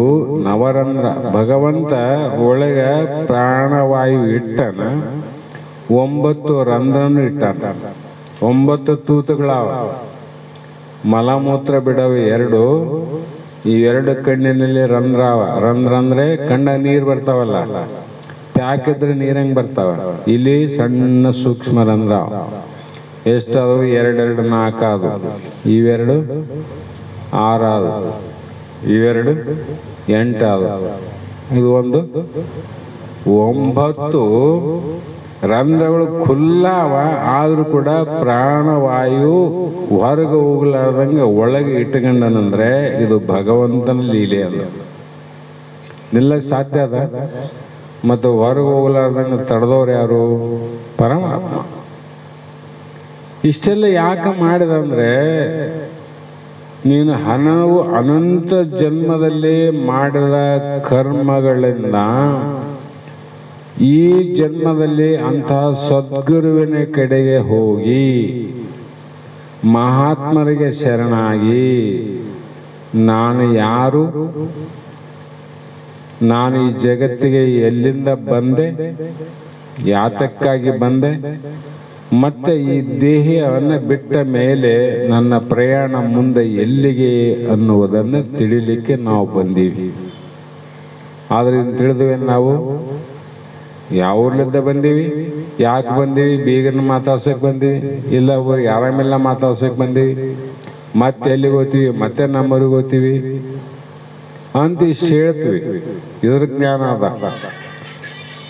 ನವರಂಧ್ರ. ಭಗವಂತ ಒಳಗ ಪ್ರಾಣವಾಯು ಇಟ್ಟನ, 9 ರಂಧ್ರನು ಇಟ್ಟಾನ, 9 ತೂತುಗಳಾವ. ಮಲಮೂತ್ರ ಬಿಡವೆ 2, ಈ 2 ಕಣ್ಣಿನಲ್ಲಿ ರಂಧ್ರ ಅವ. ರಂಧ್ರ ಅಂದ್ರೆ ಕಣ್ಣ ನೀರು ಬರ್ತಾವಲ್ಲ, ಪ್ಯಾಕಿದ್ರೆ ನೀರಂಗ್ ಬರ್ತಾವ. ಇಲ್ಲಿ ಸಣ್ಣ ಸೂಕ್ಷ್ಮ ರಂಧ್ರ ಎಷ್ಟದು? 2, 4 ಅದು. ಇವೆರಡು 6 ಅದು, ಇವೆರಡು 8 ಅದು. ಇದು ಒಂದು 9 ರಂಧ್ರಗಳು ಖುಲ್ಲಾವ. ಆದ್ರೂ ಕೂಡ ಪ್ರಾಣವಾಯು ಹೊರಗೆ ಹೋಗ್ಲಾರ್ದಂಗೆ ಒಳಗೆ ಇಟ್ಕೊಂಡನಂದ್ರೆ ಇದು ಭಗವಂತನ ಲೀಲೆ ಅದ. ನಿಲ್ಲಕ್ಕೆ ಸಾಧ್ಯ ಅದ. ಮತ್ತು ಹೊರಗೆ ಹೋಗ್ಲಾರ್ದಂಗೆ ತಡೆದವ್ರು ಯಾರು? ಪರಮಾತ್ಮ. ಇಷ್ಟೆಲ್ಲ ಯಾಕೆ ಮಾಡಿದಂದ್ರೆ ನೀನು ಅನಂತ ಜನ್ಮದಲ್ಲಿ ಮಾಡಿದ ಕರ್ಮಗಳಿಂದ ಈ ಜನ್ಮದಲ್ಲಿ ಅಂತಹ ಸದ್ಗುರುವಿನ ಕಡೆಗೆ ಹೋಗಿ ಮಹಾತ್ಮರಿಗೆ ಶರಣಾಗಿ ನಾನು ಯಾರು, ನಾನು ಈ ಜಗತ್ತಿಗೆ ಎಲ್ಲಿಂದ ಬಂದೆ, ಯಾತಕ್ಕಾಗಿ ಬಂದೆ, ಮತ್ತೆ ಈ ದೇಹವನ್ನು ಬಿಟ್ಟ ಮೇಲೆ ನನ್ನ ಪ್ರಯಾಣ ಮುಂದೆ ಎಲ್ಲಿಗೆ ಅನ್ನುವುದನ್ನು ತಿಳಿಲಿಕ್ಕೆ ನಾವು ಬಂದೀವಿ. ಆದ್ರೆ ತಿಳಿದುವೆ ನಾವು ಯಾವ ಊರ್ಲಿದ್ದ ಬಂದೀವಿ, ಯಾಕೆ ಬಂದೀವಿ, ಬೀಗರನ್ನ ಮಾತಾಡ್ಸಕ್ಕೆ ಬಂದೀವಿ, ಇಲ್ಲ ಊರಿಗೆ ಆರಾಮಿಲ್ಲ ಮಾತಾಡ್ಸಕ್ಕೆ ಬಂದೀವಿ, ಮತ್ತೆ ಎಲ್ಲಿಗೆ ಹೋಗ್ತೀವಿ, ಮತ್ತೆ ನಮ್ಮೂರಿಗೆ ಹೋಗ್ತೀವಿ ಅಂತ ಇಷ್ಟು ಹೇಳ್ತೀವಿ. ಇದ್ರ ಜ್ಞಾನ ಅದ.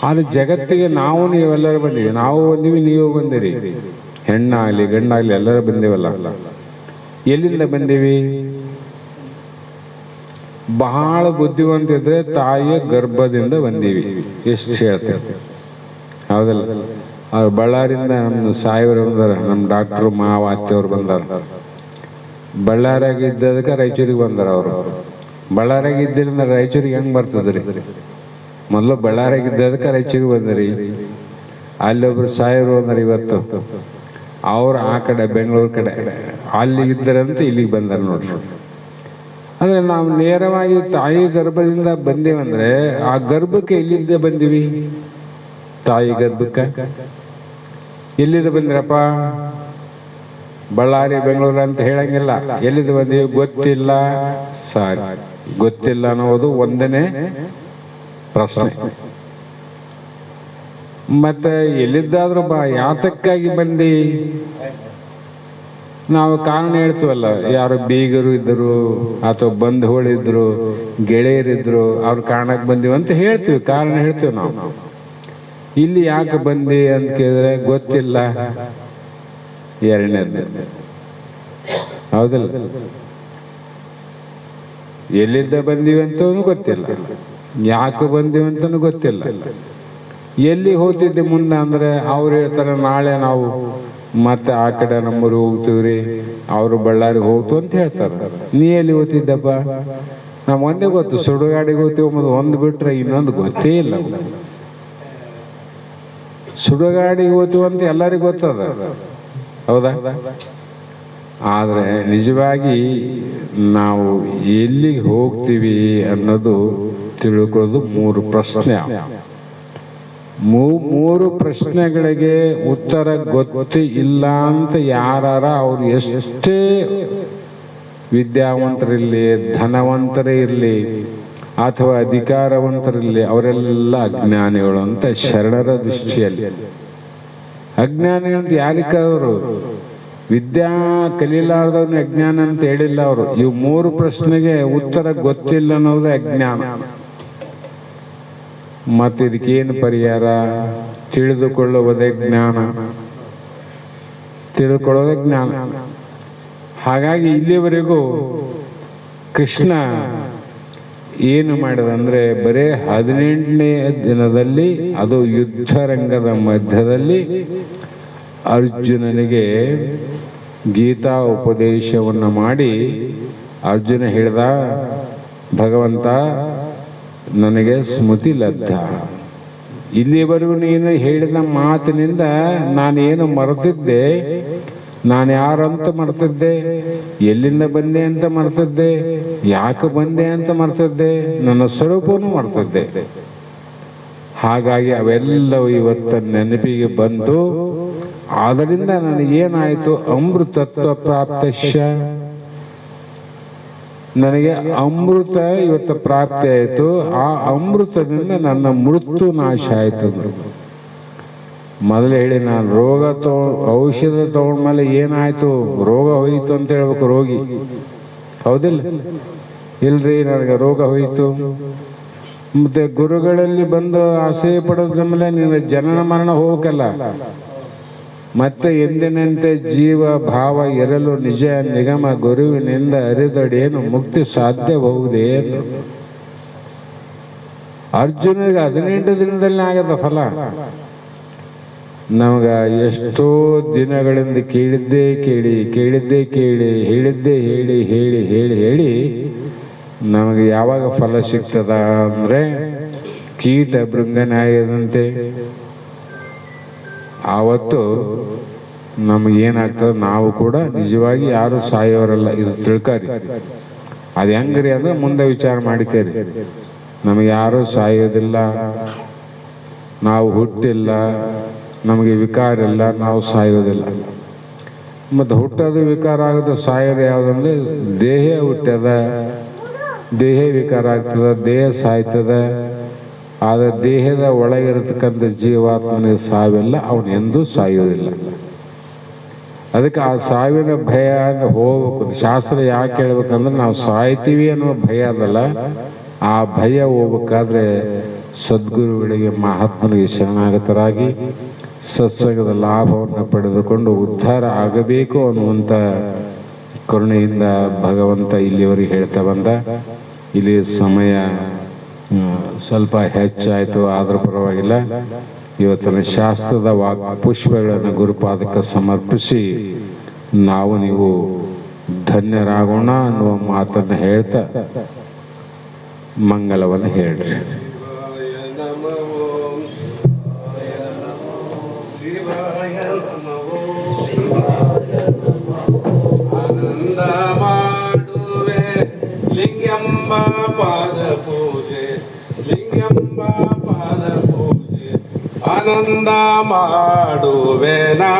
ಆದರೆ ಜಗತ್ತಿಗೆ ನಾವು ನೀವೆಲ್ಲರೂ ಬಂದೀವಿ, ನಾವು ಬಂದೀವಿ, ನೀವು ಬಂದಿರಿ, ಹೆಣ್ಣಾಗಲಿ ಗಂಡಾಗಲಿ ಎಲ್ಲರೂ ಬಂದೀವಲ್ಲ. ಎಲ್ಲಿಂದ ಬಂದೀವಿ? ಬಹಳ ಬುದ್ಧಿವಂತ ಇದ್ರೆ ತಾಯಿಯ ಗರ್ಭದಿಂದ ಬಂದೀವಿ, ಎಷ್ಟು ಹೇಳ್ತೇವೆ, ಹೌದಲ್ಲ? ಅವ್ರು ಬಳ್ಳಾರಿಂದ ನಮ್ಮ ಸಾಯಿವರು ಬಂದಾರ, ನಮ್ಮ ಡಾಕ್ಟ್ರು ಮಾವಾತ್ಯವ್ರು ಬಂದಾರ. ಬಳ್ಳಾರಿಯಾಗ ಇದ್ದದಕ್ಕೆ ರಾಯಚೂರಿಗೆ ಬಂದಾರ. ಅವರು ಬಳ್ಳಾರಿಯಾಗ ಇದ್ದರಿಂದ ರಾಯಚೂರಿಗೆ ಹೆಂಗೆ ಬರ್ತದ್ರಿ? ಮೊದಲು ಬಳ್ಳಾರಿಯಾಗ ಇದ್ದದಕ್ಕೆ ರಾಯಚೂರಿಗೆ ಬಂದ್ರಿ. ಅಲ್ಲೊಬ್ರು ಸಾಯಿವರು ಬಂದಾರ ಇವತ್ತು, ಅವ್ರು ಆ ಕಡೆ ಬೆಂಗಳೂರು ಕಡೆ ಅಲ್ಲಿಗಿದ್ದರಂತ ಇಲ್ಲಿಗೆ ಬಂದಾರ ನೋಡ್ರಿ. ಅಂದ್ರೆ ನಾವು ನೇರವಾಗಿ ತಾಯಿ ಗರ್ಭದಿಂದ ಬಂದೇವಂದ್ರೆ ಆ ಗರ್ಭಕ್ಕೆ ಎಲ್ಲಿಂದ ಬಂದೀವಿ? ತಾಯಿ ಗರ್ಭಕ್ಕೆ ಎಲ್ಲಿಂದ ಬಂದಿರಪ್ಪ? ಬಳ್ಳಾರಿ ಬೆಂಗಳೂರು ಅಂತ ಹೇಳಂಗಿಲ್ಲ. ಎಲ್ಲಿಂದ ಬಂದೀವಿ ಗೊತ್ತಿಲ್ಲ. ಸಾರಿ, ಗೊತ್ತಿಲ್ಲ ಅನ್ನೋದು ಒಂದನೇ ಪ್ರಶ್ನೆ. ಮತ್ತೆ ಎಲ್ಲಿದ್ದಾದ್ರೂ ಬಾ, ಯಾತಕ್ಕಾಗಿ ಬಂದಿ? ನಾವು ಕಾರಣ ಹೇಳ್ತೀವಲ್ಲ, ಯಾರು ಬೀಗರು ಇದ್ದರು ಅಥವಾ ಬಂಧುಗಳಿದ್ರು, ಗೆಳೆಯರಿದ್ರು, ಅವ್ರ ಕಾರಣಕ್ಕೆ ಬಂದೀವಿ ಅಂತ ಹೇಳ್ತೀವಿ, ಕಾರಣ ಹೇಳ್ತೀವಿ ನಾವು. ಇಲ್ಲಿ ಯಾಕೆ ಬಂದಿ ಅಂತ ಕೇಳಿದ್ರೆ ಗೊತ್ತಿಲ್ಲ, ಎರಡನೇದು. ಹೌದಲ್ಲ? ಎಲ್ಲಿಂದ ಬಂದೀವಿ ಅಂತನೂ ಗೊತ್ತಿಲ್ಲ, ಯಾಕೆ ಬಂದೀವಿ ಅಂತನೂ ಗೊತ್ತಿಲ್ಲ. ಎಲ್ಲಿ ಹೋಗ್ತಿದ್ದೆ ಮುಂದೆ ಅಂದ್ರೆ ಅವ್ರು ಹೇಳ್ತಾರೆ ನಾಳೆ ನಾವು ಮತ್ತೆ ಆ ಕಡೆ ನಮ್ಮೂರಿಗೆ ಹೋಗ್ತೀವ್ರಿ, ಅವರು ಬಳ್ಳಾರಿಗೆ ಹೋಗ್ತು ಅಂತ ಹೇಳ್ತಾರೆ. ನೀ ಎಲ್ಲಿ ಹೋಗ್ತಿದ್ದಪ್ಪ? ನಾವು ಒಂದೇ ಗೊತ್ತು, ಸುಡುಗಾಡಿಗೆ ಹೋಗ್ತೀವಿ ಮತ್ತು ಒಂದು ಬಿಟ್ರೆ ಇನ್ನೊಂದು ಗೊತ್ತೇ ಇಲ್ಲ. ಸುಡುಗಾಡಿಗೆ ಹೋಗ್ತೀವಿ ಅಂತ ಎಲ್ಲರಿಗೂ ಗೊತ್ತದ, ಹೌದಾ? ಆದರೆ ನಿಜವಾಗಿ ನಾವು ಎಲ್ಲಿಗೆ ಹೋಗ್ತೀವಿ ಅನ್ನೋದು ತಿಳ್ಕೊಳ್ಳೋದು ಮೂರು ಪ್ರಶ್ನೆ. ಮೂರು ಪ್ರಶ್ನೆಗಳಿಗೆ ಉತ್ತರ ಗೊತ್ತಿ ಇಲ್ಲ ಅಂತ ಯಾರ ಅವ್ರು ಎಷ್ಟೇ ವಿದ್ಯಾವಂತರಿರಲಿ, ಧನವಂತರೇ ಇರಲಿ ಅಥವಾ ಅಧಿಕಾರವಂತರಿರಲಿ, ಅವರೆಲ್ಲ ಅಜ್ಞಾನಿಗಳು ಅಂತ ಶರಣರ ದೃಷ್ಟಿಯಲ್ಲಿ. ಅಜ್ಞಾನಿಗಳಂತ ಯಾರಿಗಾದ್ರು ವಿದ್ಯಾ ಕಲೀಲಾರ್ದವ್ನ ಅಜ್ಞಾನ ಅಂತ ಹೇಳಿಲ್ಲ ಅವರು. ಇವು ಮೂರು ಪ್ರಶ್ನೆಗೆ ಉತ್ತರ ಗೊತ್ತಿಲ್ಲ ಅನ್ನೋದೇ ಅಜ್ಞಾನ. ಮತ್ತು ಇದಕ್ಕೇನು ಪರಿಹಾರ? ತಿಳಿದುಕೊಳ್ಳುವುದೇ ಜ್ಞಾನ, ತಿಳಿದುಕೊಳ್ಳೋದೇ ಜ್ಞಾನ. ಹಾಗಾಗಿ ಇಲ್ಲಿವರೆಗೂ ಕೃಷ್ಣ ಏನು ಮಾಡಿದಂದ್ರೆ ಬರೇ 18ನೇ ದಿನದಲ್ಲಿ, ಅದು ಯುದ್ಧರಂಗದ ಮಧ್ಯದಲ್ಲಿ ಅರ್ಜುನನಿಗೆ ಗೀತಾ ಉಪದೇಶವನ್ನು ಮಾಡಿ ಅರ್ಜುನ ಹೇಳಿದ, ಭಗವಂತ ನನಗೆ ಸ್ಮೃತಿ ಲಬ್ಧ. ಇಲ್ಲಿವರೆಗೂ ನೀನು ಹೇಳಿದ ಮಾತಿನಿಂದ ನಾನೇನು ಮರೆತಿದ್ದೆ, ನಾನು ಯಾರಂತ ಮರೆತಿದ್ದೆ, ಎಲ್ಲಿಂದ ಬಂದೆ ಅಂತ ಮರೆತಿದ್ದೆ, ಯಾಕೆ ಬಂದೆ ಅಂತ ಮರೆತಿದ್ದೆ, ನನ್ನ ಸ್ವರೂಪವನ್ನು ಮರೆತಿದ್ದೆ. ಹಾಗಾಗಿ ಅವೆಲ್ಲವೂ ಇವತ್ತು ನೆನಪಿಗೆ ಬಂತು. ಆದ್ದರಿಂದ ನನಗೇನಾಯಿತು? ಅಮೃತತ್ವ ಪ್ರಾಪ್ತಶ್ಯ, ನನಗೆ ಅಮೃತ ಇವತ್ತು ಪ್ರಾಪ್ತಿ ಆಯಿತು. ಆ ಅಮೃತದಿಂದ ನನ್ನ ಮೃತ್ಯು ನಾಶ ಆಯಿತು. ಮೊದಲು ಹೇಳಿ, ನಾನು ಔಷಧ ತಗೊಂಡ್ಮೇಲೆ ಏನಾಯ್ತು? ರೋಗ ಹೋಯಿತು ಅಂತ ಹೇಳ್ಬೇಕು ರೋಗಿ, ಹೌದಿಲ್ಲ? ಇಲ್ರಿ ನನಗೆ ರೋಗ ಹೋಯಿತು. ಮತ್ತೆ ಗುರುಗಳಲ್ಲಿ ಬಂದು ಆಶ್ರಯ ಪಡೆದ ಮೇಲೆ ನಿನ್ನ ಜನನ ಮರಣ ಹೋಗಲ್ಲ. ಮತ್ತೆ ಎಂದಿನಂತೆ ಜೀವ ಭಾವ ಇರಲು ನಿಜ ನಿಗಮ ಗುರುವಿನಿಂದ ಅರಿದಡೇನು ಮುಕ್ತಿ ಸಾಧ್ಯಬಹುದೇ? ಅರ್ಜುನಿಗೆ 18 ದಿನದಲ್ಲಿ ಆಗದ ಫಲ. ನಮಗ ಎಷ್ಟೋ ದಿನಗಳಿಂದ ಕೇಳಿದ್ದೇ ಕೇಳಿ ಹೇಳಿದ್ದೇ ಹೇಳಿ ನಮಗೆ ಯಾವಾಗ ಫಲ ಸಿಗ್ತದ ಅಂದ್ರೆ ಕೀಟ ಭೃಂಗನಾಯದಂತೆ ಆವತ್ತು ನಮಗೇನಾಗ್ತದೆ? ನಾವು ಕೂಡ ನಿಜವಾಗಿ ಯಾರು ಸಾಯೋರಲ್ಲ, ಇದು ತಿಳ್ಕರಿ. ಅದು ಹೆಂಗ್ರಿ ಅಂದ್ರೆ ಮುಂದೆ ವಿಚಾರ ಮಾಡಿಕೇರಿ. ನಮಗೆ ಯಾರು ಸಾಯೋದಿಲ್ಲ, ನಾವು ಹುಟ್ಟಿಲ್ಲ, ನಮಗೆ ವಿಕಾರ ಇಲ್ಲ, ನಾವು ಸಾಯೋದಿಲ್ಲ. ಮತ್ತು ಹುಟ್ಟೋದು ವಿಕಾರ ಆಗೋದು, ಸಾಯೋದು ಯಾವುದಂದ್ರೆ ದೇಹ ಹುಟ್ಟ್ಯದ, ದೇಹ ವಿಕಾರ ಆಗ್ತದ, ದೇಹ ಸಾಯ್ತದ. ಆದರೆ ದೇಹದ ಒಳಗಿರತಕ್ಕಂಥ ಜೀವಾತ್ಮನಿಗೆ ಸಾವಿಲ್ಲ, ಅವನು ಎಂದೂ ಸಾಯುವುದಿಲ್ಲ. ಅದಕ್ಕೆ ಆ ಸಾವಿನ ಭಯ ಹೋಗ್ಬೇಕು. ಶಾಸ್ತ್ರ ಯಾಕೆ ಹೇಳ್ಬೇಕಂದ್ರೆ ನಾವು ಸಾಯ್ತೀವಿ ಅನ್ನೋ ಭಯ ಅದಲ್ಲ, ಆ ಭಯ ಹೋಗ್ಬೇಕಾದ್ರೆ ಸದ್ಗುರುಗಳಿಗೆ ಮಹಾತ್ಮನಿಗೆ ಶರಣಾಗತರಾಗಿ ಸತ್ಸಂಗದ ಲಾಭವನ್ನು ಪಡೆದುಕೊಂಡು ಉದ್ಧಾರ ಆಗಬೇಕು ಅನ್ನುವಂಥ ಕರುಣೆಯಿಂದ ಭಗವಂತ ಇಲ್ಲಿವರೆಗೆ ಹೇಳ್ತಾ ಬಂದ. ಇಲ್ಲಿ ಸಮಯ ಸ್ವಲ್ಪ ಹೆಚ್ಚಾಯಿತು, ಆದರೂ ಪರವಾಗಿಲ್ಲ. ಇವತ್ತಿನ ಶಾಸ್ತ್ರದ ಪುಷ್ಪಗಳನ್ನು ಗುರುಪಾದಕ್ಕೆ ಸಮರ್ಪಿಸಿ ನಾವು ನೀವು ಧನ್ಯರಾಗೋಣ ಅನ್ನುವ ಮಾತನ್ನು ಹೇಳ್ತಾ ಮಂಗಲವನ್ನು ಹೇಳ್ರಿ. ಆನಂದ ಮಾಡುವೆ ಲಿಂಗಂಬ ಪಾದ ಪೂಜೆ, ಲಿಂಗಂಬ ಪಾದ ಪೂಜೆ, ಆನಂದ ಮಾಡುವೆ ನಾ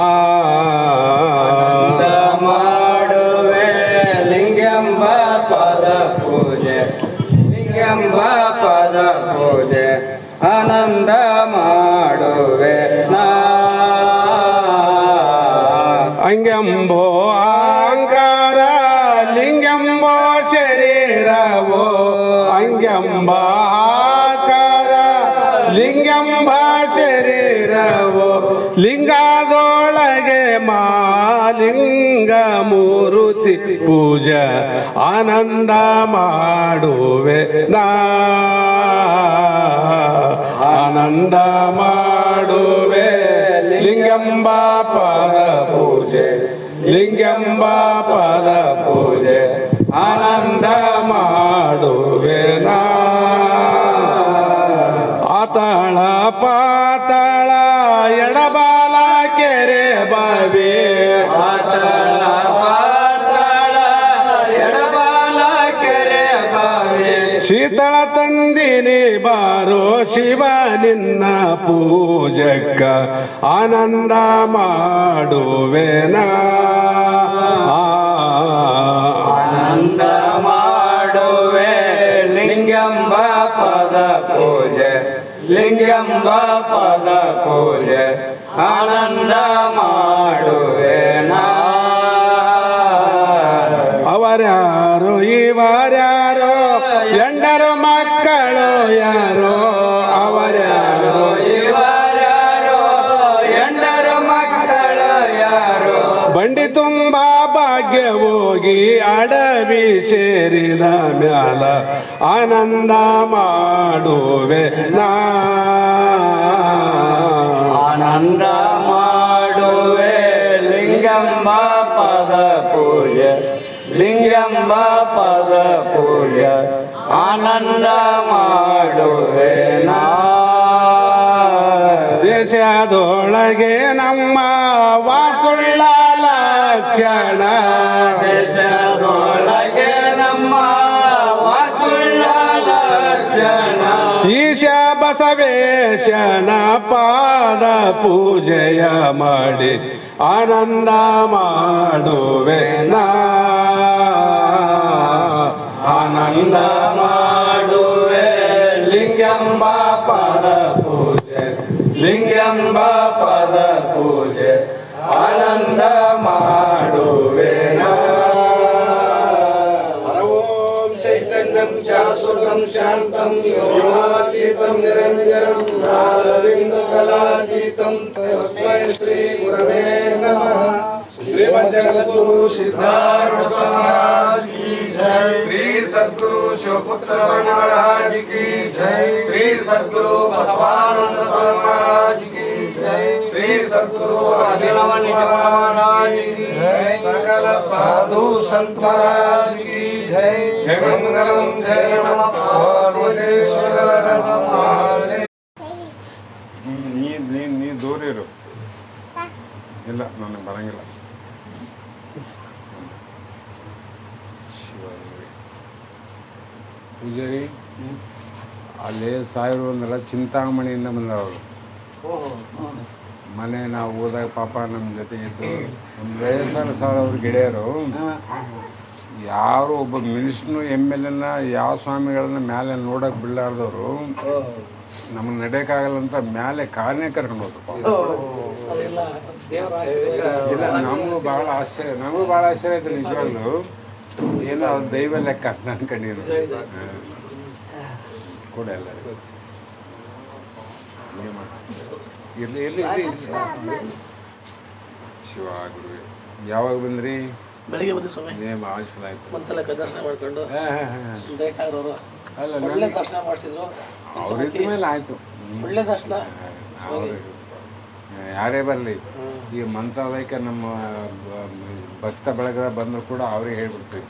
ಆನಂದ ಮಾಡುವೆ ಲಿಂಗಂಬ ಪಾದ ಪೂಜೆ, ಲಿಂಗಂಬ ಪಾದ ಪೂಜೆ, ಆನಂದ ಮಾಡುವೆ ನಾ. ಅಂಗಂಬೋ ಅಹಂಕಾರ ಲಿಂಗಂಬೋ ಶರೀರವೋ, ಅಂಗಂಬ ಆಕಾರ ಲಿಂಗಂಬ ಶರೀರವೋ, ಲಿಂಗದೊಳಗೆ ಮಾಲಿಂಗ ಮೂರುತಿ ಪೂಜಾ ಆನಂದ ಮಾಡುವೆ ನಾ. ಆನಂದ ಮಾಡುವೆ ಲಿಂಗಂಬ ಪಾದ ಪೂಜೆ, ಲಿಂಗಂಬ ಪಾದ ಪೂಜೆ, ಆನಂದ ಮಾಡುವೆ ನಾ. ಆತಳ ಪಾತಳ ಎಡಬಾಲ ಕೆರೆ ಬಾವಿ, ಆತಳ ಪಾತಾಳ ಎಡಬಾಲ ಕೆರೆ ಬಾವಿ, ಶೀತಳ ತಂದಿನಿ ಬಾರೋ ಶಿವ ನಿನ್ನ ಪೂಜಕ್ಕ ಆನಂದ ಮಾಡುವೆ ನಾ. ಆನಂದ ಮಾಡುವೆ ಲಿಂಗಂಬ ಪದ ಪೂಜೆ, ಲಿಂಗಂಬ ಪದ ಪೂಜೆ, ಆನಂದ ಮಾಡುವೆ ನಾ. ಅವರ್ಯಾರೋ ಇವರ್ಯಾರೋ ಎಂಡರು ಮಕ್ಕಳು ಯಾರೋ, ಅವರ್ಯಾರೋ ಇವರ್ಯಾರೋ ಎಂಡರು ಮಕ್ಕಳು ಯಾರೋ, ಬಂಡಿ ತುಂಬ ಭಾಗ್ಯ ಹೋಗಿ ಅಡವಿ ಸೇರಿದ ಮ್ಯಾಲ ಆನಂದ ಮಾಡುವೆ ನಾ. ಆನಂದ ಮಾಡುವೆ ಲಿಂಗಂಬ ಪದ ಪೂಜೆ, ಲಿಂಗಂಬ ಪದ ಪೂಜೆ, ಆನಂದ ಮಾಡುವೆ ನಾ. ದೇಶದೊಳಗೆ ನಮ್ಮ ವಾಸುಳ್ಳ ಲಕ್ಷಣ, ದೇಶದೊಳಗೆ ನಮ್ಮ ವಾಸುಳ್ಳ ಲಕ್ಷಣ, ಈಶ ಬಸವೇಶನ ಪಾದ ಪೂಜೆಯ ಮಾಡಿ ಆನಂದ ಮಾಡುವೆ ನಾ. ಆನಂದ ಮಾಡುವೆ ಲಿಂಗಂಬ ಪದ ಪೂಜೆ, ಲಿಂಗಂಬ ಪದ ಪೂಜೆ, ಆನಂದ ಮಾಡುವೆ ನಾ. ಓಂ ಚೈತನ್ಯಂ ಶಾಶ್ವತಂ ಶಾಂತಂ ಯೋಗಾತೀತಂ ನಿರಂಜನಂ ನಾರವಿಂದ ಕಲಾತೀತಂ ತಸ್ಮೈ ಶ್ರೀ ಗುರವೇ ನಮಃ. ಶ್ರೀಮಜ್ಜಗದ್ಗುರು ಸಿದ್ಧಾರೂಢ महाराज की जय, श्री सद्गुरु शिवपुत्र महाराज की जय, श्री सद्गुरु बसवानंद स्वामी महाराज की जय, श्री सद्गुरु अभिनव महाराज की जय, सकल साधु संत महाराज की जय. जय मंगलम जय नमः पार्वतीश्वर महादेव. ನೀ ದೂರ ಇರು, ಇಲ್ಲ ನನಗೆ ಬರಂಗಿಲ್ಲ. ಪೂಜಾರಿ ಅಲ್ಲಿ ಸಾಯಿರು ಅಂದ್ರಲ್ಲ, ಚಿಂತಾಮಣಿಯಿಂದ ಬಂದವರು. ಮನೆ ನಾವು ಹೋದಾಗ ಪಾಪ ನಮ್ಮ ಜೊತೆ ಇದ್ದು ಒಂದು 50 ಸಾವಿರ ಅವ್ರ ಗೆಳೆಯರು ಯಾರು ಒಬ್ಬ ಮಿನಿಸ್ಟ್ರು ಎಮ್ ಎಲ್ ಎನ ಯಾವ ಸ್ವಾಮಿಗಳನ್ನ ಮೇಲೆ ನೋಡೋಕೆ ಬಿಡಲಾರ್ದವರು ನಮಗೆ ನಡೆಯೋಕ್ಕಾಗಲ್ಲ ಅಂತ ಮೇಲೆ ಕಾರನೇ ಕರ್ಕೊಂಡು ಹೋದ್ರು. ಅದೆಲ್ಲ ದೇವರ ಆಶೀರ್ವಾದ. ಇಲ್ಲ ನಮಗೂ ಭಾಳ ಆಶ್ಚರ್ಯ ಆಯ್ತು ನಿಜವಾಗ್ಲು. ಏನೋ ಅದು ದೈವ ಲೆಕ್ಕ ಅಂತ ಅನ್ಕೊಂಡಿದ್ರು. ಕೂಡ ಎಲ್ಲರಿಗೂ ಇರಲಿ ಇರಲಿ ಇರಲಿ. ಶಿವ ಗುರುವೆ ಯಾವಾಗ ಬಂದ್ರಿ? ಬೆಳಿಗ್ಗೆ ಬಂದು ಸ್ವಾಮಿ ಭಾಳ ಚಲೋ ಆಯ್ತು. ಮಂತಲಕ್ಕ ದರ್ಶನ ಮಾಡ್ಕೊಂಡು ಹಾಂ ದಯಸಾಗರ್ ಅವರು ಅಲ್ಲ ಒಳ್ಳೆ ದರ್ಶನ ಮಾಡಿಸಿದ್ರು. ಅವ್ರಿದ್ದ ಮೇಲೆ ಆಯಿತು. ಒಳ್ಳೆ ದರ್ಶನ. ಅವರು ಯಾರೇ ಬರಲಿ ಈ ಮಂತ್ರಾಲಯಕ್ಕೆ ನಮ್ಮ ಭಕ್ತ ಬೆಳಗರ ಬಂದರೂ ಕೂಡ ಅವರೇ ಹೇಳ್ಬಿಡ್ತೀವಿ,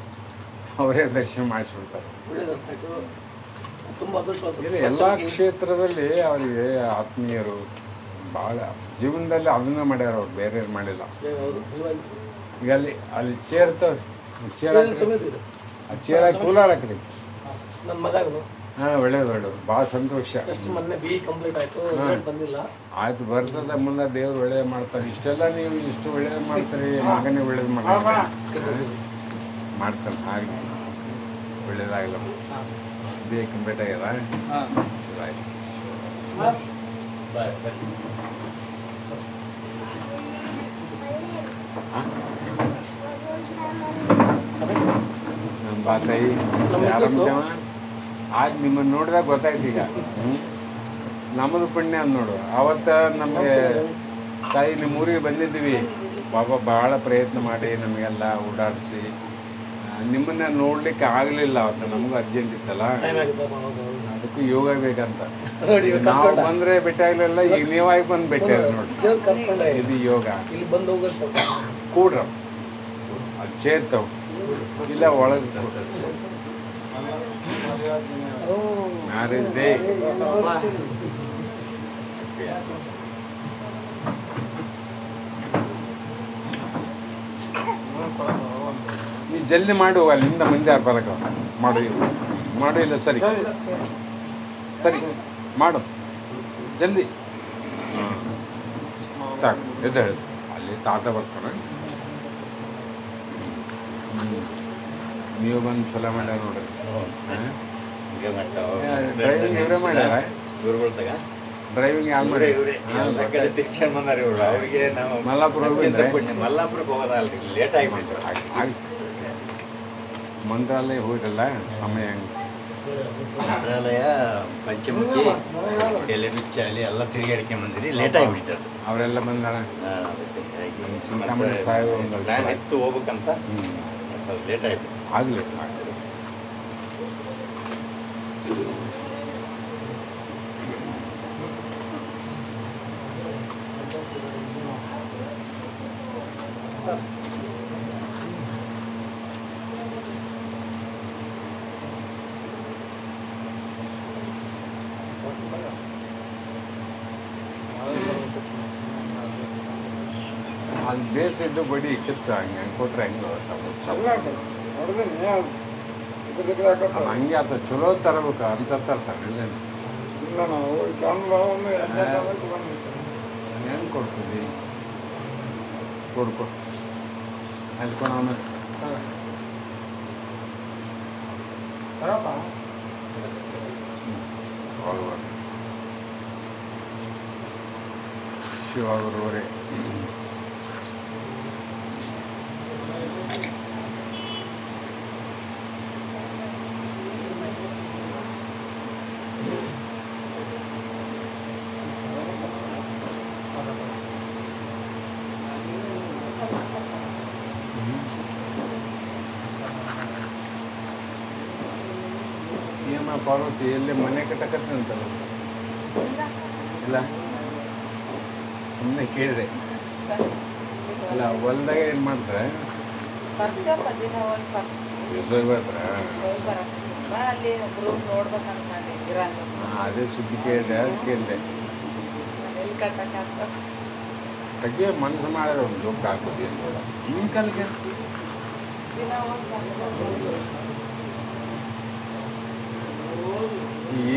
ಅವರೇ ದರ್ಶನ ಮಾಡಿಸ್ಬಿಡ್ತಾರೆ. ಒಳ್ಳೆ ದರ್ಶನ ಆಯಿತು. ತುಂಬ ಅದೃಷ್ಟವಾದ. ಇಲ್ಲ ಎಲ್ಲ ಕ್ಷೇತ್ರದಲ್ಲಿ ಅವರಿಗೆ ಆತ್ಮೀಯರು ಭಾಳ ಜೀವನದಲ್ಲಿ ಅದನ್ನೇ ಮಾಡ್ಯಾರ, ಅವ್ರು ಬೇರೆ ಮಾಡಿಲ್ಲ. ಈಗ ಅಲ್ಲಿ ಚೇರ್ ಚೇರಾಗಿ ಕೂಲಾರ್ ಹಾಕ್ರಿ. ನನ್ನ ಮಗನು ಹಾಂ ಒಳ್ಳೇದು ಭಾಳ ಸಂತೋಷ. ಜಸ್ಟ್ ಮೊನ್ನೆ BE ಕಂಪ್ಲೀಟ್ ಆಯಿತು, ರಿಸಲ್ಟ್ ಬಂದಿಲ್ಲ. ಆಯ್ತು ಬರ್ತದೆ, ಮುಂದೆ ದೇವ್ರು ಒಳ್ಳೇದು ಮಾಡ್ತಾರೆ. ಇಷ್ಟೆಲ್ಲ ನೀವು ಇಷ್ಟು ಒಳ್ಳೇದು ಮಾಡ್ತೀರಿ, ಮಗನೇ ಒಳ್ಳೇದು ಮಾಡ್ತಾರೆ ಹಾಗೆ ಒಳ್ಳೇದಾಗಲ್ಲ. BE ಕಂಪ್ಲೀಟ್ ಆಗ್ಯದ ಚಲೋ ಆಯ್ತು. ನಮ್ಮ ಬಾತಾಯಿ ಆರಾಮ ಆಯ್ತು. ನಿಮ್ಮನ್ನು ನೋಡಿದಾಗ ಗೊತ್ತಾಯ್ತು ಈಗ. ನಮ್ಮದು ಪುಣ್ಯ ಅಂತ ನೋಡು. ಅವತ್ತು ನಮಗೆ ತಾಯಿ ನಿಮ್ಮ ಊರಿಗೆ ಬಂದಿದ್ದೀವಿ, ಬಾಬಾ ಭಾಳ ಪ್ರಯತ್ನ ಮಾಡಿ ನಮಗೆಲ್ಲ ಓಡಾಡಿಸಿ ನಿಮ್ಮನ್ನ ನೋಡ್ಲಿಕ್ಕೆ ಆಗಲಿಲ್ಲ. ಅವತ್ತು ನಮಗೂ ಅರ್ಜೆಂಟ್ ಇತ್ತಲ್ಲ, ಅದಕ್ಕೂ ಯೋಗ ಬೇಕಂತ ನಾವು ಬಂದರೆ ಭೇಟಿ ಆಗಲಿಲ್ಲ. ಈಗ ನೀವಾಗಿ ಬಂದು ಭೇಟಿ ಆಗ ನೋಡಿ, ಇದು ಯೋಗ. ಇಲ್ಲಿ ಬಂದು ಹೋಗೋದು ಕೂಡ್ರ ಅದು ಚೇರ್ತಾವ ಇಲ್ಲ ಒಳಗೆ ಮ್ಯಾರೇಜ್ ಡೇ. ನೀ ಜಲ್ದಿ ಮಾಡು, ಅಲ್ಲಿಂದ ಮಂದಿ ಯಾರು ಬರಕ ಮಾಡು ಇಲ್ಲ ಸರಿ ಸರಿ ಮಾಡು ಜಲ್ದಿ. ಸಾಕು ಎದ್ದು ಹೇಳಿ ಅಲ್ಲಿ ತಾತ ಬರ್ತಾನೆ. ನೀವು ಬಂದು ಚಲೋ ಮಾಡ್ಯಾರ ನೋಡ್ರಿ. ಡ್ರೈವಿಂಗ್ ಇವರೇ ಮಾಡ್ಯಾರ? ಡ್ರೈವಿಂಗ್ ಯಾರು ಮಾಡಿ? ಮಲ್ಲಾಪುರ ಹೋಗೋದಲ್ರಿ, ಲೇಟ್ ಆಗಿಬಿಟ್ಟು. ಮಂತ್ರಾಲಯ ಹೋಗಿರಲ್ಲ ಸಮಯ ಹಂಗೆ. ಮಂತ್ರಾಲಯ ಪಂಚಮುಖಿ ಎಲೆಬಿಚ್ಚಾಲಿ ಎಲ್ಲ ತಿರುಗಾಡಿಕೆ ಬಂದಿರಿ, ಲೇಟ್ ಆಗಿಬಿಡ್ತದೆ. ಅವರೆಲ್ಲ ಬಂದಾರ ಚಿಂತಾಮಣಿ ಸಾಹೇಬ್ ಪ್ಲಾನ್ ಇತ್ತು ಹೋಗ್ಬೇಕಂತ, ಲೇಟ್ ಆಗಿಬಿಟ್ಟು ಆಗಲಿ. ಅಲ್ಲಿ ಬೇಸಿದ್ದು ಬಡಿ ಕಿತ್ತು ಹಂಗೆ ಕೊಟ್ರೆ ಹೆಂಗೆ ಹಂಗೆ ಆತ ಚಲೋ ತರಬೇಕು ಅಂತ ತರ್ತಾರೆ. ಹೆಂಗೆ ಕೊಡ್ತೀವಿ ಕೊಡ್ಕೊ ಅಲ್ಕೊಂಡು ಆಮೇಲೆ ಶಿವಗುರುವರೇ ಪಾರ್ವತಿ ಎಲ್ಲಿ ಮನೆ ಕಟ್ಟಕತ್ತೆ ಅಂತಲ್ಲ? ಇಲ್ಲ ಸುಮ್ಮನೆ ಕೇಳಿದೆ. ಅಲ್ಲ ಹೊಲ್ದಾಗ ಏನು ಮಾಡ್ತಾರೆ? ಅದೇ ಸುದ್ದಿ ಕೇಳಿದೆ, ಅದು ಕೇಳಿದೆ. ಬಗ್ಗೆ ಮನಸ್ಸು ಮಾಡಿದ್ರೆ ಒಂದು ಜೋಕ್ ಹಾಕೋದು ನಿಮ್ಮ ಕಾಲಕ್ಕೆ.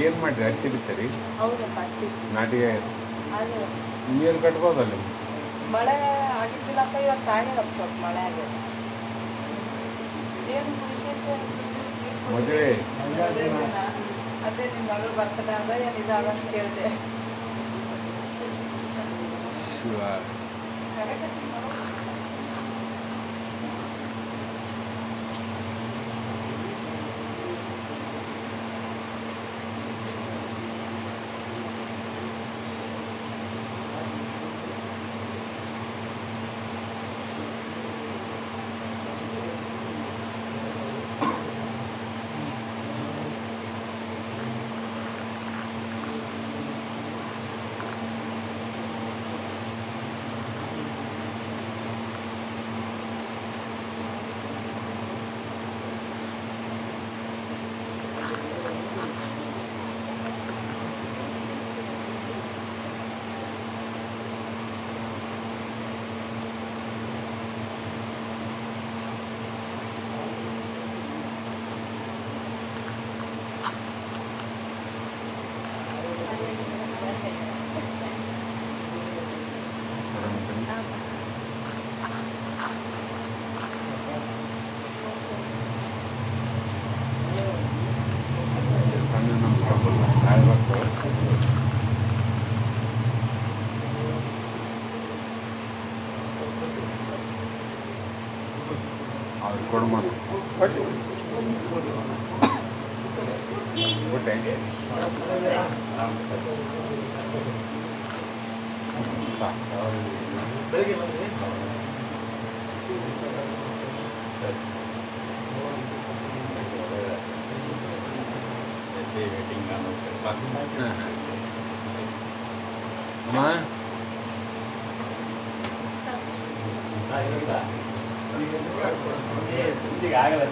ಏನು ಮಾಡಿರಿ? ಹತ್ತಿ ಬಿತ್ತರಿ? ನಾಟಿಗೆ ನೀರು ಕಟ್ಬೋದಲ್ಲ? ಮಳೆ ಆಗಿದ್ದಿಲ್ಲಪ್ಪ, ಇವತ್ತು ಆಗ್ಯದ ಸ್ವಲ್ಪ ಮಳೆ ಆಗ್ಯದ. ಏನು ಮದುವೆ ಅದೇ ನಿಮ್ಮ ಮಗಳು ಬರ್ತಡೆ ಅಂದ ಏನಿದೆ ಅದಂತ ಕೇಳಿದೆ. ಶಿವ ಸಣ್ಣ ನಮಸ್ಕಾರ ನಾಳೆ ಬರ್ತವೆ. ಅವ್ರು ಕೊಡು ಮಾತು ಬಿಟ್ಟೆ ಬೆಳಿಗ್ಗೆ ಬಂದ್ರಿ ವೇಟಿಂಗ್ ನಾನು ಸ್ವಲ್ಪ ಅಮ್ಮ ಆಗಲ್ಲ